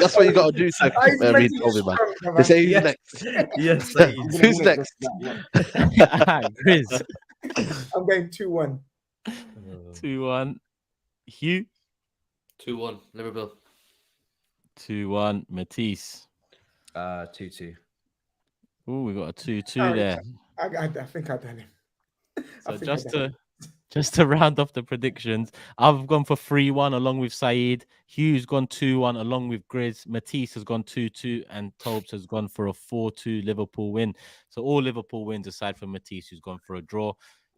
That's what you got to do, sir. They say who's next. Yes, SAEED. Who's next? Grizz. I'm going 2-1. 2-1. Hugh. 2-1 Liverpool. 2-1 Matisse. 2-2. Oh, we got a 2-2 there. I think I've done him. So just to round off the predictions, I've gone for 3-1 along with SAEED. Hugh's gone 2-1 along with Grizz. Matisse has gone 2-2, and TOBS has gone for a 4-2 Liverpool win. So all Liverpool wins aside from Matisse, who's gone for a draw.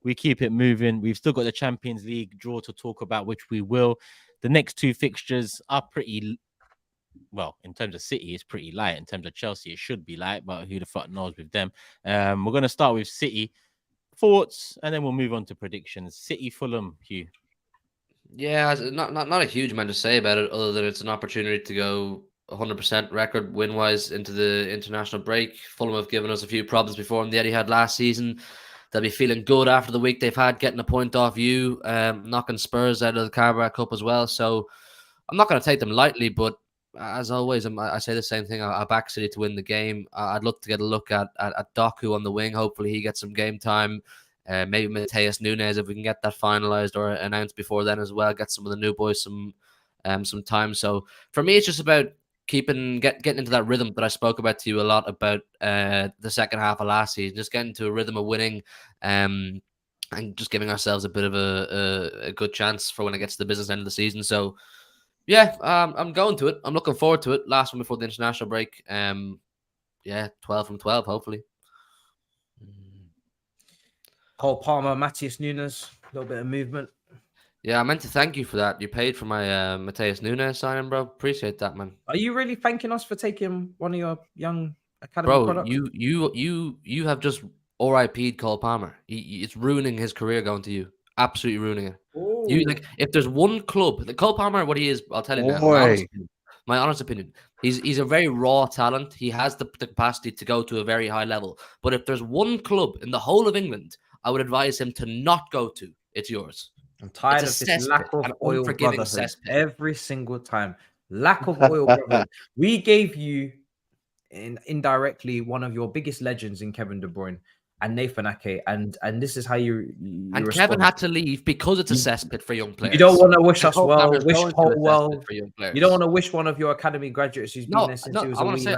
We keep it moving. We've still got the Champions League draw to talk about, which we will. The next two fixtures are pretty, well, in terms of City, it's pretty light. In terms of Chelsea, it should be light, but who the fuck knows with them. We're going to start with City. Thoughts, and then we'll move on to predictions. City, Fulham, Hugh. Yeah, not a huge amount to say about it, other than it's an opportunity to go 100% record win-wise into the international break. Fulham have given us a few problems before in the Etihad last season. They'll be feeling good after the week they've had, getting a point off you, knocking Spurs out of the Carabao Cup as well. So I'm not going to take them lightly, but as always, I say the same thing. I back City to win the game. I'd look to get a look at Doku on the wing. Hopefully he gets some game time. Maybe Mateus Nunes, if we can get that finalized or announced before then as well. Get some of the new boys some time. So for me, it's just about getting into that rhythm that I spoke about to you a lot about the second half of last season. Just getting into a rhythm of winning. and just giving ourselves a bit of a good chance for when it gets to the business end of the season. So, yeah, I'm going to it. I'm looking forward to it. Last one before the international break. Yeah, 12 from 12, hopefully. Cole Palmer, Matthias Nunes, a little bit of movement. Yeah, I meant to thank you for that. You paid for my Matthias Nunes signing, bro. Appreciate that, man. Are you really thanking us for taking one of your young academy products? You have just RIP'd Cole Palmer. It's ruining his career going to you. Absolutely ruining it. You like if there's one club, Cole Palmer, what he is, I'll tell you now. My honest opinion. He's a very raw talent. He has the capacity to go to a very high level. But if there's one club in the whole of England, I would advise him to not go to. It's yours. I'm tired of this lack of oil brotherhood every single time. Lack of oil brotherhood. We gave you indirectly one of your biggest legends in Kevin De Bruyne and Nathan Ake, and this is how you and respond. Kevin had to leave because it's a cesspit for young players. You don't want to wish us well, wish Cole well. You don't want to wish one of your academy graduates who's been there since he was a wee lad. You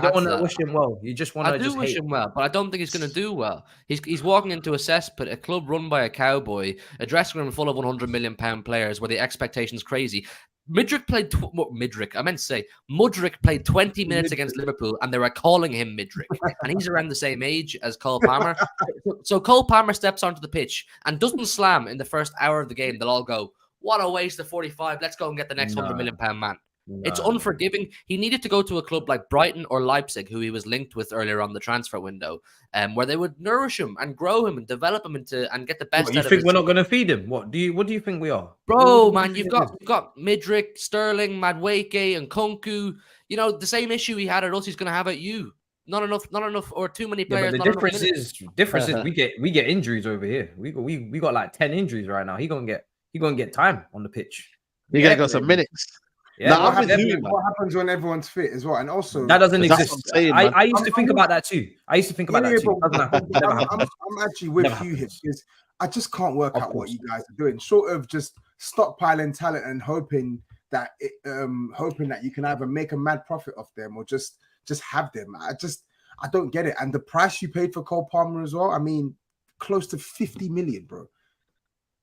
don't want to wish him well. You just want to just wish him well, but I don't think he's going to do well. He's walking into a cesspit, a club run by a cowboy, a dressing room full of £100 million players where the expectation's crazy. Mudryk played 20 minutes against Liverpool, and they were calling him Mudryk, and he's around the same age as Cole Palmer. So Cole Palmer steps onto the pitch and doesn't slam in the first hour of the game. They'll all go, "What a waste of 45! Let's go and get the next £100 million man." No. It's unforgiving. He needed to go to a club like Brighton or Leipzig, who he was linked with earlier on the transfer window, where they would nourish him and grow him and develop him into and get the best. What, you think we're not going to feed him? What do you think we are, bro? Man, you've got Mudryk, Sterling, Madueke, and Kunku. You know the same issue he had at us. He's going to have at you. Not enough, or too many players. Yeah, but the difference is we get injuries over here. We got like 10 injuries right now. He gonna get time on the pitch. You gotta go some minutes. Yeah, what happens when everyone's fit as well? And also that doesn't exist. I used to think about that too. I'm actually with you here because I just can't work out what you guys are doing. Short of just stockpiling talent and hoping that you can either make a mad profit off them or just have them. I don't get it. And the price you paid for Cole Palmer as well, I mean, close to 50 million, bro.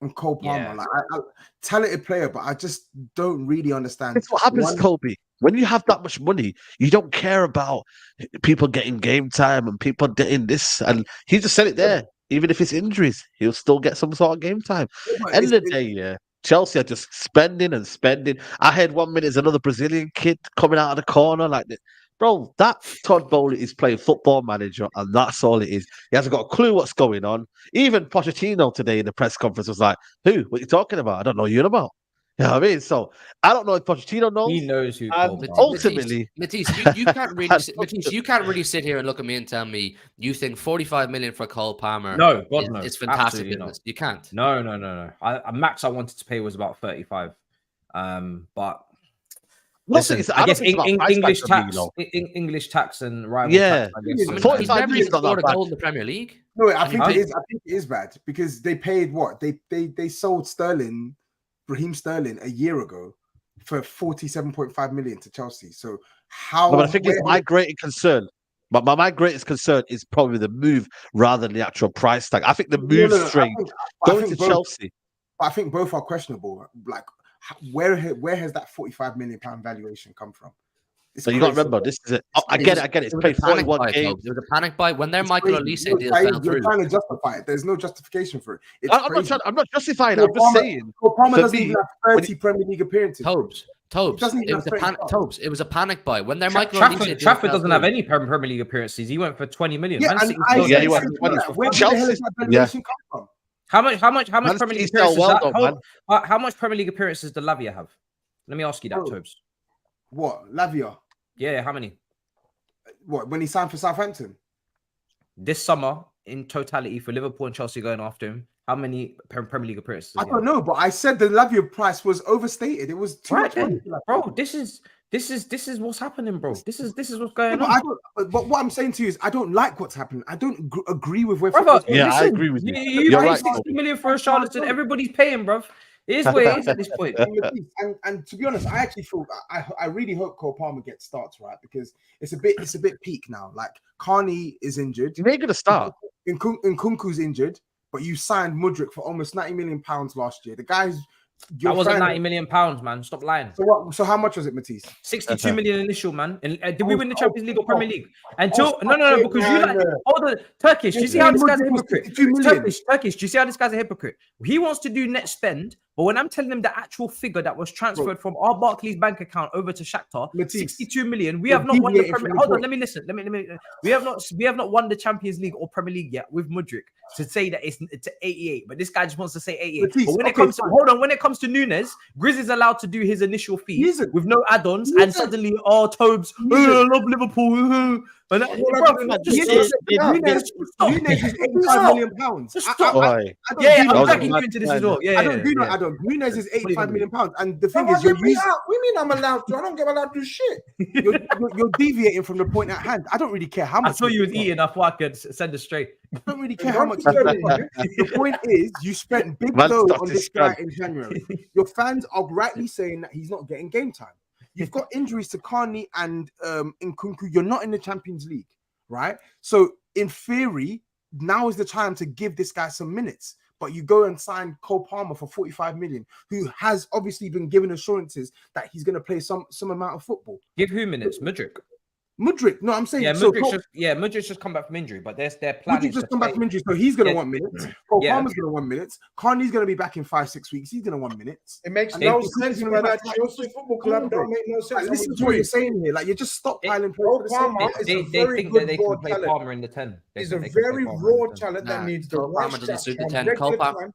On Cole Palmer, like I talented player, but I just don't really understand. It's what happens, Colby. When you have that much money, you don't care about people getting game time and people getting this. And he just said it there. Even if it's injuries, he'll still get some sort of game time. End of the day, Chelsea are just spending and spending. I heard 1 minute is another Brazilian kid coming out of the corner like this. Bro, that Todd Bowley is playing Football Manager, and that's all it is. He hasn't got a clue what's going on. Even Pochettino today in the press conference was like, "Who? What are you talking about? I don't know what you're about." You know what I mean? So I don't know if Pochettino knows. He knows who. And ultimately, Matisse, you can't really, Matisse, you can't really sit here and look at me and tell me you think 45 million for Cole Palmer. No, God no, it's fantastic business. You can't. No. Max I wanted to pay was about 35, but. Listen, I guess English tax and rival tax. I guess. I mean, 45 million is not that bad. Goal in the Premier League. No, I think it is bad because they paid what they sold Raheem Sterling a year ago for 47.5 million to Chelsea. So how? No, but I think it's my greatest concern. But my greatest concern is probably the move rather than the actual price tag. I think the move's strange. Going to Chelsea. I think both are questionable. Like. Where has that 45 million pound valuation come from? So you got to remember, this is it. I get it. It's paid 41 games. There was a panic buy when their Michael Olise deal fell through. You're trying to justify it. There's no justification for it. I'm not justifying it. I'm just saying. Palmer doesn't even have 30 Premier League appearances. TOBS. It was a panic buy when their Michael Olise. Trafford doesn't have any Premier League appearances. He went for 20 million. Yeah, he went for 20. Where the hell is that valuation come from? How much Premier League appearances? How much Premier League appearances does Lavia have? Let me ask you that, Tobes. What, Lavia? Yeah, how many? What, when he signed for Southampton? This summer, in totality, for Liverpool and Chelsea going after him, how many Premier League appearances? I don't know, but I said the Lavia price was overstated. It was too much money. Bro, this is what's happening, bro. This is what's going on. But what I'm saying to you is, I don't like what's happening. I don't agree with where. I agree with you. You pay 60 million for a charlatan. Everybody's paying, bro. It is what it is at this point. And to be honest, I actually feel I really hope Cole Palmer gets starts, right? Because it's a bit peak now. Like Carney is injured. They're gonna start. Nkunku's injured. but you signed Mudryk for almost £90 million last year. The guy's that wasn't £90 million, man. Stop lying. So what? So how much was it, Matisse? 62 million initial, man. And did we win the Champions League or Premier League? Until no, because you like hold on, Turkish. Do you see how this guy's a hypocrite? Turkish. Do you see how this guy's a hypocrite? He wants to do net spend, but when I'm telling him the actual figure that was transferred from our Barclays bank account over to Shakhtar, 62 million. We have not won the Premier. Hold on, let me listen. Let me. We have not won the Champions League or Premier League yet with Mudryk to say that it's 88. But this guy just wants to say 88. Matisse, but when it comes to when it comes to Nunes, GRIZZ is allowed to do his initial fee with no add-ons, and suddenly, I love Liverpool. But Nunes is £85 million. I'm taking you into this as well. I don't do no add-on. Nunes is £85 million, and the thing is, we mean I'm allowed to. I don't get allowed to do shit. You're deviating from the point at hand. I don't really care how much. I saw you was eating. I thought I could send it straight. I don't really care how much. The point is, you spent big dough on this guy in January. Your fans are rightly saying that he's not getting game time. You've got injuries to Carney and Nkunku. You're not in the Champions League, right? So in theory, now is the time to give this guy some minutes. But you go and sign Cole Palmer for 45 million, who has obviously been given assurances that he's going to play some amount of football. Give who minutes? Mudryk. No, I'm saying Mudryk's just come back from injury, but their plan Mudryk's just come back from injury, so he's going to want minutes. Cole Palmer's going to want minutes. Carney's going to be back in 5-6 weeks. He's going to want minutes. It makes no sense when that Chelsea football club don't make no sense. Listen to what you're saying here. Like, you're just stockpiling players. Palmer is a very good raw talent. Palmer in the 10. He's a very raw talent that needs the right Palmer doesn't suit the 10.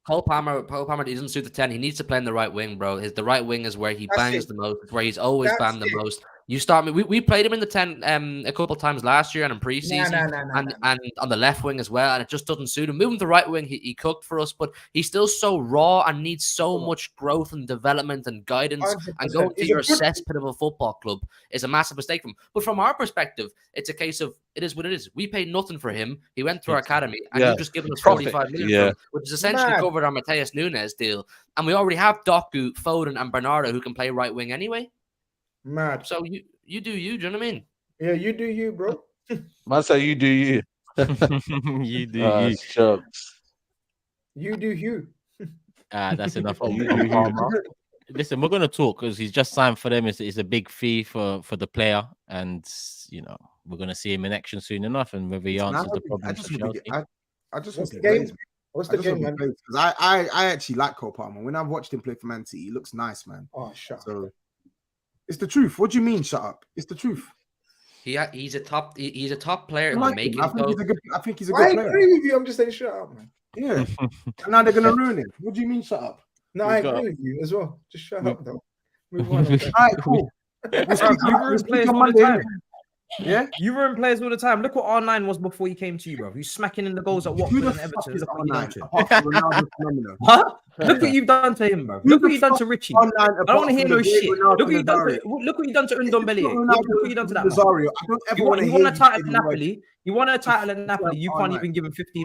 Cole Palmer doesn't suit the 10. He needs to play in the right wing, bro. The right wing is where he bangs the most. It's where he's always banged the most. You start me. We played him in the 10 a couple of times last year and in preseason, and on the left wing as well, and it just doesn't suit him. Moving to the right wing, he cooked for us, but he's still so raw and needs so much growth and development and guidance. 100%. And going to your cesspit of a football club is a massive mistake for him. But from our perspective, it's a case of it is what it is. We paid nothing for him. He went through our academy, and you've just given us 45 million for him, which is essentially covered our Matheus Nunes deal. And we already have Doku, Foden, and Bernardo who can play right wing anyway. Mad. So you do you. Do you know what I mean? Yeah, you do you, bro. Man, say you do you. You do you. Shucks. You do you. That's enough. Listen, we're gonna talk because he's just signed for them. It's a big fee for the player, and we're gonna see him in action soon enough, and whether he answers the problem. I just What's the game? What's the game, man? Because I actually like Cole Palmer. When I've watched him play for Man City, he looks nice, man. Oh, shut up. So it's the truth. What do you mean, shut up? It's the truth. He's a top player in the making. I think he's a good player. I agree with you. I'm just saying, shut up, man. Yeah. And now they're gonna ruin him. What do you mean, shut up? No, I agree with you as well. Just shut up, though. Move on. All right, cool. Yeah, you ruin players all the time. Look what R9 was before he came to you, bro. He's smacking in the goals at Watford and Everton. Look what you've done to him. Huh? Look what you've done to him, bro. Look what you've done to Richie. I don't want to hear no shit. Look what you've done to Ndombele. Look what you've done to that man. You want a title at Napoli. You want a title at Napoli. You can't even give him 15.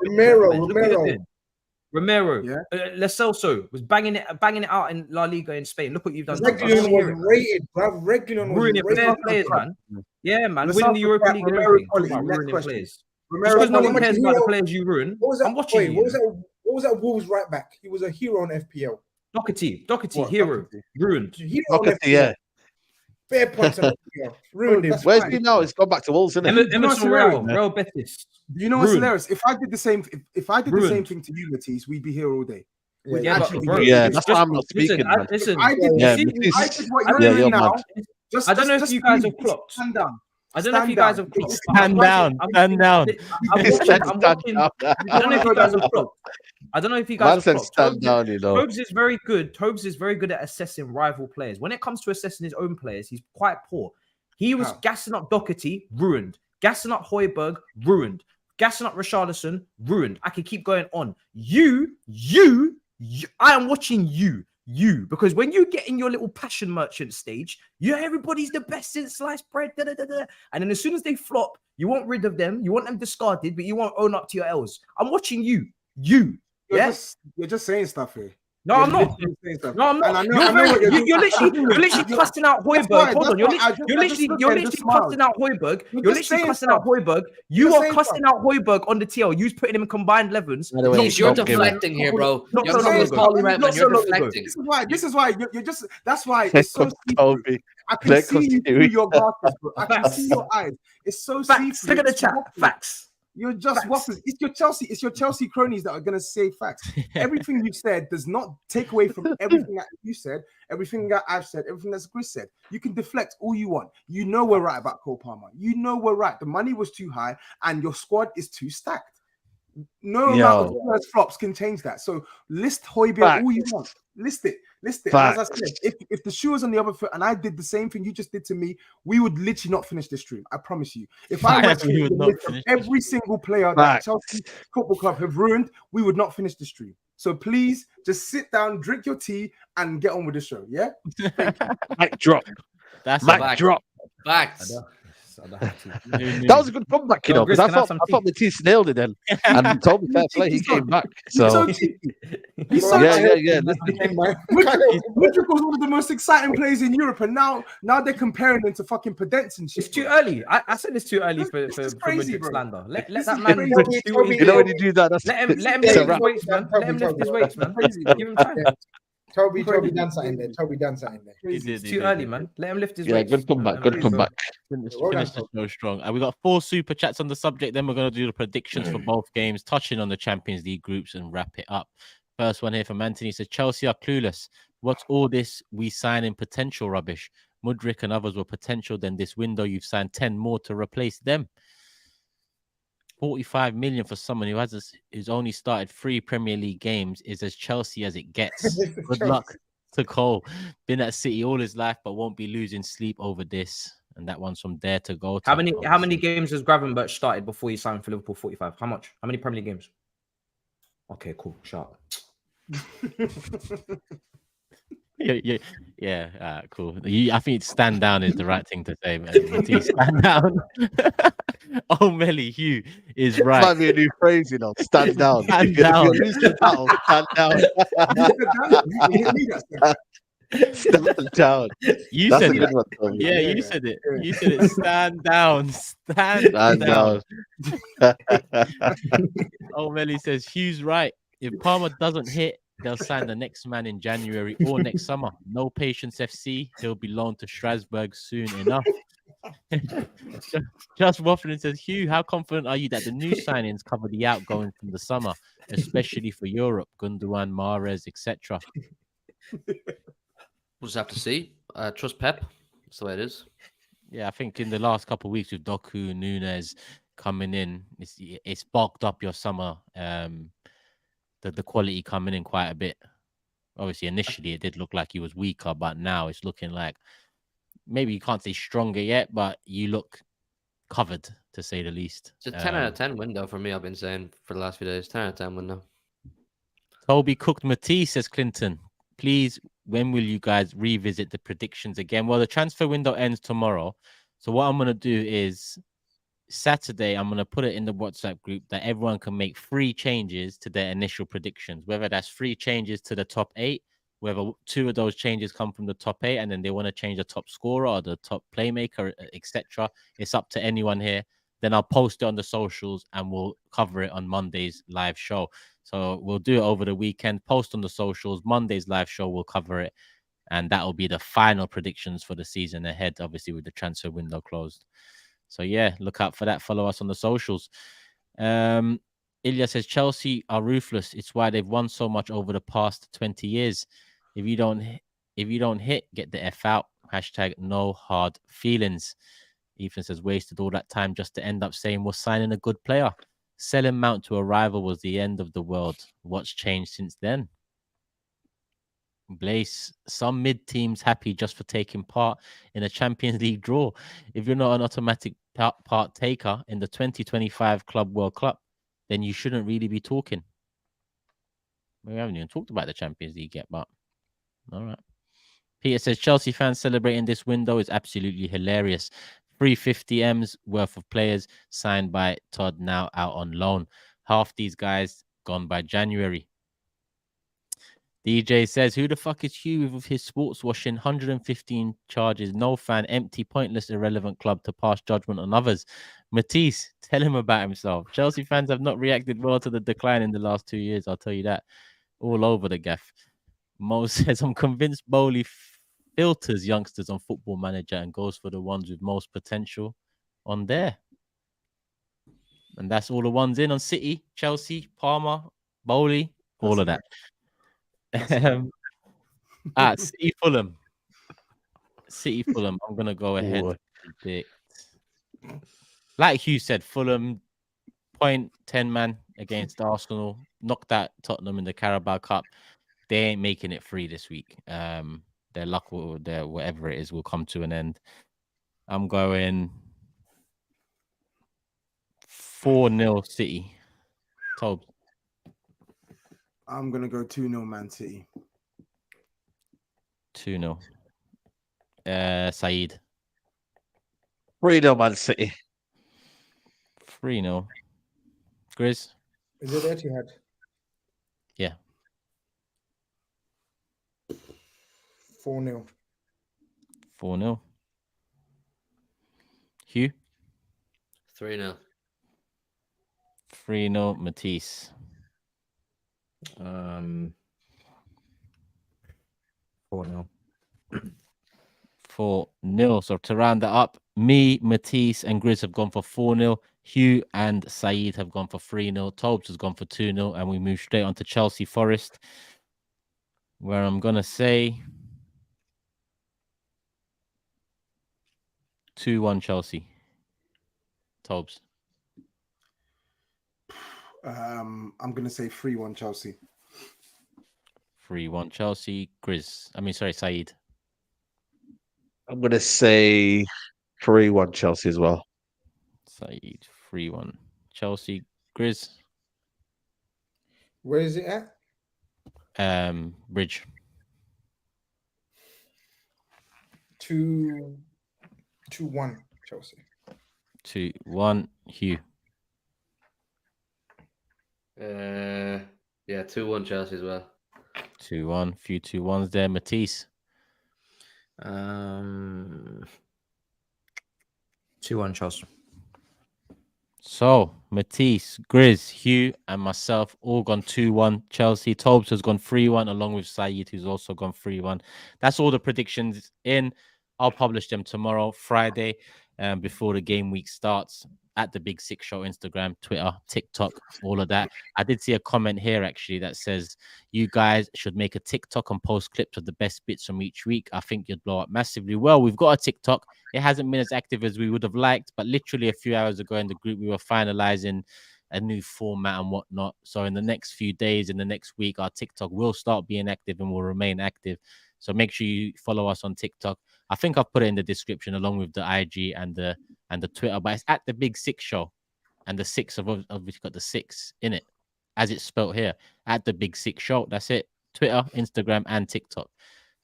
Romero, Lo Celso was banging it out in La Liga in Spain. Look what you've done. Reguilon was rated, bro. Reguilon was rated. Players, man. Yeah, man. Winning the Europa League and everything. Ruining players. Just because no one cares about the players you ruin. I'm watching you. What was that Wolves right back? He was a hero on FPL. Doherty, hero. Ruined. Doherty, yeah. Fair points on FPL. Ruined him. Where's he now? He's gone back to Wolves, isn't it? Emerson Real Betis. Do you know what's hilarious? If I did the same thing to you, Matisse, we'd be here all day. That's why I'm not speaking. Listen, I did what you're doing now. I don't know if you guys have clocked. Stand down. I don't know if you guys have clocked. Stand down. Stand down. I don't know if you guys have clocked. I don't know if you guys have clocked. Stand down, you know. TOBS is very good. TOBS is very good at assessing rival players. When it comes to assessing his own players, he's quite poor. He was gassing up Doherty, ruined. Gassing up Højbjerg, ruined. Gassing up Richarlison, ruined. I can keep going on. You, I am watching you, because when you get in your little passion merchant stage, everybody's the best since sliced bread, and then as soon as they flop, you want rid of them, you want them discarded, but you won't own up to your L's. I'm watching you. You're just saying stuff here. No, I'm not. No, I'm not. You're literally cussing out Højbjerg. Hold on, you're literally cussing out Højbjerg. You're literally cussing out Højbjerg. You are cussing out Højbjerg on the TL. You're putting him in combined 11s. Please, you're deflecting here, bro. You're deflecting. This is why you're just. That's why it's so see-through. I can see you through your glasses, bro. I can see your eyes. It's so see-through. Look at the chat. Facts. You're just waffles. It's your Chelsea cronies that are gonna say facts. Everything you said does not take away from everything that you said, everything that I've said, everything that GRIZZ said. You can deflect all you want. You know we're right about Cole Palmer. You know we're right. The money was too high, and your squad is too stacked. No amount of first flops can change that. So list Højbjerg all you want. List it. As I said, if the shoe was on the other foot and I did the same thing you just did to me, we would literally not finish the stream. I promise you. If I went through the list of every single player that Chelsea Football Club have ruined, we would not finish the stream. So please just sit down, drink your tea, and get on with the show. Yeah. Mic drop. That's mic drop. Facts. That was a good comeback, you know, because I thought Matisse nailed it then, and told me fair play, he came back. So he's so yeah. Mudryk was one of the most exciting players in Europe, and now they're comparing him to fucking Pedence and shit. It's too early. I said it's too early for Mudryk slander. Let that man. You know when you do that, let him lift his weights, man. Let him lift his weights, man. Give him time. Toby done something there. It's too early, man. Let him lift his weights. Yeah, good comeback. Good comeback. Finish the show strong. And we got 4 super chats on the subject. Then we're going to do the predictions for both games, touching on the Champions League groups and wrap it up. First one here from Anthony says Chelsea are clueless. What's all this we sign in potential rubbish? Mudryk and others were potential. Then this window you've signed 10 more to replace them. 45 million for someone who's only started 3 Premier League games is as Chelsea as it gets. Good luck to Cole. Been at City all his life, but won't be losing sleep over this. And that one's from Dare to Go. How many games has Gravenberch started before he signed for Liverpool? 45. How much? How many Premier League games? Okay, cool. Shut up. Yeah. Cool. I think stand down is the right thing to say, man. Stand down. Oh, Melly Hugh is right. That might be a new phrase, you know. Stand down. Stand down. Stand down. Stand down. You said it. Yeah, you said it. You said it. Stand down. Stand down. Oh, Melly says Hugh's right. If Palmer doesn't hit, they'll sign the next man in January or next summer. No patience, FC. He'll be loaned to Strasbourg soon enough. Just waffling says, Hugh, how confident are you that the new signings cover the outgoing from the summer, especially for Europe, Gundogan, Mahrez, etc.? We'll just have to see. Trust Pep. That's the way it is. Yeah, I think in the last couple of weeks with Doku, Nunes coming in, it's bulked up your summer. The quality coming in quite a bit. Obviously, initially it did look like he was weaker, but now it's looking like maybe you can't say stronger yet, but you look covered, to say the least. It's a 10 out of 10 window for me, I've been saying for the last few days. 10 out of 10 window. Toby cooked Matisse, says Clinton. Please, when will you guys revisit the predictions again? Well, the transfer window ends tomorrow. So what I'm going to do is Saturday, I'm going to put it in the WhatsApp group that everyone can make 3 changes to their initial predictions, whether that's 3 changes to the top 8, whether 2 of those changes come from the top 8 and then they want to change the top scorer or the top playmaker, etc. It's up to anyone here. Then I'll post it on the socials and we'll cover it on Monday's live show. So we'll do it over the weekend, post on the socials. Monday's live show, we'll cover it. And that will be the final predictions for the season ahead, obviously with the transfer window closed. So yeah, look out for that. Follow us on the socials. Ilya says Chelsea are ruthless. It's why they've won so much over the past 20 years. If you don't hit, get the F out. Hashtag no hard feelings. Ethan says wasted all that time just to end up saying we're signing a good player. Selling Mount to a rival was the end of the world. What's changed since then? Blaze, some mid teams happy just for taking part in a Champions League draw. If you're not an automatic partaker in the 2025 Club World Cup, then you shouldn't really be talking. We haven't even talked about the Champions League yet, but all right. Peter says Chelsea fans celebrating this window is absolutely hilarious. 350 M's worth of players signed by Todd now out on loan. Half these guys gone by January. DJ says, who the fuck is Hugh with his sports washing, 115 charges, no fan, empty, pointless, irrelevant club to pass judgment on others? Matisse, tell him about himself. Chelsea fans have not reacted well to the decline in the last 2 years, I'll tell you that. All over the gaff. Mo says, I'm convinced Bowley filters youngsters on Football Manager and goes for the ones with most potential on there. And that's all the ones in on City, Chelsea, Palmer, Bowley, all of that. City Fulham. City Fulham. I'm gonna go ahead and predict. Like Hugh said, Fulham 0.10 man against Arsenal. Knocked out Tottenham in the Carabao Cup. They ain't making it free this week. Their luck will, their whatever it is, will come to an end. I'm going 4-0 City. TOBS. I'm gonna go 2-0 Man City. 2-0. SAEED. 3-0 Man City. 3-0. GRIZZ. Is it Etihad? Yeah. 4-0. 4-0. Hugh. 3-0. 3-0 Matisse. 4-0. 4-0. So to round that up, me, Matisse, and GRIZZ have gone for 4-0. Hugh and SAEED have gone for 3-0. TOBS has gone for 2-0. And we move straight on to Chelsea Forest, where I'm going to say 2-1 Chelsea. TOBS. I'm gonna say 3-1 Chelsea. 3-1 Chelsea. GRIZZ. I mean, sorry, SAEED. I'm going to say 3-1 Chelsea as well. SAEED. 3-1 Chelsea. GRIZZ. Where is it at? Bridge. 2-1 Chelsea. 2-1 Hugh. Yeah, 2-1 Chelsea as well. 2-1. Few 2-1s there. Matisse. 2-1 Chelsea. So Matisse, GRIZZ, Hugh, and myself all gone 2-1 Chelsea. TOBS has gone 3-1, along with SAEED, who's also gone 3-1. That's all the predictions in. I'll publish them tomorrow, Friday, before the game week starts, at the Big Six Show, Instagram, Twitter, TikTok, all of that. I did see a comment here actually that says you guys should make a TikTok and post clips of the best bits from each week. I think you'd blow up massively. Well, we've got a TikTok. It hasn't been as active as we would have liked, but literally a few hours ago in the group, we were finalizing a new format and whatnot. So in the next few days, in the next week, our TikTok will start being active and will remain active. So make sure you follow us on TikTok. I think I've put it in the description along with the IG and the Twitter, but it's at the Big Six Show, and the six have obviously got the 6 in it, as it's spelled here, at the Big Six Show. That's it. Twitter, Instagram, and TikTok.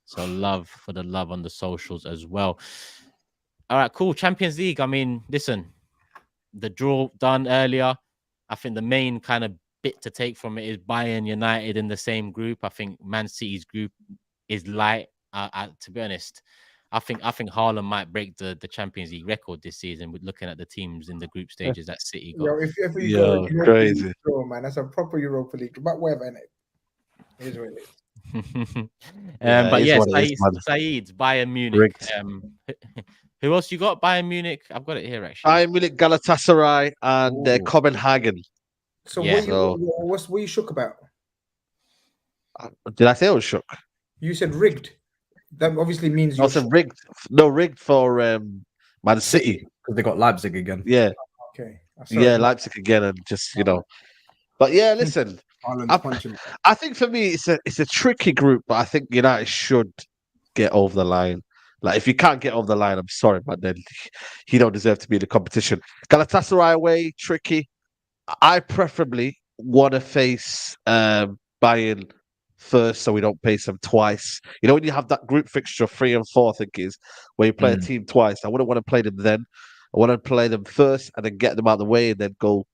So love for the love on the socials as well. All right, cool. Champions League. I mean, listen, the draw done earlier. I think the main kind of bit to take from it is Bayern United in the same group. I think Man City's group is light. To be honest, I think Haaland might break the Champions League record this season with looking at the teams in the group stages that City got. Yo, if you go crazy. Draw, man, that's a proper Europa League. But whatever, innit? It is what it is. But yes, SAEED's Bayern Munich. Who else you got? Bayern Munich. I've got it here actually. Bayern Munich, Galatasaray, and Copenhagen. So, Yeah. what you shook about? Did I say I was shook? You said rigged. That obviously means I said rigged. No, rigged for Man City. Because they got Leipzig again. Yeah. Okay. Yeah, Leipzig again, and just But yeah, listen. I think for me it's a tricky group, but I think United should get over the line. Like if you can't get over the line, I'm sorry, but then you don't deserve to be in the competition. Galatasaray away, tricky. I preferably want to face Bayern first, so we don't face them twice. You know, when you have that group fixture 3 and 4, I think is where you play a team twice. I wouldn't want to play them then. I want to play them first and then get them out of the way and then go,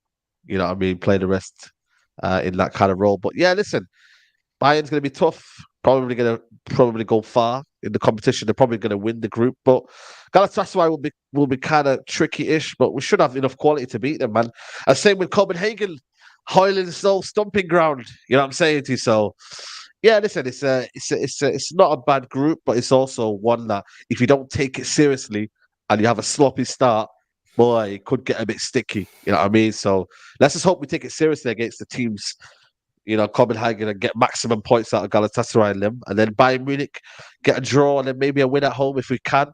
play the rest in that kind of role. But yeah, listen, Bayern's going to be tough. Probably going to go far in the competition. They're probably going to win the group, but Galatasaray will be kind of tricky-ish. But we should have enough quality to beat them, man. And same with Copenhagen, Hoyland's old stomping ground. You know what I'm saying to you? So, yeah, listen, it's not a bad group, but it's also one that if you don't take it seriously and you have a sloppy start, boy, it could get a bit sticky. You know what I mean? So let's just hope we take it seriously against the teams, you know, Copenhagen, and get maximum points out of Galatasaray and them. And then Bayern Munich, get a draw and then maybe a win at home if we can.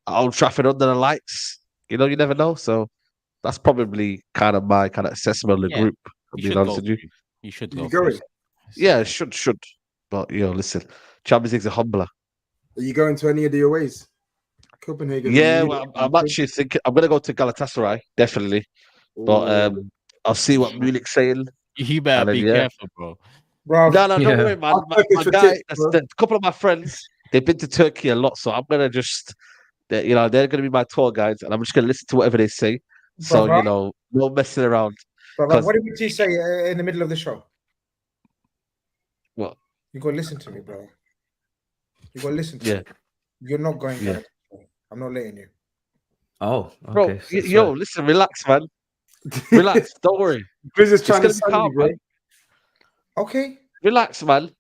At Old Trafford under the lights. You know, you never know. So that's probably kind of my kind of assessment of the group. You should go. You should go. Yeah, should. But, you know, listen, Champions League's a humbler. Are you going to any of the aways? Copenhagen. Yeah, well, I'm actually thinking I'm going to go to Galatasaray, definitely. But I'll see what Munich's saying. You better be careful, bro. No, don't worry, man. My guy, a couple of my friends, they've been to Turkey a lot, so I'm going to just, you know, they're going to be my tour guides, and I'm just going to listen to whatever they say. So, you know, no messing around. What did you say in the middle of the show? What? You got to listen to me, bro. You got to listen to me. You're not going there. I'm not letting you. Oh, okay. Bro, listen, relax, man. Relax, don't worry. GRIZZ is trying to calm, bro. Okay. Relax, man.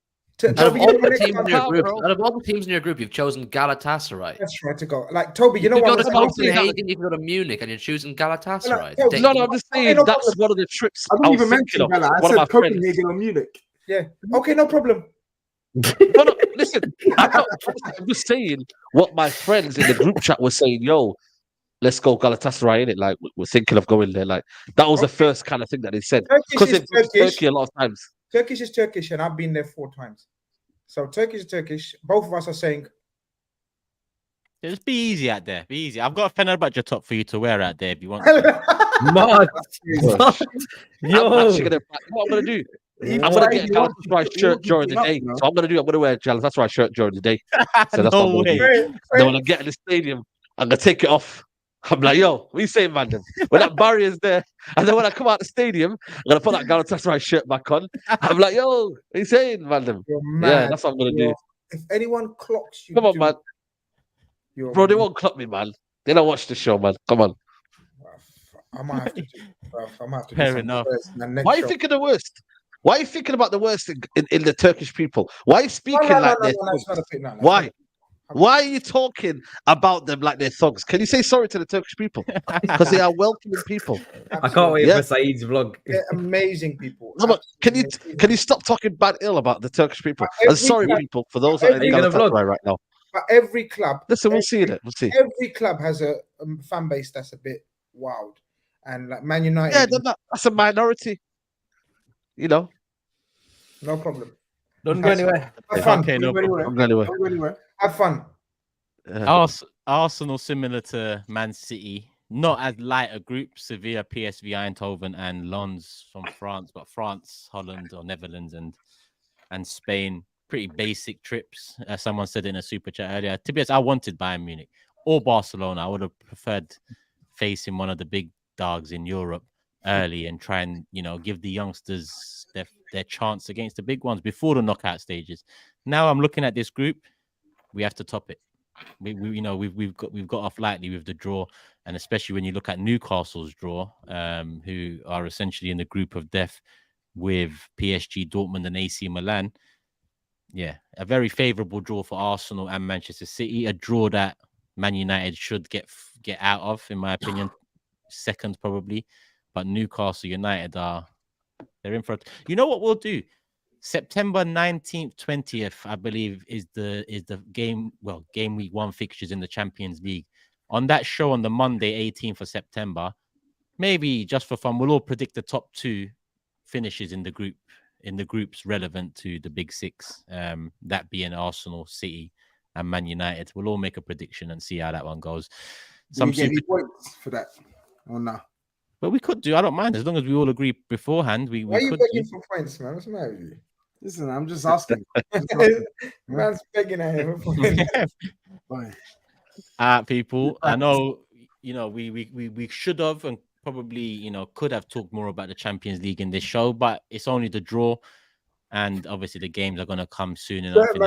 Out of all the teams in your group, you've chosen Galatasaray. That's right to go. Like, Toby, you know what? You go to Copenhagen, you go to Munich, and you're choosing Galatasaray. No, I'm just saying that's one of the trips. I didn't even mention Gala. I said Copenhagen or Munich. Yeah. Okay, no problem. No, listen. I'm just saying what my friends in the group chat were saying. Yo, let's go Galatasaray, in it. Like, we're thinking of going there. Like, that was the first kind of thing that they said. Because they've been to Turkey a lot of times. Turkish is Turkish, and I've been there 4 times. So Turkish is Turkish. Both of us are saying, just be easy out there. Be easy. I've got a Fenerbahce top for you to wear out there if you want. Yo, I'm gonna do. I'm gonna get a Galatasaray shirt during the day. So I'm gonna wear a Galatasaray shirt during the day. So that's no what I'm gonna do. Then when I get in the stadium, I'm gonna take it off. I'm like, yo, what are you saying, man? When that barrier's there, and then when I come out the stadium, I'm gonna put that Galatasaray shirt back on. I'm like, yo, what are you saying, man? Yeah, that's what I'm gonna do. If anyone clocks you, come on, man. Bro, they won't clock me, man. They don't watch the show, man. Come on. I might have to do. I might have to. Fair enough. Why are you thinking the worst? Why are you thinking about the worst in the Turkish people? Why are you speaking like this? Why? Why are you talking about them like they're thugs? Can you say sorry to the Turkish people? Because they are welcoming people. I can't wait for Saeed's vlog. They're amazing people. No, but can you stop talking bad ill about the Turkish people? And sorry, people, for those that are in Galatasaray right now. But every club, listen, we'll see it. We'll see. Every club has a fan base that's a bit wild, and like Man United. Yeah, that's a minority. You know. No problem. Don't go anywhere. Have fun. Okay, no problem. I'm going anywhere. Have fun. Arsenal, similar to Man City, not as light a group. Sevilla, PSV Eindhoven, and Lens from France, but France, Holland, or Netherlands, and Spain. Pretty basic trips. As someone said in a super chat earlier, to be honest, I wanted Bayern Munich or Barcelona. I would have preferred facing one of the big dogs in Europe early and try and, you know, give the youngsters their chance against the big ones before the knockout stages. Now I'm looking at this group, we have to top it. We've got off lightly with the draw, and especially when you look at Newcastle's draw, who are essentially in the group of death with PSG, Dortmund, and AC Milan. Yeah, a very favourable draw for Arsenal and Manchester City. A draw that Man United should get out of, in my opinion. Second, probably. But Newcastle United they're in for it. You know what we'll do? September 19th, 20th, I believe, is the game week 1 fixtures in the Champions League. On that show on the Monday, 18th of September, maybe just for fun, we'll all predict the top 2 finishes in the groups relevant to the big 6, that being Arsenal, City, and Man United. We'll all make a prediction and see how that one goes. Do you get any points for that or no? But we could do. I don't mind as long as we all agree beforehand. Why are you begging for points, man? What's the matter with you? Listen, I'm just asking. Man's begging at him. People, I know. You know, we should have and probably, you know, could have talked more about the Champions League in this show, but it's only the draw. and obviously the games are going to come soon enough. Certain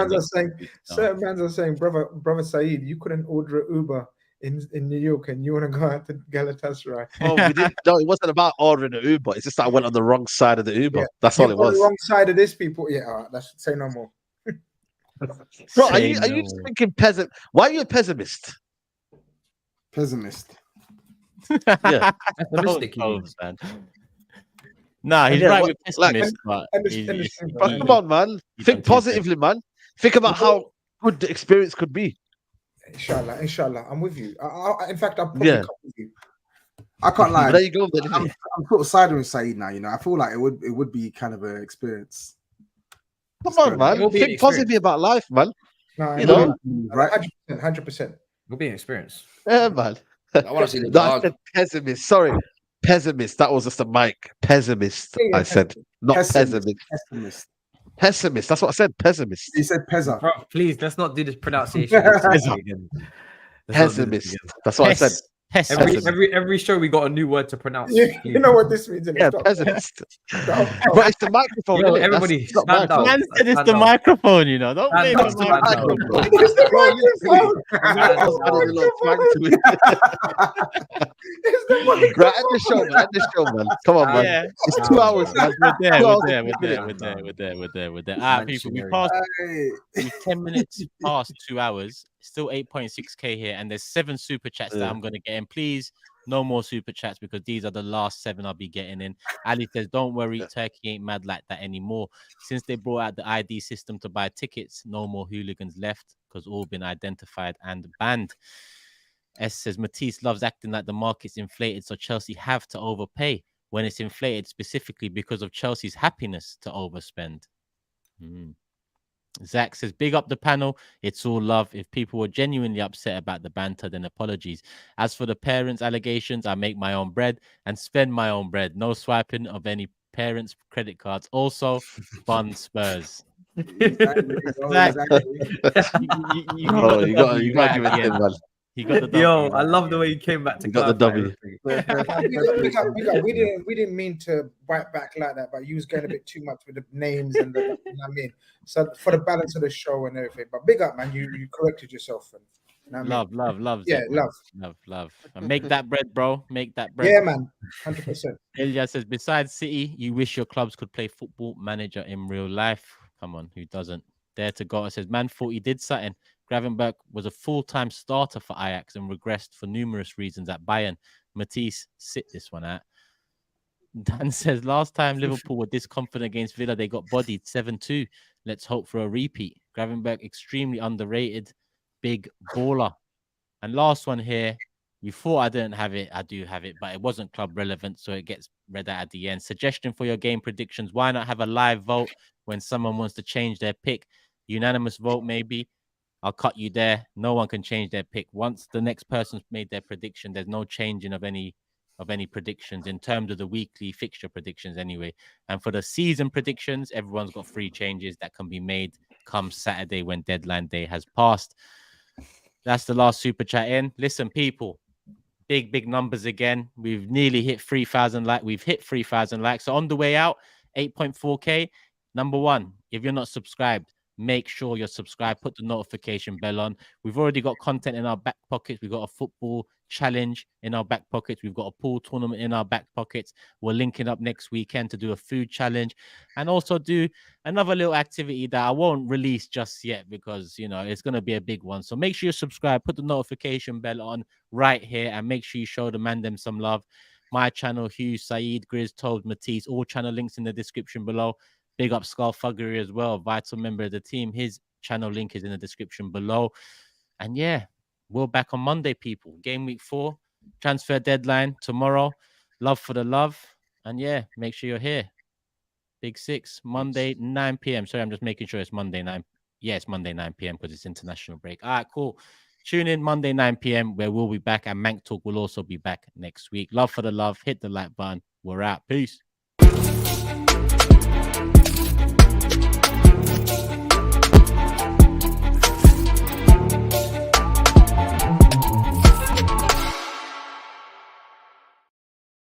mans are saying, brother SAEED, you couldn't order an Uber in New York and you want to go out to Galatasaray. Oh, we didn't. No, it wasn't about ordering an Uber. It's just that I went on the wrong side of the Uber. Yeah. That's all it was. On the wrong side of this, people. Yeah, all right, let's say no more. Bro, are you just thinking peasant? Why are you a pessimist? Pessimist. Yeah. Pessimistic, man. Nah, he's right with pessimist, but come on, man. Think positively, man. Think about how good the experience could be. Inshallah, I'm with you. In fact, I'll probably come with you. I can't lie. There you go. Then, I'm sort of siding with SAEED now. You know, I feel like it would be kind of an experience. Come on, man. Think positively about life, man. No, you know, right? 100%. It'll be an experience. Yeah, man. I want to see the That's dog. a pessimist. Sorry, pessimist. That was just a mic. Pessimist. I said, not pessimist. Pessimist. That's what I said. Pessimist. You said pezza. Bro, please, let's not do this pronunciation. Pessimist. That's what I said. Every show we got a new word to pronounce. Yeah, you know what this means? Yeah, pessimist. But it's the microphone. Yo, everybody, stand up. Man said it's the microphone, you know. Don't blame It's the the microphone. It's the microphone. Right, end the show, man. End the show, man. Come on, man. Yeah. It's 2 hours, man. We're there. All right, people, we passed 10 minutes past 2 hours. Still 8.6k here, and there's 7 super chats that I'm going to get in. Please, no more super chats because these are the last 7 I'll be getting in. Ali says, don't worry, Turkey ain't mad like that anymore. Since they brought out the ID system to buy tickets, no more hooligans left because all been identified and banned. S says, Matisse loves acting like the market's inflated, so Chelsea have to overpay when it's inflated specifically because of Chelsea's happiness to overspend. Zach says, big up the panel. It's all love. If people were genuinely upset about the banter, then apologies. As for the parents' allegations, I make my own bread and spend my own bread. No swiping of any parents' credit cards. Also, fund Spurs. Exactly. You got to give it to him, man. He got the W. Yo, I love the way you came back to got the W. We didn't mean to bite back like that, but you was going a bit too much with the names and the, you know what I mean. So for the balance of the show and everything, but big up, man. You corrected yourself. And, you know what I mean? Love. Yeah, love. And make that bread, bro. Make that bread. Yeah, man. 100%. Ilya says, besides City, you wish your clubs could play Football Manager in real life. Come on, who doesn't? Dare to go. It says, Man Utd did something. Gravenberch was a full-time starter for Ajax and regressed for numerous reasons at Bayern. Matisse, sit this one out. Dan says, last time Liverpool were this confident against Villa, they got bodied 7-2. Let's hope for a repeat. Gravenberch, extremely underrated, big baller. And last one here, you thought I didn't have it. I do have it, but it wasn't club relevant, so it gets read out at the end. Suggestion for your game predictions. Why not have a live vote when someone wants to change their pick? Unanimous vote, maybe. I'll cut you there. No one can change their pick. Once the next person's made their prediction, there's no changing of any predictions in terms of the weekly fixture predictions anyway. And for the season predictions, everyone's got 3 changes that can be made come Saturday when deadline day has passed. That's the last super chat in. Listen, people, big numbers again. We've nearly hit 3,000 likes. We've hit 3,000 likes. So on the way out, 8.4k. Number 1, if you're not subscribed, make sure you're subscribed. Put the notification bell on. We've already got content in our back pockets. We've got a football challenge in our back pockets. We've got a pool tournament in our back pockets. We're linking up next weekend to do a food challenge and also do another little activity that I won't release just yet because, you know, it's going to be a big one. So make sure you subscribe. Put the notification bell on right here and make sure you show the man them some love. My channel, HUGH, SAEED, GRIZZ, TOBS, Matisse, all channel links in the description below. Big up THUGGERY as well, vital member of the team. His channel link is in the description below. And yeah, we're back on Monday, people. Game week 4, transfer deadline tomorrow. Love for the love. And yeah, make sure you're here. Big 6, Monday, 9 p.m. Sorry, I'm just making sure it's Monday 9. Yeah, it's Monday 9 p.m. because it's international break. All right, cool. Tune in Monday 9 p.m. where we'll be back. And Mank Talk will also be back next week. Love for the love. Hit the like button. We're out. Peace.